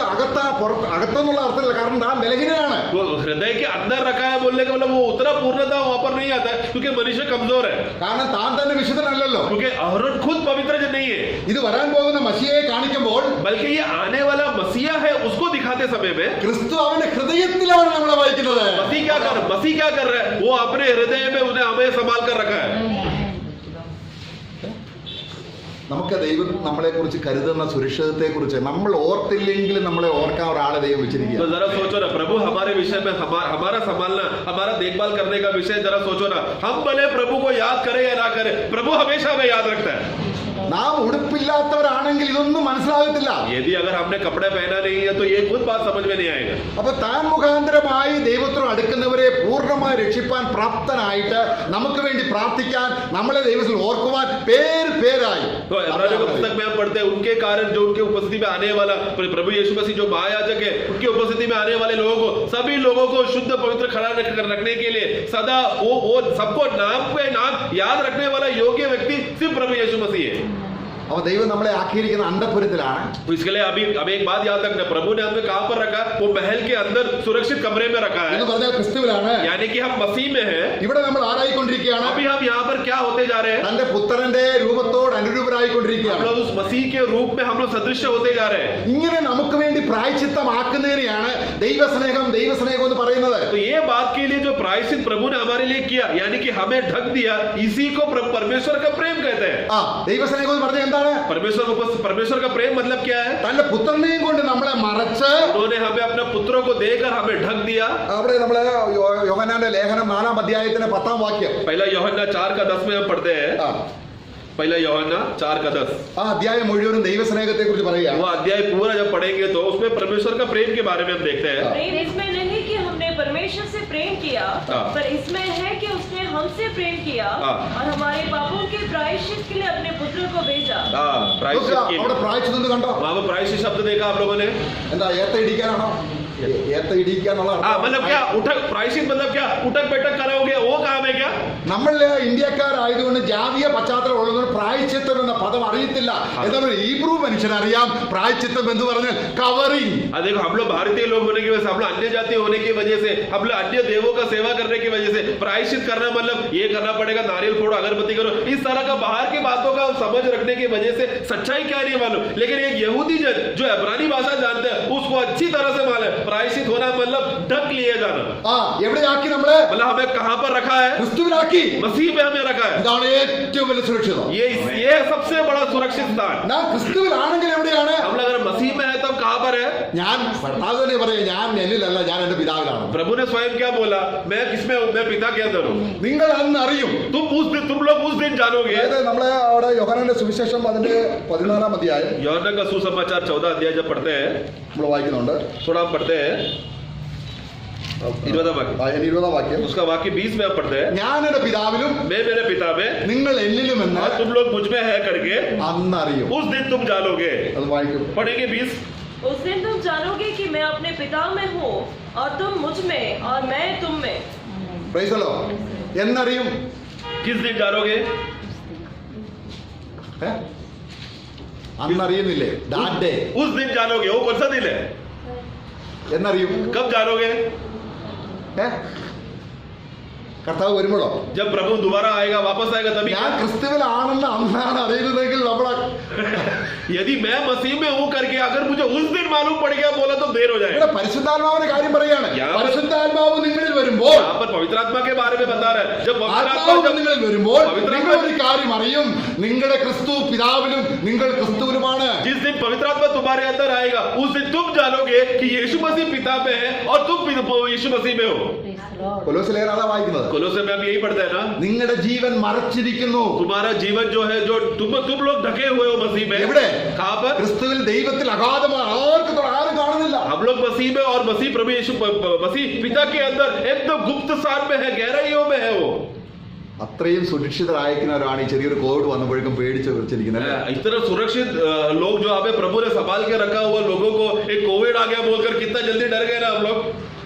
[SPEAKER 1] അകത്തെന്നുള്ള അർത്ഥത്തില്ല, കാരണം താൻ ബലഹീനനാണ്.
[SPEAKER 2] वो हृदय के अंदर रखा है बोलने का मतलब वो उतना पूर्णता वहां पर नहीं आता है, क्योंकि मनुष्य कमजोर है.
[SPEAKER 1] കാരണം താൻ തന്നെ വിശുദ്ധനല്ലല്ലോ.
[SPEAKER 2] क्योंकि अहरोन खुद पवित्र जन नहीं है,
[SPEAKER 1] ഇത് വരാൻ പോകുന്ന മസിയയെ കാണിക്കുമ്പോൾ
[SPEAKER 2] बल्कि ये आने वाला मसीहा है उसको दिखाते समय में
[SPEAKER 1] ക്രിസ്തു അവന്റെ ഹൃദയത്തിലാണ് നമ്മളെ വഹിക്കുന്നത്.
[SPEAKER 2] मसीह क्या कर रहा है? वो अपने हृदय में उन्हें हमें संभाल कर रखा है.
[SPEAKER 1] നമുക്ക് ദൈവം നമ്മളെ കുറിച്ച് കരുതുന്ന സുരക്ഷിതത്തെ കുറിച്ച് നമ്മൾ ഓർത്തില്ലെങ്കിലും നമ്മളെ ഓർക്കാൻ ഒരാളെ ദൈവം വെച്ചിരിക്കുക.
[SPEAKER 2] तो जरा सोचो ना, प्रभु हमारे विषय में हमारा संभालना, हमारा देखभाल करने का विषय जरा सोचो ना. हम भले प्रभु को याद करें या ना करें, प्रभु हमेशा हमें याद रखता है.
[SPEAKER 1] നാം ഉടുപ്പില്ലാത്തവരാണെങ്കിൽ ഇതൊന്നും മനസ്സിലാകത്തില്ല.
[SPEAKER 2] यदि अगर हमने कपड़े पहना नहीं है तो ये खुद बात समझ में नहीं आएगा.
[SPEAKER 1] അപ്പൊ താൻ മുഖാന്തരമായി ദൈവത്തോട് അടുക്കുന്നവരെ പൂർണ്ണമായി രക്ഷിപ്പാൻ പ്രാപ്തനായിട്ട് നമുക്ക് വേണ്ടി പ്രാർത്ഥിക്കാൻ, നമ്മളെ ദൈവത്തിൽ ഓർക്കുവാൻ പേരായി.
[SPEAKER 2] तो इब्रानियों के पुस्तक में हम पढ़ते हैं उनके कारण जो उनके उपस्थिति में आने वाला प्रभु यीशु मसीह जो महायाजक है, उनकी उपस्थिति में आने वाले लोगों को, सभी लोगों को शुद्ध पवित्र खड़ा रखने के लिए सदा वो सबको नाम पे नाम याद रखने वाला योग्य व्यक्ति सिर्फ प्रभु यीशु मसीह है.
[SPEAKER 1] അപ്പൊ ദൈവം നമ്മളെ ആക്കിയിരിക്കുന്ന അന്തഃപുരത്തിലാണ്.
[SPEAKER 2] तो इसके लिए अभी एक बात याद रखना, प्रभु ने हमें कहां पर रखा? वो महल के अंदर सुरक्षित कमरे में रखा है.
[SPEAKER 1] എന്ന് പറഞ്ഞാൽ ക്രിസ്തുവിലാണ്.
[SPEAKER 2] यानी कि हम मसीह में हैं.
[SPEAKER 1] ഇവിടെ നമ്മൾ ആരായിക്കൊണ്ടിരിക്കുകയാണ്?
[SPEAKER 2] अभी हम यहाँ पर क्या होते जा रहे हैं?
[SPEAKER 1] തന്റെ പുത്രന്റെ രൂപത്തോട്
[SPEAKER 2] हम
[SPEAKER 1] അനുരൂപരായിക്കൊണ്ടിരിക്കുകയാണ്.
[SPEAKER 2] लोग उस मसीह के रूप में हम लोग सदृश होते जा रहे हैं.
[SPEAKER 1] ഇങ്ങനെ നമുക്ക് വേണ്ടി പ്രായശ്ചിത്തമാക്കുന്നതിനെയാണ് ദൈവസ്നേഹം എന്ന് പറയുന്നത്.
[SPEAKER 2] तो ये बात के लिए जो प्रायश्चित प्रभु ने हमारे लिए किया, यानी कि हमें ढक दिया, इसी को परमेश्वर का प्रेम कहते हैं.
[SPEAKER 1] ദൈവസ്നേഹം എന്ന് പറഞ്ഞാൽ എന്താണ്?
[SPEAKER 2] परमेश्वर का प्रेम मतलब क्या है?
[SPEAKER 1] തന്റെ പുത്രനെയും കൊണ്ട് നമ്മളെ മറച്ച്
[SPEAKER 2] उन्होंने हमें अपने पुत्रों को देकर हमें ढक दिया.
[SPEAKER 1] അവിടെ നമ്മള് യോഹന്നാന്റെ ലേഖനം 4-ാം അധ്യായത്തിന്റെ 10-ാം വാക്യം.
[SPEAKER 2] पहला यूहन्ना 4:10 में हम पढ़ते हैं. पहला यूहन्ना 4:10.
[SPEAKER 1] ആ അധ്യായം മുഴുവനും ദൈവസ്നേഹത്തെ കുറിച്ച് പറയുകയാണ്.
[SPEAKER 2] वो अध्याय पूरा जब पढ़ेंगे तो उसमें परमेश्वर का प्रेम के बारे में हम देखते हैं.
[SPEAKER 4] प्रेम इसमें नहीं कि हमने परमेश्वर से प्रेम किया, पर इसमें है कि उसने हमसे प्रेम किया और हमारे पापों के प्रायश्चित के लिए अपने पुत्र को भेजा.
[SPEAKER 2] प्रायश्चित के
[SPEAKER 1] അവിടെ പ്രായശ്ചിത്തം കണ്ടോ?
[SPEAKER 2] वहां पर प्रायश्चित शब्द देखा आप लोगों ने?
[SPEAKER 1] എന്താ ഏത്ത ഇടിക്കാനാണോ? ഏത്ത ഇടിക്കാന്നുള്ള
[SPEAKER 2] मतलब क्या उठक? प्रायश्चित मतलब क्या? उठक बैठक करोगे वो काम है क्या?
[SPEAKER 1] നമ്മൾ ഇന്ത്യക്കാരായതുകൊണ്ട് ജാതീയ പശ്ചാത്തലം ഉള്ളതുകൊണ്ട് പ്രായശ്ചിത്തം എന്ന പദം അറിയത്തില്ല. എന്നാൽ ഒരു ഹീബ്രു മനുഷ്യനറിയാം പ്രായശ്ചിത്തം എന്ന് പറഞ്ഞാൽ കവറിങ്.
[SPEAKER 2] देखो हम लोग भारतीय लोग होने की वजह से, हम लोग अन्य जाति होने की वजह से, हम लोग अन्य देवों का सेवा करने की वजह से प्रायश्चित करना मतलब ये करना पड़ेगा, नारियल फोड़ो, अगरबत्ती करो, इस तरह का बाहर की बातों का समझ रखने की वजह से सच्चाई क्या नहीं मालूम. लेकिन एक यहूदी जन जो इब्रानी भाषा जानते हैं उसको अच्छी तरह से मालूम है प्रायश्चित होना मतलब ढक लिए जाना.
[SPEAKER 1] എവിടെയാക്കി നമ്മള്?
[SPEAKER 2] मतलब हमें कहां पर रखा है?
[SPEAKER 1] ക്രിസ്തുവിനാക്കി,
[SPEAKER 2] मसीह में हमें रखा है.
[SPEAKER 1] ഇതാണ് ഏറ്റവും വലിയ സുരക്ഷിതം.
[SPEAKER 2] ये सबसे बड़ा सुरक्षित स्थान.
[SPEAKER 1] ക്രിസ്തുവിലാണെങ്കിൽ എവിടെയാണ്?
[SPEAKER 2] हम लोग अगर मसीह में है तब कहां पर है?
[SPEAKER 1] ഞാൻ ഭർത്താവ് തന്നെ പറയാം, ഞാൻ എന്നിലല്ല, ഞാൻ എന്റെ പിതാവിലാണ്.
[SPEAKER 2] प्रभु ने स्वयं क्या बोला, मैं किसमें हूँ, मैं पिता के अंदर हूँ.
[SPEAKER 1] നിങ്ങൾ അന്ന് അറിയും.
[SPEAKER 2] तुम लोग उस दिन जानोगे.
[SPEAKER 1] അതായത് നമ്മളെ അവിടെ യോഹന്നാന്റെ സുവിശേഷം അതിന്റെ 14-ാം അധ്യായം
[SPEAKER 2] यूहन्ना का सुसमाचार 14 अध्याय जब पढ़ते हैं,
[SPEAKER 1] നമ്മൾ വായിക്കുന്നുണ്ട്.
[SPEAKER 2] थोड़ा हम पढ़ते हैं 20वां वाक्य,
[SPEAKER 1] 20-ാം വാക്യം.
[SPEAKER 2] उसका वाक्य 20 में हम पढ़ते हैं,
[SPEAKER 1] ഞാൻ എന്റെ പിതാവിലും
[SPEAKER 2] मैं मेरे पिता में
[SPEAKER 1] നിങ്ങൾ എന്നിലുമെന്ന്
[SPEAKER 2] और तुम लोग मुझ में है करके
[SPEAKER 1] അന്നറിയും.
[SPEAKER 2] उस दिन तुम जानोगे.
[SPEAKER 1] അത് വായിക്കും.
[SPEAKER 2] पढ़ेंगे 20.
[SPEAKER 4] उस दिन तुम जानोगे कि मैं अपने पिता में हूँ और तुम मुझ में और मैं तुम में.
[SPEAKER 1] Praise the lord. എന്നറിയും?
[SPEAKER 2] किस दिन जानोगे?
[SPEAKER 1] അന്നറിയുന്നില്ലേ? That day.
[SPEAKER 2] उस दिन जानोगे. वो कौन सा दिन है?
[SPEAKER 1] എന്നറിയും?
[SPEAKER 2] कब जानोगे?
[SPEAKER 1] കർത്താവ് വരുമ്പോഴോ?
[SPEAKER 2] जब प्रभु दोबारा आएगा, वापस आएगा तभी.
[SPEAKER 1] ഞാൻ ക്രിസ്തുവിലാണെന്ന് അന്നാണ് അറിയുന്നതെങ്കിൽ നമ്മളെ
[SPEAKER 2] यदि मैं मसीह में हूँ करके अगर मुझे उस दिन मालूम पड़ गया बोला तो देर हो
[SPEAKER 1] ഇവിടെ
[SPEAKER 2] जाएगा.
[SPEAKER 1] പരിശുദ്ധാത്മാവിന്റെ കാര്യം പറയാണ്.
[SPEAKER 2] ഞാൻ-
[SPEAKER 1] പരിശുദ്ധാത്മാവ് നിങ്ങളിൽ വരുമ്പോൾ,
[SPEAKER 2] यहाँ पर पवित्र आत्मा के बारे में बता रहा है. जब पवित्र
[SPEAKER 1] ആത്മാവ്
[SPEAKER 2] आत्मा जब
[SPEAKER 1] നിങ്ങളിൽ വരുമ്പോൾ
[SPEAKER 2] പവിത്ര
[SPEAKER 1] നിങ്ങൾ ഒരു കാര്യം അറിയും, നിങ്ങളുടെ ക്രിസ്തു പിതാവിലും നിങ്ങൾ ക്രിസ്തുവിലുമാണ്.
[SPEAKER 2] जिस दिन पवित्र आत्मा तुम्हारे अंदर आएगा उस दिन तुम जानोगे कि यीशु मसीह पिता में है और तुम यीशु मसीह में हो.
[SPEAKER 1] കൊലോസിലേറാണ് വായിക്കുന്നത്.
[SPEAKER 2] कोलोसे में हम यही पढ़ते हैं ना,
[SPEAKER 1] നിങ്ങളുടെ ജീവൻ മറച്ചിരിക്കുന്നു.
[SPEAKER 2] तुम्हारा जीवन जो है, जो तुम लोग ढके हुए हो मसीह में.
[SPEAKER 1] എവിടെ?
[SPEAKER 2] कहाँ पर?
[SPEAKER 1] ക്രിസ്തുവിൽ ദൈവത്തിൽ അഗാധമാണ്. ആരും കാണുന്നില്ല.
[SPEAKER 2] हम लोग मसीह में और मसीह प्रभु यीशु मसीह पिता के अंदर एकदम गुप्त स्थान में है, गहराइयों में है वो.
[SPEAKER 1] അത്രയും സുരക്ഷിതരായിരിക്കുന്നവരാണ് ഈ ചെറിയൊരു കോവിഡ് വന്നപ്പോഴേക്കും പേടിച്ച് വെച്ചിരിക്കുന്നത്.
[SPEAKER 2] इतना सुरक्षित लोग जो हमें प्रभु ने संभाल के रखा हुआ, लोगों को एक कोविड आ गया बोलकर कितना जल्दी डर गए ना हम लोग.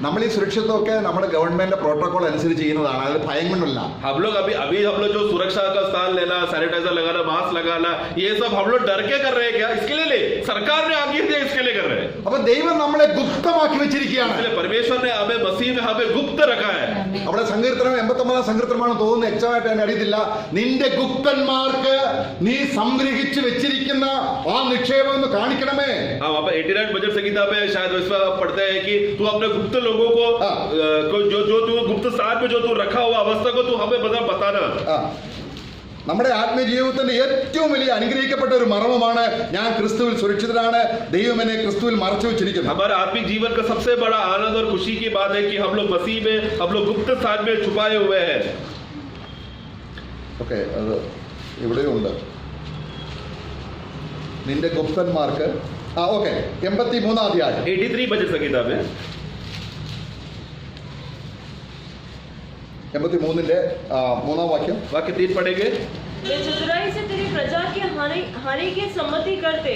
[SPEAKER 1] നമ്മൾ ഈ സുരക്ഷിതത്വമൊക്കെ നമ്മുടെ ഗവൺമെന്റിന്റെ പ്രോട്ടോകോൾ അനുസരിച്ച് ചെയ്യുന്നതാണ്. അത് ഭയം കൊണ്ടല്ല.
[SPEAKER 2] हम लोग अभी हम लोग जो सुरक्षा का स्थान लेना, सैनिटाइजर लगाना, मास्क लगाना, ये सब हम लोग डर के कर रहे हैं क्या? इसके लिए सरकार ने आगे दिया, इसके लिए कर रहे हैं.
[SPEAKER 1] അപ്പൊ ദൈവം നമ്മളെ ഗുപ്തമാക്കി വെച്ചിരിക്കുകയാണ്.
[SPEAKER 2] इसलिए परमेश्वर ने हमें मसीह में हमें गुप्त रखा है.
[SPEAKER 1] അവിടെ സങ്കീർത്തനം 89-ാം സങ്കീർത്തനമാണ് തോന്നുന്നു, എക്സാക്റ്റ് ഞാൻ അറിയത്തില്ല. നിന്റെ ഗുപ്തന്മാർക്ക് നീ സംഗ്രഹിച്ചു വെച്ചിരിക്കുന്ന ആ നിക്ഷേപം ഒന്ന് കാണിക്കണമേ.
[SPEAKER 2] हाँ, वहाँ पर 89 बजट संहिता में शायद इसमें पढ़ते हैं कि तू अपने गुप्त लोगों को जो तू गुप्त स्थान में जो तू रखा हुआ अवस्था को तू हमें बताना.
[SPEAKER 1] ആ, നമ്മുടെ ആത്മീയ ജീവിതത്തിന്റെ ഏറ്റവും വലിയ അനുഗ്രഹിക്കപ്പെട്ട ഒരു മർമ്മമാണ് ഞാൻ ക്രിസ്തുവിൽ സുരക്ഷിതരാണ്, ദൈവം എന്നെ ക്രിസ്തുവിൽ മറച്ചു വെച്ചിരിക്കുന്നു.
[SPEAKER 2] हमारे आत्मिक जीवन का सबसे बड़ा आनंद और खुशी की बात है कि हम लोग मसीह में, हम लोग गुप्त स्थान में छुपाए हुए हैं.
[SPEAKER 1] ഓക്കെ, അത് ഇവിടെയും ഉണ്ട്. നിന്റെ ഗുപ്തന്മാർക്ക് ഓക്കെ 83-ാം അധ്യായം
[SPEAKER 2] 83 बजट संहिता में
[SPEAKER 1] 83-ന്റെ 3-ാം വാക്യം.
[SPEAKER 2] वाक्य 3 पढ़ेंगे.
[SPEAKER 4] वे चतुराई से तेरी प्रजा की हानि की सम्मति करते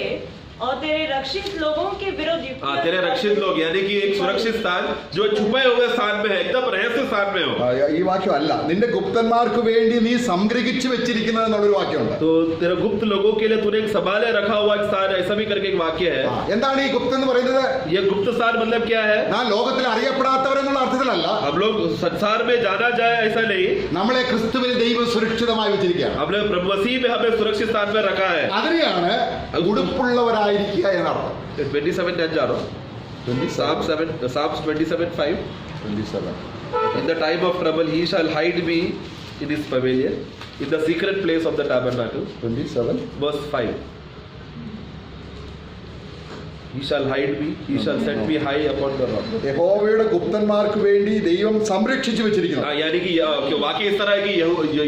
[SPEAKER 4] और तेरे रक्षित लोगों के विरुद्ध युक्तियां
[SPEAKER 2] हाँ, तेरे रक्षित लोग यानी कि एक सुरक्षित स्थान जो छुपे हुए स्थान में है, एकदम रहस्य स्थान में हो.
[SPEAKER 1] ഈ വാക്യം അല്ല, നിന്റെ ഗുപ്തന്മാർക്ക് വേണ്ടി നീ സംഗ്രഹിച്ചു വെച്ചിരിക്കുന്നത് എന്നുള്ളൊരു വാക്യമുണ്ട്.
[SPEAKER 2] तो तेरे गुप्त लोगों के लिए तूने एक संभाले रखा हुआ एक स्थान, ऐसा भी करके एक वाक्य है.
[SPEAKER 1] എന്താണ് ഈ ഗുപ്തൻ എന്ന് പറയുന്നത്?
[SPEAKER 2] ये गुप्त स्थान मतलब क्या है?
[SPEAKER 1] ഞാൻ ലോകത്തിൽ അറിയപ്പെടാത്തവരെന്നുള്ള അർത്ഥത്തിലല്ല.
[SPEAKER 2] हम लोग संसार में जाना जाए ऐसा नहीं,
[SPEAKER 1] നമ്മളെ ക്രിസ്തുവിൽ ദൈവം സുരക്ഷിതമായി വെച്ചിരിക്കുകയാണ്.
[SPEAKER 2] हमने प्रभु मसीह में हमें सुरक्षित स्थान में रखा है.
[SPEAKER 1] അതിനെയാണ് ഉടുപ്പുള്ളവരായിരിക്കുക എന്നർത്ഥം.
[SPEAKER 2] 27 ध्यान जा रहा हूँ. Psalms 27:5.
[SPEAKER 1] 27.
[SPEAKER 2] In the time of trouble he shall hide me in his pavilion, in the secret place of the tabernacle.
[SPEAKER 1] 27.
[SPEAKER 2] Verse 5. He shall hide me, he shall set me high upon the rock.
[SPEAKER 1] യഹോവയുടെ ഗുപ്തന്മാർക്ക് വേണ്ടി ദൈവം സംരക്ഷിച്ചു വെച്ചിരിക്കുന്നു.
[SPEAKER 2] यानी कि वाक्य इस तरह है कि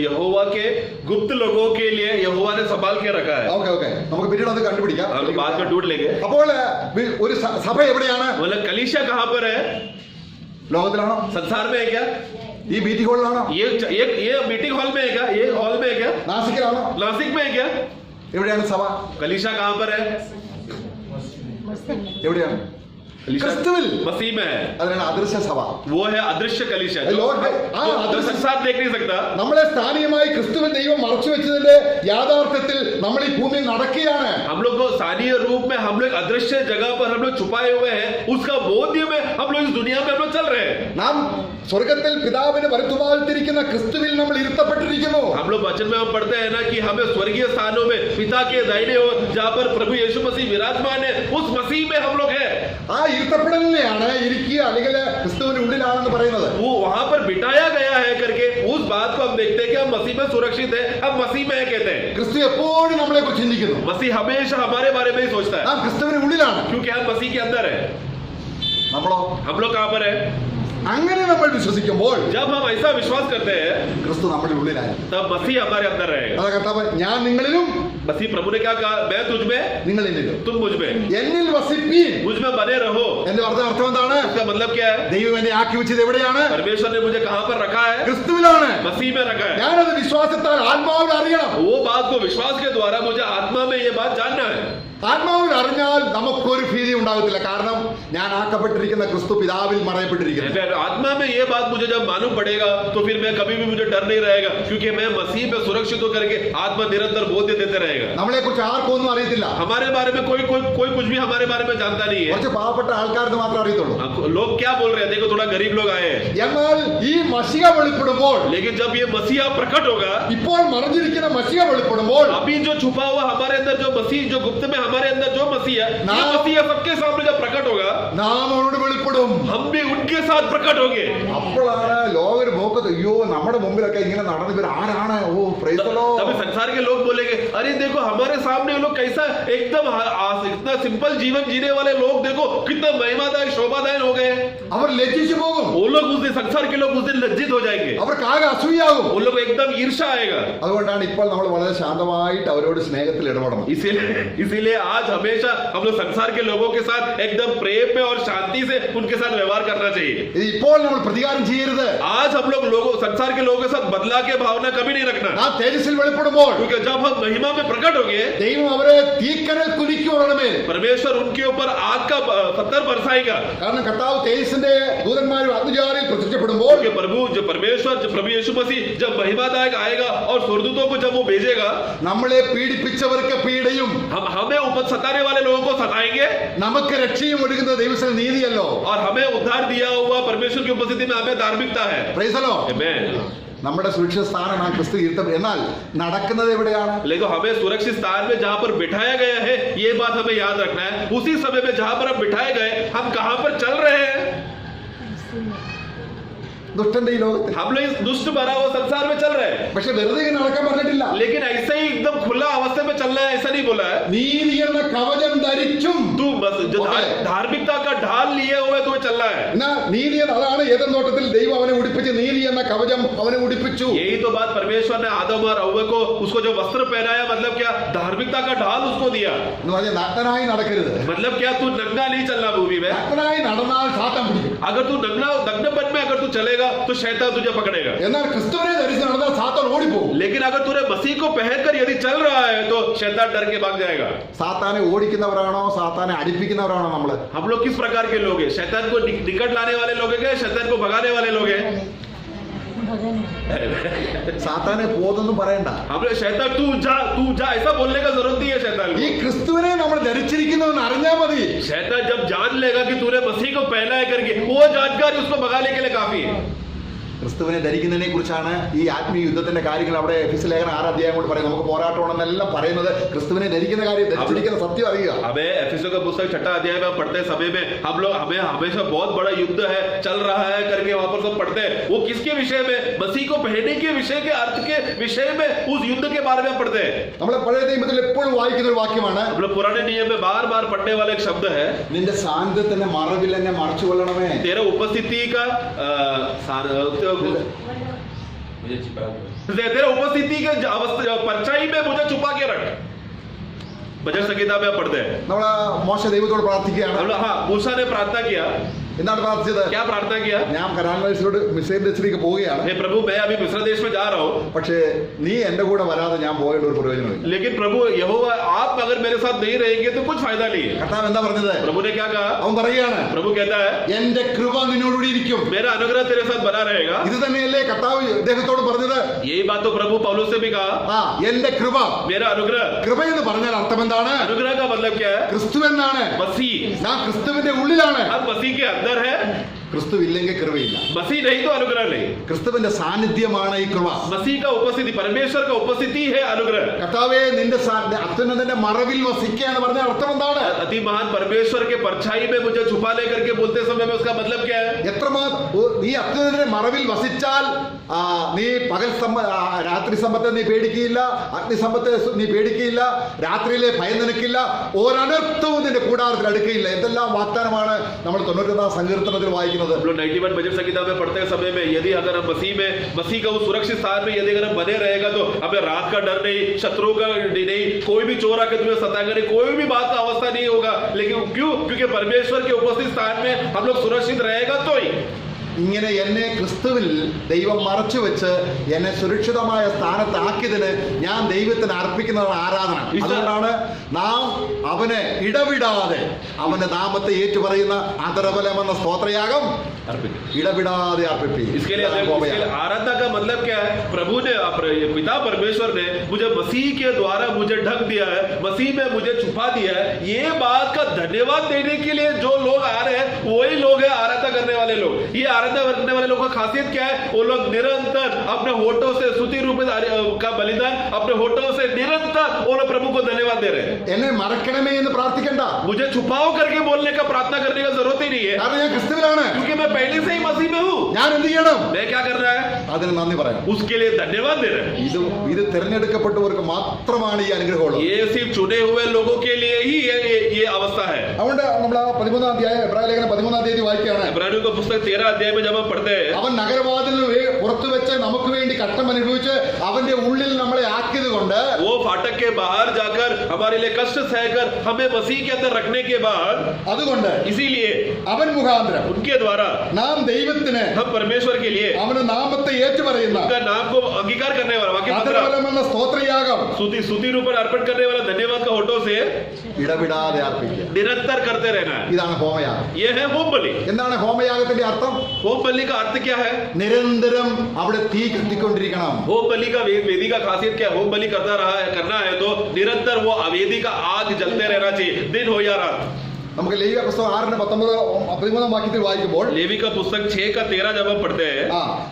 [SPEAKER 2] यहोवा के गुप्त लोगों के लिए यहोवा ने संभाल के रखा है.
[SPEAKER 1] ഓക്കെ, നമുക്ക് പിന്നീട് അത് കണ്ടുപിടിക്കാം.
[SPEAKER 2] हम लोग बाद में ढूंढ लेंगे.
[SPEAKER 1] അപ്പോൾ ഒരു സഭ എവിടെയാണ്?
[SPEAKER 2] मतलब कलीसिया कहाँ पर है?
[SPEAKER 1] ലോകത്തിലാണോ?
[SPEAKER 2] संसार में है क्या?
[SPEAKER 1] ഈ മീറ്റിംഗ് ഹാളിലാണോ?
[SPEAKER 2] ये मीटिंग हॉल में है क्या? ये हॉल में है क्या?
[SPEAKER 1] നാസിക്കിലാണോ?
[SPEAKER 2] नासिक में है क्या?
[SPEAKER 1] എവിടെയാണ് സഭ?
[SPEAKER 2] कलीसिया कहाँ पर है?
[SPEAKER 1] എവിടെയാണ്?
[SPEAKER 2] कलीसिया
[SPEAKER 1] ക്രിസ്തുവിൽ.
[SPEAKER 2] मसीह में है.
[SPEAKER 1] അതിനാണ് അദൃശ്യ സഭ.
[SPEAKER 2] वो है अदृश्य कलीसिया
[SPEAKER 1] Hello,
[SPEAKER 2] जो संसार देख नहीं सकता.
[SPEAKER 1] നമ്മളെ സ്ഥാനീയമായി ക്രിസ്തുവിൽ ദൈവം മറച്ചു വെച്ചതിന്റെ യാഥാർത്ഥ്യത്തിൽ നമ്മൾ ഈ ഭൂമിയിൽ നടക്കുകയാണ്.
[SPEAKER 2] हम लोग को स्थानीय रूप में हम लोग अदृश्य जगह पर हम लोग छुपाए हुए हैं, उसका बोध्य में हम लोग इस दुनिया में हम लोग चल रहे हैं.
[SPEAKER 1] നാം സ്വർഗത്തിൽ പിതാവിന് വലത്തുഭാഗത്തിരിക്കുന്ന ക്രിസ്തുവിൽ നമ്മൾ ഇരുത്തപ്പെട്ടിരിക്കുന്നു.
[SPEAKER 2] हम लोग वचन में हम पढ़ते हैं ना कि हमें स्वर्गीय स्थानों में पिता के दाहिने ओर जहाँ पर प्रभु यीशु मसीह विराजमान है, उस मसीह में हम लोग हैं.
[SPEAKER 1] ആ ഇരുത്തപ്പെടലിനെയാണ് ഇരിക്കുക അല്ലെങ്കിൽ ക്രിസ്തുവിന്റെ ഉള്ളിലാണെന്ന് പറയുന്നത്.
[SPEAKER 2] वो वहां पर बिठाया गया है करके उस बात को हम देखते हैं कि हम मसीह में सुरक्षित है, हम मसीह में है कहते हैं।
[SPEAKER 1] ക്രിസ്തു എപ്പോഴും നമ്മളെ കുറിച്ച് ചിന്തിക്കുന്നു.
[SPEAKER 2] मसीह हमेशा हमारे बारे में ही सोचता है
[SPEAKER 1] നാം ക്രിസ്തുവിന്റെ ഉള്ളിലാണ്.
[SPEAKER 2] क्योंकि हम मसीह के अंदर है।
[SPEAKER 1] നമ്മളോ
[SPEAKER 2] हम लोग कहाँ पर है?
[SPEAKER 1] അങ്ങനെ നമ്മൾ വിശ്വസിക്കുമ്പോൾ
[SPEAKER 2] जब हम ऐसा विश्वास करते हैं
[SPEAKER 1] ക്രിസ്തു നമ്മുടെ ഉള്ളിലായിരുന്നു.
[SPEAKER 2] तब मसीह हमारे अंदर रहेगा।
[SPEAKER 1] അതാ കർത്താവ് ഞാൻ നിങ്ങളിലും
[SPEAKER 2] मसीह प्रभु ने क्या कहा? मैं तुझ में,
[SPEAKER 1] നിങ്ങൾ എന്നിലും
[SPEAKER 2] तुम मुझ में,
[SPEAKER 1] എന്നിൽ വസിപ്പീൻ
[SPEAKER 2] मुझ में बने रहो।
[SPEAKER 1] എന്ന് പറഞ്ഞ അർത്ഥം എന്താണ്?
[SPEAKER 2] इसका मतलब क्या है?
[SPEAKER 1] ദൈവം എന്നെ ആക്കി വെച്ചത് എവിടെയാണ്?
[SPEAKER 2] परमेश्वर ने मुझे कहाँ पर रखा है?
[SPEAKER 1] ക്രിസ്തുവിലാണ്.
[SPEAKER 2] मसीह में रखा है।
[SPEAKER 1] ഞാനത് വിശ്വാസത്താൽ ആത്മാവിൽ അറിയണം.
[SPEAKER 2] वो बात को विश्वास के द्वारा मुझे आत्मा में ये बात जानना है।
[SPEAKER 1] ആത്മാവിൽ അറിഞ്ഞാൽ നമുക്കൊരു ഭീതി ഉണ്ടാകത്തില്ല. കാരണം ഞാൻ ആക്കപ്പെട്ടിരിക്കുന്ന ക്രിസ്തു പിതാവിൽ മറയപ്പെട്ടിരിക്കുന്നു.
[SPEAKER 2] अगर आत्मा में ये बात मुझे जब मालूम पड़ेगा तो फिर मैं कभी भी मुझे डर नहीं रहेगा, क्योंकि मैं मसीह में सुरक्षित होकर के आत्मा निरंतर बोध देते रहेगा।
[SPEAKER 1] നമ്മളെ കുറിച്ച് ആർക്കും ഒന്നും അറിയത്തില്ല.
[SPEAKER 2] हमारे बारे में कोई कोई कोई कुछ भी हमारे बारे में जानता नहीं है।
[SPEAKER 1] കുറച്ച് പാവപ്പെട്ട ആൾക്കാർക്ക് മാത്രമേ അറിയത്തുള്ളൂ.
[SPEAKER 2] लोग क्या बोल रहे हैं? देखो थोड़ा गरीब लोग आए हैं,
[SPEAKER 1] എന്നാൽ ഈ മശിഹ വെളിപ്പെടുമ്പോൾ,
[SPEAKER 2] लेकिन जब ये मसीहा प्रकट होगा,
[SPEAKER 1] ഇപ്പോൾ മറഞ്ഞിരിക്കുന്ന മശിഹ വെളിപ്പെടുമ്പോൾ
[SPEAKER 2] अभी जो छुपा हुआ हमारे अंदर जो मसीह, जो गुप्त में हमारे अंदर जो मसीह है, ये मसीह सबके सामने जब प्रकट होगा,
[SPEAKER 1] നാം അവനോട് വെളിപ്പെടും.
[SPEAKER 2] हम भी उनके साथ प्रकट होंगे।
[SPEAKER 1] അപ്പോഴാണ് ലോകര് നോക്കത്ത്, അയ്യോ നമ്മുടെ മുമ്പിലൊക്കെ ഇങ്ങനെ നടന്നു ഇവർ ആരാണ്? ഓ പ്രൈസ് ദി ലോർഡ്.
[SPEAKER 2] तभी संसार के लोग बोलेंगे, अरे देखो हमारे सामने लोग कैसा एकदम इतना सिंपल जीवन जीने वाले लोग, देखो कितना महिमादायक शोभादायक हो गए।
[SPEAKER 1] അവർ ലജ്ജിച്ചു പോകും.
[SPEAKER 2] वो लोग उस दिन, संसार के लोग उस दिन लज्जित हो जाएंगे,
[SPEAKER 1] അവർക്ക് ആകെ അസൂയാകും.
[SPEAKER 2] वो लोग एकदम ईर्ष्या आएगा।
[SPEAKER 1] അതുകൊണ്ടാണ് ഇപ്പോൾ നമ്മൾ വളരെ ശാന്തമായിട്ട് അവരോട് സ്നേഹത്തിൽ ഇടപെടണം.
[SPEAKER 2] इसीलिए आज हमेशा हम लोग संसार के लोगों के साथ एकदम प्रेम में और शांति से उनके साथ व्यवहार करना चाहिए।
[SPEAKER 1] ഇത് ഇപ്പോൾ നമ്മൾ പ്രതികാരം ചെയ്യരുത്.
[SPEAKER 2] आज हम लोग लोगों, संसार के लोगों के साथ बदला के भावना कभी नहीं रखना,
[SPEAKER 1] ആ തേജസ്സിൽ വെളിപ്പെടുമ്പോൾ
[SPEAKER 2] क्योंकि जब हम महिमा में प्रकट होंगे,
[SPEAKER 1] ദൈവം അവരെ തീക്കനൽ കുലിക്കുവരണമേ.
[SPEAKER 2] परमेश्वर उनके ऊपर आग का पत्थर बरसाएगा।
[SPEAKER 1] കാരണം കർത്താവ് തേജസ്സിന്റെ ദൂതന്മാരും അഗ്നിജ്വാലയിൽ പ്രത്യക്ഷപ്പെടുമ്പോൾ
[SPEAKER 2] क्योंकि प्रभु जो परमेश्वर, जो प्रभु यीशु मसीह जब महिमादायक आएगा और स्वर्गदूतों को जब वो भेजेगा,
[SPEAKER 1] നമ്മളെ പീഡിപ്പിച്ചവർക്ക് പീഡയും
[SPEAKER 2] हमें ऊपर सताने वाले लोगों को सताएंगे,
[SPEAKER 1] നമുക്ക് രക്ഷയും ഒഴുകുന്ന ദൈവത്തിന്റെ നീതിയല്ലോ.
[SPEAKER 2] और हमें उद्धार दिया हुआ परमेश्वर की उपस्थिति में हमें धार्मिकता है।
[SPEAKER 1] Praise the lord.
[SPEAKER 2] आमेन।
[SPEAKER 1] നമ്മുടെ സുരക്ഷിത സ്ഥാനം ആ ക്രിസ്തു ഇരുത്തം. എന്നാൽ നടക്കുന്നത് എവിടെയാണ്?
[SPEAKER 2] लेकिन हमें सुरक्षित स्थान में जहाँ पर बिठाया गया है, ये बात हमें याद रखना है। उसी समय में जहाँ पर हम बिठाए गए, हम कहाँ पर चल रहे हैं?
[SPEAKER 1] ദുഷ്ടന്റെ ഈ ലോകത്തിൽ.
[SPEAKER 2] हम लोग इस दुष्ट भरा हुआ संसार में चल रहे हैं,
[SPEAKER 1] പക്ഷെ വെറുതെ ഇങ്ങനെ നടക്കാൻ പറഞ്ഞിട്ടില്ല.
[SPEAKER 2] लेकिन ऐसे ही एकदम खुला अवस्था में चलना है ऐसा नहीं बोला है।
[SPEAKER 1] നീതി എന്ന കവചം ധരിച്ചും
[SPEAKER 2] तू बस जो धार्मिकता का ढाल लिए हुए तुम्हें चलना है।
[SPEAKER 1] എന്നാ നീതി അതാണ് ഏദൻ തോട്ടത്തിൽ ദൈവം അവനെ ഉടുപ്പിച്ച് നീതി എന്ന കവചം അവനെ ഉടുപ്പിച്ചു.
[SPEAKER 2] यही तो बात परमेश्वर ने आदम और हव्वा को उसको जो वस्त्र पहनाया, मतलब क्या? धार्मिकता का ढाल उसको दिया।
[SPEAKER 1] എന്ന് പറഞ്ഞാൽ നഗ്നനായി നടക്കരുത്.
[SPEAKER 2] मतलब क्या? तू नंगा नहीं चलना भूमि में।
[SPEAKER 1] നഗ്നനായി നടന്നാൽ സാത്താൻ പിടിക്കും.
[SPEAKER 2] अगर तू नग्नपन में अगर तू चलेगा तो शैतान तुझे पकड़ेगा।
[SPEAKER 1] എന്നാൽ ക്രിസ്തുവിനെ ധരിച്ച് നടന്നാൽ സാത്താൻ ഓടിപ്പോകും.
[SPEAKER 2] लेकिन अगर तूने मसीह को पहनकर यदि चल रहा है तो शैतान डर के भाग जाएगा।
[SPEAKER 1] സാത്താനെ ഓടിക്കുന്നവരാണോ സാത്താനെ അടിപ്പിക്കുന്നവരാണോ നമ്മള്?
[SPEAKER 2] हम लोग किस प्रकार के लोग हैं? शैतान को निकट लाने वाले लोग हैं, शैतान को भगाने वाले लोग हैं?
[SPEAKER 1] സാത്താനെ പോതൊന്നും പറയണ്ട.
[SPEAKER 2] हम लोग शैतान तू जा ऐसा बोलने का जरूरत नहीं है शैतान
[SPEAKER 1] ഈ
[SPEAKER 2] को।
[SPEAKER 1] ക്രിസ്തുവിനെ നമ്മൾ ധരിച്ചിരിക്കുന്നതെന്ന് അറിഞ്ഞാൽ മതി.
[SPEAKER 2] शैतान जब जान लेगा कि तूने मसीह को पहना है करके, वो जानकर उसको भगाने के लिए काफी है।
[SPEAKER 1] ക്രിസ്തുവിനെ ധരിക്കുന്നതിനെ കുറിച്ചാണ് ഈ ആത്മീയ യുദ്ധത്തിന്റെ കാര്യങ്ങൾ അവിടെ എഫെസ്യ ലേഖനം 6 അധ്യായം കൊണ്ട് പറയും. നമുക്ക് പോരാട്ടമാണെന്നെല്ലാം പറയുന്നത് ക്രിസ്തുവിനെ ധരിക്കുന്ന കാര്യം, ധരിച്ചിരിക്കുന്ന സത്യം അറിയുക.
[SPEAKER 2] हमें एफेसियों का पुस्तक 6 अध्याय में पढ़ते समय में हमें हमेशा बहुत बड़ा युद्ध है चल रहा है करके वहां पर सब पढ़ते हैं। वो किसके विषय में? मसीह को पहनने के विषय के अर्थ के विषय में उस युद्ध के बारे में पढ़ते हैं।
[SPEAKER 1] നമ്മളെ പഴയ നിയമത്തിൽ എപ്പോഴും വായിക്കുന്ന ഒരു വാക്യമാണ്,
[SPEAKER 2] हम लोग पुराने नियम में बार बार पढ़ने वाला एक शब्द है,
[SPEAKER 1] നിന്റെ സാന്നിധ്യത്തിന്റെ മറവിൽ എന്നെ മറച്ചു കൊള്ളണമേ.
[SPEAKER 2] तेरा उपस्थिति का तेरा उपस्थिति के परछाई में मुझे छुपा के रख। भजन संगीता में पढ़ते हैं।
[SPEAKER 1] നമ്മള് മോശ ദൈവത്തോട് പ്രാർത്ഥിക്കുകയാണ്.
[SPEAKER 2] हाँ, मूसा ने प्रार्थना किया।
[SPEAKER 1] എന്താണ് പ്രാർത്ഥിച്ചത്?
[SPEAKER 2] क्या प्रार्थना किया?
[SPEAKER 1] ഞാൻ കനാൻ ദേശത്തോട് മിസ്രൈം ദേശത്തേക്ക് പോവുകയാണ്.
[SPEAKER 2] हे प्रभु, मैं अभी मिस्र देश में जा रहा हूँ,
[SPEAKER 1] പക്ഷേ നീ എന്റെ കൂടെ വരാതെ ഞാൻ പോയിട്ട് ഒരു പ്രയോജനമില്ല.
[SPEAKER 2] लेकिन प्रभु यहोवा आप अगर मेरे साथ नहीं रहेंगे तो कुछ फायदा नहीं है।
[SPEAKER 1] കർത്താവ് എന്താ പറഞ്ഞത്?
[SPEAKER 2] प्रभु ने क्या कहा?
[SPEAKER 1] അവൻ പറയുകയാണ്,
[SPEAKER 2] प्रभु कहता है
[SPEAKER 1] എന്റെ കൃപ നിന്നോടുകൂടി ഇരിക്കും.
[SPEAKER 2] मेरा अनुग्रह तेरे साथ बना रहेगा।
[SPEAKER 1] ഇത് തന്നെയല്ലേ കർത്താവ് ഇദ്ദേഹത്തോട് പറഞ്ഞത്?
[SPEAKER 2] यही बात तो प्रभु पौलुस से भी कहा,
[SPEAKER 1] ആ എന്റെ കൃപ.
[SPEAKER 2] मेरा अनुग्रह।
[SPEAKER 1] കൃപ എന്ന് പറഞ്ഞാൽ അർത്ഥം എന്താണ്?
[SPEAKER 2] अनुग्रह का मतलब क्या है?
[SPEAKER 1] ക്രിസ്തു എന്നാണ്.
[SPEAKER 2] मसीह।
[SPEAKER 1] ഞാൻ ക്രിസ്തുവിന്റെ ഉള്ളിലാണ്.
[SPEAKER 2] हम मसीह के अंदर है।
[SPEAKER 1] ക്രിസ്തു ഇല്ലെങ്കിൽ കൃപയില്ല.
[SPEAKER 2] मसीह नहीं तो अनुग्रह नहीं.
[SPEAKER 1] ക്രിസ്തുവിന്റെ സാന്നിധ്യമാണ് ഈ കൃപ.
[SPEAKER 2] मसीह का उपस्थिति, परमेश्वर का उपस्थिति है अनुग्रह.
[SPEAKER 1] കർത്താവേ നിന്റെ അത്യുന്നതന്റെ മറവിൽ വസിക്കുക എന്ന് പറഞ്ഞ അർത്ഥം എന്താണ്?
[SPEAKER 2] अति महान परमेश्वर के परछाई में मुझे छुपा लेकर के बोलते समय में उसका मतलब क्या है?
[SPEAKER 1] നീ അത്യുന്നതന്റെ മറവിൽ വസിച്ചാൽ നീ രാത്രി സമ്പത്തെ നീ പേടിക്കുകയില്ല, അഗ്നിസമ്പത്തെ നീ പേടിക്കുകയില്ല, രാത്രിയിലെ ഭയം നിനക്കില്ല, ഒരനർത്ഥവും നിന്റെ കൂടാരത്തിൽ അടുക്കുകയില്ല. എന്തെല്ലാം വാഗ്ദാനമാണ് നമ്മൾ 91 സങ്കീർത്തനത്തിൽ വായിക്കുന്നത്.
[SPEAKER 2] 91 भजन संहिता में पढ़ते समय में यदि अगर हम मसीह का उस सुरक्षित स्थान में यदि अगर हम बने रहेगा तो हमें रात का डर नहीं, शत्रुओं का नहीं, कोई भी चोर आके तुम्हें सताएगा नहीं, कोई भी बात का अवस्था नहीं होगा. लेकिन क्यों? क्योंकि परमेश्वर के उपस्थित स्थान में हम लोग सुरक्षित रहेगा तो ही.
[SPEAKER 1] ഇങ്ങനെ എന്നെ ക്രിസ്തുവിൽ ദൈവം മറച്ചു വെച്ച് എന്നെ സുരക്ഷിതമായ സ്ഥാനത്താക്കിയതിന് ഞാൻ ദൈവത്തിന് അർപ്പിക്കുന്നതാണ് ആരാധന. അതുകൊണ്ടാണ് നാം അവനെ ഇടവിടാതെ അവന്റെ നാമത്തെ ഏറ്റുപറയുന്ന അധരബലമെന്ന സ്തോത്രയാഗം ഇടവിടാതെ അർപ്പിക്കും.
[SPEAKER 2] आराधना का मतलब क्या है? प्रभु ने, पिता परमेश्वर ने मुझे मसीह के द्वारा मुझे ढक दिया है, मसीह में मुझे छुपा दिया है. ये बात का धन्यवाद देने के लिए जो लोग आ रहे हैं वही लोग हैं आराधना करने वाले लोग. ये आराधना करने वाले लोगों का खासियत क्या है? वो लोग निरंतर अपने होठों से स्तुति रूप का बलिदान, अपने होठों से निरंतर वो लोग प्रभु को धन्यवाद दे रहे हैं.
[SPEAKER 1] എന്നെ മറക്കണമേ എന്ന് പ്രാർത്ഥിക്കണ്ട.
[SPEAKER 2] मुझे छुपाओ करके बोलने का, प्रार्थना करने का जरूरत ही नहीं है,
[SPEAKER 1] കാരണം ഞാൻ ക്രിസ്തുവിലാണ്.
[SPEAKER 2] क्योंकि मैं पहले से ही मसीह में हूँ.
[SPEAKER 1] ഞാൻ എന്ത് ചെയ്യണം?
[SPEAKER 2] मैं क्या करना है?
[SPEAKER 1] അതിന് നന്ദി പറയാം.
[SPEAKER 2] उसके लिए धन्यवाद दे रहे हैं.
[SPEAKER 1] ഇത് തിരഞ്ഞെടുക്കപ്പെട്ടവർക്ക് മാത്രമാണ് ഈ അനുഗ്രഹമുള്ളത്.
[SPEAKER 2] ये सिर्फ चुने हुए लोगों के लिए ही ये अवस्था है.
[SPEAKER 1] അതുകൊണ്ട് നമ്മൾ 13 അധ്യായം എബ്രായ ലേഖനം 13 തീയതി വായിക്കുകയാണ്.
[SPEAKER 2] इब्रानियों का पुस्तक 13 अध्याय में जब हम पढ़ते हैं,
[SPEAKER 1] അവൻ നഗരവാതിലിന് പുറത്തു വെച്ച് നമുക്ക് വേണ്ടി കഷ്ടം അനുഭവിച്ച് അവന്റെ ഉള്ളിൽ നമ്മളെ ആക്കിയത് കൊണ്ട്,
[SPEAKER 2] वो फाटक के बाहर जाकर हमारे लिए कष्ट सहकर हमें मसीह के अंदर रखने के बाद,
[SPEAKER 1] അതുകൊണ്ട്
[SPEAKER 2] इसीलिए
[SPEAKER 1] അവൻ മുഖാന്തരം
[SPEAKER 2] उनके द्वारा
[SPEAKER 1] നാം ദൈവത്തിന്
[SPEAKER 2] हम परमेश्वर के लिए
[SPEAKER 1] അവന്റെ നാമത്തെ ഏറ്റുപറയുന്ന
[SPEAKER 2] उनका नाम को अंगीकार करने वाला, वाक्य
[SPEAKER 1] അധരബലമെന്ന സ്തോത്രയാഗം
[SPEAKER 2] स्तुति रूप अर्पण करने वाला धन्यवाद का होठों से
[SPEAKER 1] ഇടവിടാതെ അർപ്പിക്കുക.
[SPEAKER 2] निरंतर करते रहना है.
[SPEAKER 1] ഇതാണ് ഹോമയാഗം.
[SPEAKER 2] ये है होम बलि.
[SPEAKER 1] എന്താണ് ഹോമയാഗത്തിന്റെ അർത്ഥം?
[SPEAKER 2] होम बलि का अर्थ क्या है?
[SPEAKER 1] നിരന്തരം അവിടെ തീ കത്തിക്കൊണ്ടിരിക്കണം.
[SPEAKER 2] होम बलि का वेदी का खासियत क्या है? होम बलि करना है तो निरंतर वो वेदी का आग जलते रहना चाहिए, दिन हो या रात.
[SPEAKER 1] നമുക്ക് ലേവ്യ പുസ്തകം 6:13 വാക്യത്തിൽ വായിക്കുമ്പോൾ,
[SPEAKER 2] लेवी का पुस्तक 6:13 जब हम पढ़ते हैं,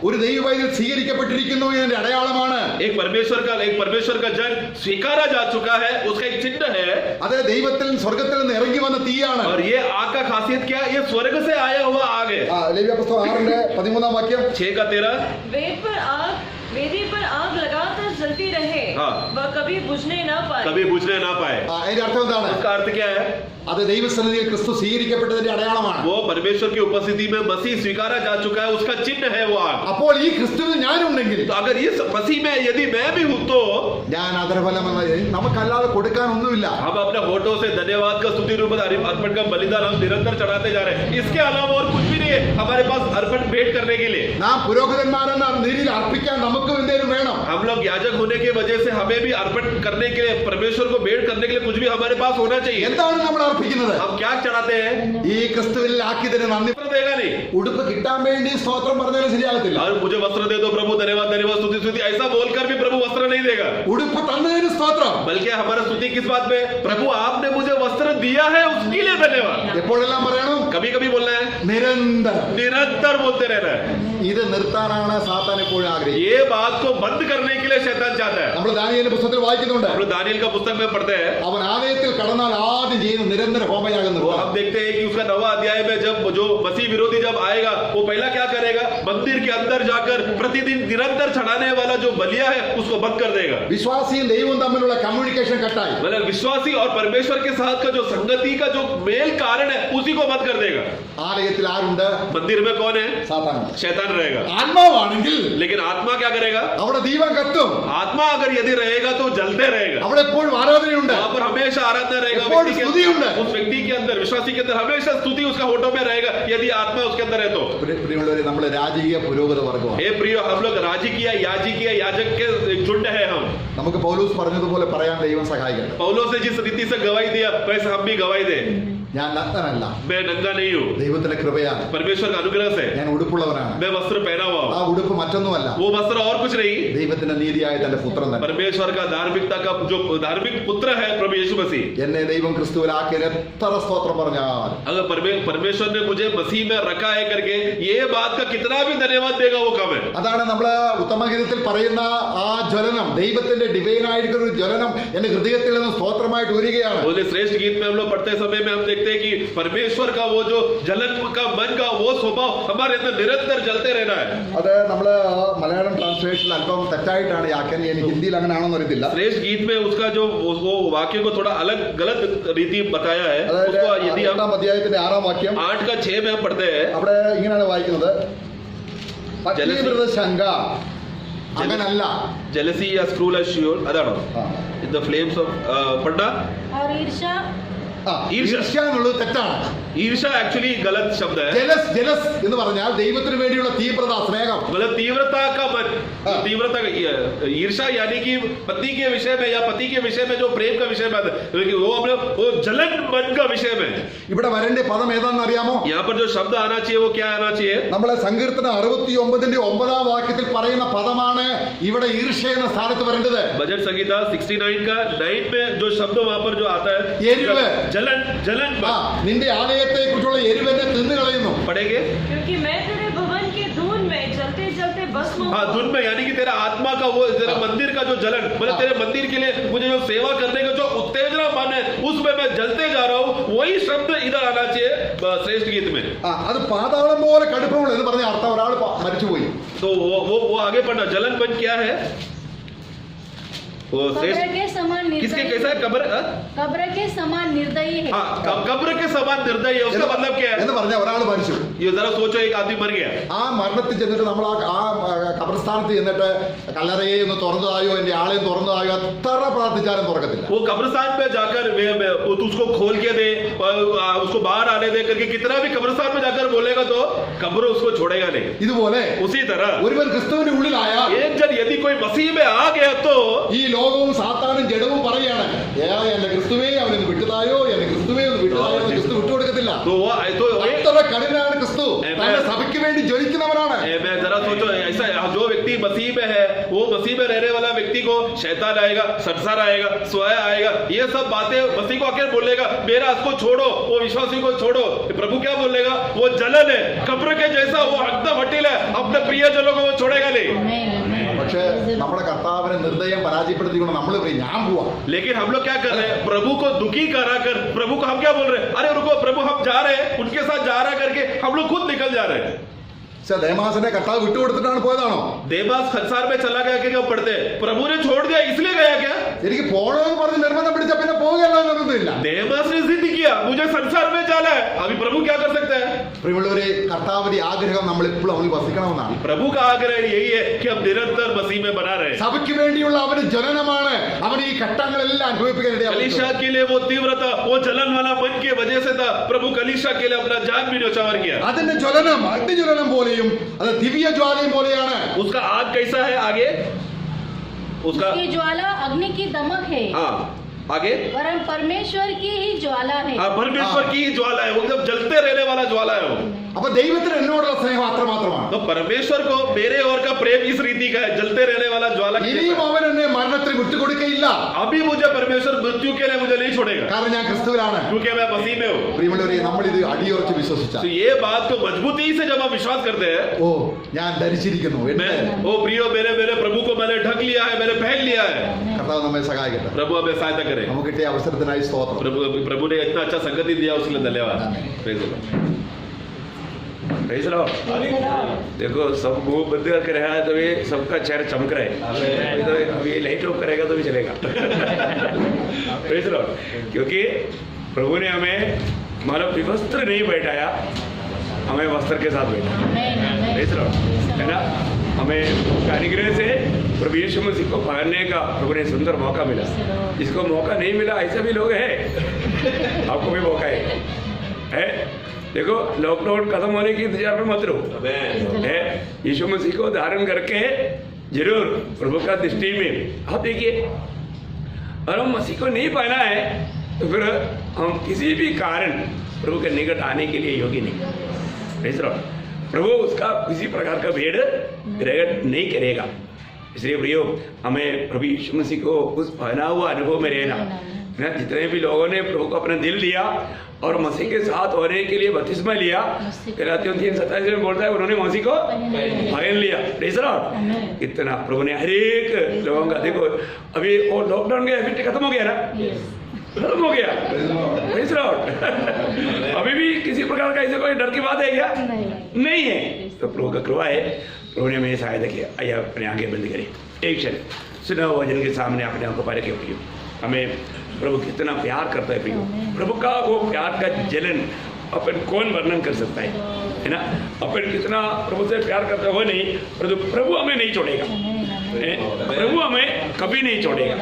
[SPEAKER 1] ഒരു ദൈവവൈദ്യൻ സ്വീകരിക്കപ്പെട്ടിരിക്കുന്നു എന്നതിന്റെ അടയാളമാണ്.
[SPEAKER 2] एक परमेश्वर का जन स्वीकारा जा चुका है, उसका एक चिन्ह है.
[SPEAKER 1] അത് ദൈവത്തിൽ സ്വർഗ്ഗത്തിൽ നിന്ന് ഇറങ്ങി വന്ന തീയാണ്.
[SPEAKER 2] और ये आग का खासियत क्या है? ये स्वर्ग से आया हुआ आग है.
[SPEAKER 1] ലേവ്യ പുസ്തകം 6:13 വാക്യം,
[SPEAKER 2] 6:13,
[SPEAKER 4] वेदी पर आग लगातार जलती रहे, वह कभी बुझने ना पाए.
[SPEAKER 1] അതിന്റെ അർത്ഥം എന്താണ്?
[SPEAKER 2] उसका अर्थ क्या है?
[SPEAKER 1] അത് ദൈവസന്നിധിയിൽ ക്രിസ്തു സ്വീകരിക്കപ്പെട്ടതിന്റെ അടയാളമാണ്.
[SPEAKER 2] वो परमेश्वर की उपस्थिति में मसीह स्वीकारा जा चुका है, उसका चिन्ह है वो आग.
[SPEAKER 1] അപ്പോൾ ഈ ക്രിസ്തുവിൽ ഞാനുണ്ടെങ്കിൽ,
[SPEAKER 2] तो अगर ये मसीह में यदि मैं भी हूं तो
[SPEAKER 1] ഞാൻ അധരഫലം നമുക്കല്ലാതെ കൊടുക്കാൻ ഒന്നുമില്ല.
[SPEAKER 2] हम अपने होठों से धन्यवाद का स्तुति रूप अर्पण का बलिदान हम निरंतर चढ़ाते जा रहे हैं. इसके अलावा और कुछ भी नहीं है हमारे पास अर्पण भेंट करने के लिए.
[SPEAKER 1] നാം പുരോഹിതന്മാരെന്ന രീതിയിൽ അർപ്പിക്കാൻ നമുക്കും എന്തെങ്കിലും വേണം.
[SPEAKER 2] हम लोग याजक होने की वजह से हमें भी अर्पण करने के लिए, परमेश्वर को भेंट करने के लिए कुछ भी हमारे पास होना चाहिए.
[SPEAKER 1] എന്താണ് നമ്മൾ അർപ്പിക്കുന്നത്?
[SPEAKER 2] हम क्या चढ़ाते हैं?
[SPEAKER 1] ഈ ക്രിസ്തുവിൽ ആക്കിയതിന് നന്ദി.
[SPEAKER 2] देगा नहीं.
[SPEAKER 1] ഉടുപ്പ് കിട്ടാൻ വേണ്ടി സ്തോത്രം പറഞ്ഞാലും ശരിയാകത്തില്ല.
[SPEAKER 2] और मुझे वस्त्र दे दो प्रभु, धन्यवाद स्तुति ऐसा बोलकर भी प्रभु वस्त्र नहीं देगा.
[SPEAKER 1] ഉടുപ്പ് തന്നതിന് സ്തോത്രം.
[SPEAKER 2] बल्कि हमारा स्तुति किस बात में? प्रभु आपने मुझे वस्त्र दिया है, उसके लिए धन्यवाद.
[SPEAKER 1] എപ്പോഴെല്ലാം പറയണം?
[SPEAKER 2] कभी कभी बोलना है, निरंतर बोलते रहना है.
[SPEAKER 1] ഇത് നിർത്താനാണ് സാത്താൻ എപ്പോഴും ആഗ്രഹിക്കുന്നത്.
[SPEAKER 2] ये बात को बंद करने के लिए शैतान चाहता है.
[SPEAKER 1] നമ്മൾ ദാനിയേലിന്റെ പുസ്തകത്തിൽ വായിക്കുന്നുണ്ട്.
[SPEAKER 2] हम लोग दानियेल का पुस्तक में पढ़ते हैं,
[SPEAKER 1] അവൻ ആലയത്തിൽ കടന്നാൽ ആദ്യം ചെയ്യുന്ന നിരന്തര ഹോമയാഗം
[SPEAKER 2] वो हम देखते हैं कि उसका 9वां अध्याय में जब जो मसीह विरोधी जब आएगा वो पहला क्या करेगा? मंदिर के अंदर जाकर प्रतिदिन निरंतर चढ़ाने वाला जो बलिया है उसको बंद कर देगा.
[SPEAKER 1] വിശ്വാസിയും ദൈവവും തമ്മിലുള്ള കമ്മ്യൂണിക്കേഷൻ കട്ടായി.
[SPEAKER 2] मतलब विश्वासी और परमेश्वर के साथ का जो संगति का जो मेल कारण है उसी को बंद कर देगा.
[SPEAKER 1] ആലയത്തിൽ ആരുണ്ട്?
[SPEAKER 2] मंदिर में कौन है?
[SPEAKER 1] സാത്താൻ.
[SPEAKER 2] शैतान रहेगा.
[SPEAKER 1] ആത്മാവാണെങ്കിൽ,
[SPEAKER 2] लेकिन आत्मा क्या करेगा?
[SPEAKER 1] അവിടെ ദീപം കത്തും.
[SPEAKER 2] आत्मा अगर यदि रहेगा तो जलते रहेगा.
[SPEAKER 1] അവിടെ എപ്പോഴും ആരാധനയുണ്ട്.
[SPEAKER 2] वहां पर हमेशा आराधना रहेगा. उस व्यक्ति के अंदर, विश्वासी के अंदर हमेशा स्तुति उसका होठों में रहेगा यदि आत्मा उसके अंदर है तो.
[SPEAKER 1] പ്രിയമുള്ളവരെ, നമ്മൾ രാജകീയ പുരോഹിത വർഗ്ഗമാണ്.
[SPEAKER 2] हे प्रियो, हम लोग राजकीय याजक के झुंड है. हम
[SPEAKER 1] നമുക്ക് പൗലോസ് പറഞ്ഞതുപോലെ പറയാൻ ദൈവം സഹായിക്കട്ടെ.
[SPEAKER 2] पौलुस ने जिस रीति से गवाही दिया ऐसा हम भी गवाही दे,
[SPEAKER 1] ഞാൻ നഗ്നനല്ല,
[SPEAKER 2] मैं नंगा नहीं हूँ,
[SPEAKER 1] ദൈവത്തിന്റെ കൃപയാണ്,
[SPEAKER 2] परमेश्वर का अनुग्रह से
[SPEAKER 1] ഞാൻ ഉടുപ്പുള്ളവനാണ്.
[SPEAKER 2] मैं वस्त्र पहना हुआ
[SPEAKER 1] ആ
[SPEAKER 2] हूँ,
[SPEAKER 1] ഉടുപ്പ് മറ്റൊന്നുമല്ല,
[SPEAKER 2] वो वस्त्र और कुछ नहीं,
[SPEAKER 1] ദൈവത്തിന്റെ നീതിയായ തന്റെ പുത്രൻ തന്നെ.
[SPEAKER 2] परमेश्वर का धार्मिकता का जो धार्मिक पुत्र है प्रभु यीशु मसीह.
[SPEAKER 1] എന്നെ ദൈവം ക്രിസ്തുവിലാക്കിയ എത്ര സ്തോത്രം പറഞ്ഞാൽ
[SPEAKER 2] अगर परमेश्वर ने मुझे मसीह में रखा है करके ये बात का कितना भी धन्यवाद देगा वो कम है.
[SPEAKER 1] അതാണ് നമ്മള് ഉത്തമഗീതത്തിൽ പറയുന്ന ആ ജ്വലനം, ദൈവത്തിന്റെ ഡിവൈൻ ആയിരിക്കുന്ന ഒരു ജ്വലനം എന്റെ ഹൃദയത്തിൽ നിന്ന് സ്തോത്രമായിട്ട് ഉയരുകയാണ്.
[SPEAKER 2] बोले श्रेष्ठ गीत में हम लोग पढ़ते समय में हम देखते हैं कि परमेश्वर का वो जो जलन का मन का वो स्वभाव हमारे अंदर निरंतर जलते रहना है.
[SPEAKER 1] അത് നമ്മള് മലയാളം ട്രാൻസ്ലേഷനിൽ അല്പം തെറ്റായിട്ടാണ് വ്യാഖ്യാനം, എനിക്ക് ഹിന്ദിയിൽ അങ്ങനെ ആണോന്ന് അറിയത്തില്ല.
[SPEAKER 2] श्रेष्ठ गीत में उसका जो वो वाक्य को थोड़ा अलग गलत रीति बताया है.
[SPEAKER 1] അതായത്
[SPEAKER 2] उसको यदि हम
[SPEAKER 1] 8-ാം അധ്യായത്തിന്റെ 6-ാം വാക്യം
[SPEAKER 2] 8 का 6 में हम पढ़ते हैं,
[SPEAKER 1] അവിടെ ഇങ്ങനെയാണ് വായിക്കുന്നത്, പത്നീവൃത ശങ്ക അങ്ങനല്ല.
[SPEAKER 2] jealousy या scroll as shield അതാണോ in the flames of पढ़ना.
[SPEAKER 5] और ईर्ष्या
[SPEAKER 1] ഈർഷ്യ എന്നുള്ളത് തെറ്റാണ്.
[SPEAKER 2] ईर्षा एक्चुअली गलत शब्द है.
[SPEAKER 1] ജലസ് എന്ന് പറഞ്ഞാൽ ദൈവത്തിന് വേണ്ടിയുള്ള തീവ്രത, സ്നേഹം.
[SPEAKER 2] मतलब तीव्रता का मन, तीव्रता का ईर्षा यानी कि पति के विषय में या पति के विषय में जो प्रेम का विषय में वो अपने वो जलन मन का विषय में.
[SPEAKER 1] ഇവിടെ വരേണ്ട പദം ഏതാണെന്ന് അറിയാമോ?
[SPEAKER 2] यहाँ पर जो शब्द आना चाहिए वो क्या आना चाहिए?
[SPEAKER 1] നമ്മളെ സങ്കീർത്തനം 69-ന്റെ 9-ാം വാക്യത്തിൽ പറയുന്ന പദമാണ് ഇവിടെ ഈർഷ്യ എന്ന സ്ഥാനത്ത് വരേണ്ടത്.
[SPEAKER 2] भजन संगीता 69 का 9 में जो शब्द वहां पर जो आता है
[SPEAKER 1] എരിവ്,
[SPEAKER 2] जलन जलन
[SPEAKER 1] നിന്റെ ആലയത്തെ കുറിച്ചുള്ള എരിവെന്നെ തിന്നു കളയുന്നു.
[SPEAKER 2] पढ़ेंगे.
[SPEAKER 4] क्योंकि मैं तेरे भवन के धूल में जलते जलते भस्म
[SPEAKER 2] हाँ, धुन में यानी कि तेरा आत्मा का वो तेरा मंदिर का जो जलन, मतलब तेरे मंदिर के लिए मुझे जो सेवा करने का जो उत्तेजना मन है उसमें मैं जलते जा रहा हूँ, वही शब्द इधर आना चाहिए श्रेष्ठ गीत में.
[SPEAKER 1] അത് പാതാളം പോലെ കടുപ്പമുള്ള എന്ന് പറഞ്ഞ അർത്ഥം ഒരാൾ മരിച്ചുപോയി.
[SPEAKER 2] तो वो आगे पढ़ना. जलन मन क्या है? वो
[SPEAKER 5] कब्र
[SPEAKER 2] श्रेष्ठ
[SPEAKER 5] के समान
[SPEAKER 2] किसके
[SPEAKER 5] निर्दयी
[SPEAKER 2] कैसा है?
[SPEAKER 5] कब्र के समान निर्दयी है.
[SPEAKER 2] हाँ, कब्र के समान निर्दय है. उसका मतलब क्या है?
[SPEAKER 1] എന്ന് പറഞ്ഞ ഒരാൾ മരിച്ചു.
[SPEAKER 2] ये जरा सोचो, एक आदमी मर गया.
[SPEAKER 1] ആ മരണത്തിൽ ചെന്നിട്ട് നമ്മൾ ആ ഖബർസ്ഥാനത്ത് ചെന്നിട്ട് കല്ലറയെ ഒന്ന് തുറന്നതായോ എന്റെ ആളെയും തുറന്നതായോ എത്ര പ്രാർത്ഥിച്ചാലും തുറക്കത്തില്ല.
[SPEAKER 2] वो कब्रिस्तान पे जाकर उसको खोल के दे, उसको बाहर आने दे करके कितना भी कब्रिस्तान में जाकर बोलेगा तो कब्र उसको छोड़ेगा नहीं.
[SPEAKER 1] ഇതുപോലെ
[SPEAKER 2] उसी तरह
[SPEAKER 1] ഒരുവൻ ക്രിസ്തുവിന്റെ ഉള്ളിലായാൽ
[SPEAKER 2] एक जन यदि कोई मसीह में आ गया तो
[SPEAKER 1] ഈ ലോകവും സാത്താനും ജഡവും പറയാണ്, എന്റെ ക്രിസ്തുവേ അവന് വിട്ടുതായോ, എന്റെ ക്രിസ്തുവേ ഒന്ന് വിട്ടുതായോ എന്ന് ക്രിസ്തു വിട്ടുകൊടുക്കത്തില്ല.
[SPEAKER 2] तो
[SPEAKER 1] അത്ര കഠിനാണ് ക്രിസ്തു. തന്റെ സഭയ്ക്ക് വേണ്ടി ജ്വലിക്കുന്നവരാണ്.
[SPEAKER 2] मैं जरा सोचो, ऐसा जो व्यक्ति मसीह में है, वो मसीह में रहने वाला व्यक्ति को शैतान आएगा, संसार आएगा, स्वय आएगा, ये सब बातें मसीह को आकर बोलेगा मेरा इसको छोड़ो, वो विश्वासी को छोड़ो. प्रभु क्या बोलेगा? वो जलन है, कब्र के जैसा वो एकदम हटिल है, अपने प्रिय जनों को वो छोड़ेगा नहीं.
[SPEAKER 1] പക്ഷെ നമ്മുടെ കർത്താവിനെ നിർദ്ദയം പരാജയപ്പെടുത്തിക്കൊണ്ട് നമ്മൾ ഞാൻ പോവാ.
[SPEAKER 2] लेकिन हम लोग क्या कर रहे हैं? प्रभु को दुखी करा कर प्रभु को हम क्या बोल रहे हैं? अरे रुको प्रभु, हम जा रहे हैं, उनके साथ जा रहा करके हम लोग खुद निकल जा रहे हैं.
[SPEAKER 1] ദേമാസിനെ കർത്താവ് വിട്ടുകൊടുത്തിട്ടാണ് പോയതാണോ?
[SPEAKER 2] देवास संसार में चला गया क्या? पढ़ते हैं प्रभु ने छोड़ दिया इसलिए गया क्या?
[SPEAKER 1] എനിക്ക് പോകണമെന്ന് പറഞ്ഞ് നിർബന്ധം പിടിച്ച പിന്നെ പോകുകയല്ല നിർബന്ധമില്ല.
[SPEAKER 2] देवास ने जिद किया मुझे संसार में जाना है, अभी प्रभु क्या कर सकता है?
[SPEAKER 1] പ്രിയമുള്ളവരെ, കർത്താവിന്റെ ആഗ്രഹം നമ്മൾ എപ്പോഴും അവന് വസിക്കണമെന്നാണ്.
[SPEAKER 2] प्रभु का आग्रह यही है कि हम निरंतर मसीह में बना रहे.
[SPEAKER 1] സഭയ്ക്ക് വേണ്ടിയുള്ള അവന് ജ്വലനമാണ്. അവൻ ഈ ഘട്ടങ്ങളെല്ലാം അനുഭവിപ്പിക്കാൻ
[SPEAKER 2] कलीसिया के लिए वो तीव्रता, वो जलन वाला मन की वजह से था प्रभु कलीसिया के लिए अपना जान भी न्यौछावर किया.
[SPEAKER 1] അതിന്റെ ജ്വലനം അഗ്നിജ്വലനം പോലെയും അത് ദിവ്യ ജ്വാലയും പോലെയാണ്.
[SPEAKER 2] उसका आग कैसा है? आगे उसका
[SPEAKER 5] उसकी ज्वाला अग्नि की दमक है.
[SPEAKER 2] हाँ, आगे
[SPEAKER 5] वरन परमेश्वर की ही ज्वाला है.
[SPEAKER 2] हाँ, परमेश्वर की ही ज्वाला है, वो एकदम जलते रहने वाला ज्वाला है वो.
[SPEAKER 1] അപ്പൊ ദൈവത്തിന് എന്നോടുള്ള സ്നേഹം അത്രമാത്രമാണ്.
[SPEAKER 2] तो परमेश्वर को मेरे और का प्रेम इस रीति का है, जलते रहने वाला ज्वाला.
[SPEAKER 1] ഇനിയും അവൻ എന്നെ മരണത്തിന് വിട്ടുകൊടുക്കയില്ല.
[SPEAKER 2] अभी मुझे परमेश्वर मृत्यु के लिए मुझे नहीं छोड़ेगा,
[SPEAKER 1] കാരണം ഞാൻ ക്രിസ്തുവിലാണ്.
[SPEAKER 2] क्योंकि मैं मसीह में हूँ.
[SPEAKER 1] പ്രിയമുള്ളവരെ, നമ്മൾ ഇത് അടിയുറച്ച് വിശ്വസിച്ചാൽ,
[SPEAKER 2] तो ये बात को मजबूती से जब हम विश्वास करते हैं,
[SPEAKER 1] ഓ ഞാൻ ധരിച്ചിരിക്കുന്നു,
[SPEAKER 2] मैं ओ प्रियो मेरे प्रभु को मैंने ढक लिया है, मैंने पहन लिया है.
[SPEAKER 1] കർത്താവ് നമ്മെ സഹായിക്കട്ടെ.
[SPEAKER 2] प्रभु हमें सहायता करे.
[SPEAKER 1] നമുക്ക് കിട്ടിയ അവസരത്തിനായി സ്തോത്രം.
[SPEAKER 2] प्रभु ने इतना अच्छा संगति दिया, उसके लिए धन्यवाद. Praise the Lord.
[SPEAKER 6] Praise the Lord. देखो सब मुंह बंद करके रहा है तो ये सबका चेहरा चमक रहा है. तो अभी ये लाइट ऑफ करेगा तो भी चलेगा. Praise the Lord. क्योंकि प्रभु ने हमें मतलब विवस्त्र नहीं बैठाया, हमें वस्त्र के साथ बैठा. Praise the Lord. है ना? हमें अनुग्रह से प्रभु यीशु मसीह को पहनने का प्रभु ने सुंदर मौका मिला. जिसको मौका नहीं मिला ऐसे भी लोग हैं. आपको भी मौका है. देखो, लॉकडाउन खत्म होने के इंतजार में मत रहो. है यीशु मसीह को धारण करके जरूर प्रभु का दृष्टि में आप देखिए. और हम मसीह को नहीं पहना है तो फिर हम किसी भी कारण प्रभु के निकट आने के लिए योग्य नहीं। Praise the Lord. प्रभु उसका किसी प्रकार का भेद ग्रहण नहीं करेगा। इसलिए प्रियो, हमें प्रभु यीशु मसीह को उस बना हुआ अनुभव में रहना। जितने भी लोगों ने प्रभु को अपना दिल दिया और मसीह के साथ होने के लिए बपतिस्मा लिया, गलातियों 3:27 में बोलता है उन्होंने मसीह को पहन लिया। Praise the Lord. इतना प्रभु ने हर एक लोगों का, देखो अभी वो लॉकडाउन का इफेक्ट खत्म हो गया ना, खत्म हो गया। Praise the Lord. अभी भी किसी प्रकार का ऐसे कोई डर की बात है क्या? नहीं है। तो प्रभु का कृपा है, प्रभु ने हमें सहायता किया। आइए अपने आगे बंद करें एक क्षण, सुना हुआ वचन के सामने अपने आप को पार के प्रियो, हमें प्रभु कितना प्यार करता है प्रियो। प्रभु का वो प्यार का जलन अपन कौन वर्णन कर सकता है ना। अपन कितना प्रभु से प्यार करते हो नहीं, प्रभु हमें नहीं छोड़ेगा। प्रभु हमें कभी नहीं छोड़ेगा।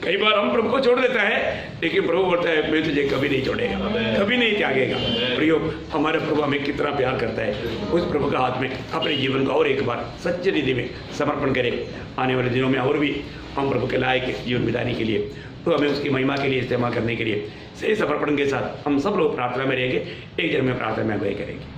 [SPEAKER 6] कई बार हम प्रभु को छोड़ देता है, लेकिन प्रभु बोलता है मैं तुझे कभी नहीं छोड़ेगा, कभी नहीं त्यागेगा। प्रियो, हमारे प्रभु हमें कितना प्यार करता है। उस प्रभु का हाथ में अपने जीवन को और एक बार सच्चे रीति में समर्पण करें। आने वाले दिनों में और भी हम प्रभु के लायक जीवन बिताने के लिए, तो हमें उसकी महिमा के लिए इस्तेमाल करने के लिए सही समर्पण के साथ हम सब लोग प्रार्थना में रहेंगे। एक जन में प्रार्थना में अगुवाई करेंगे।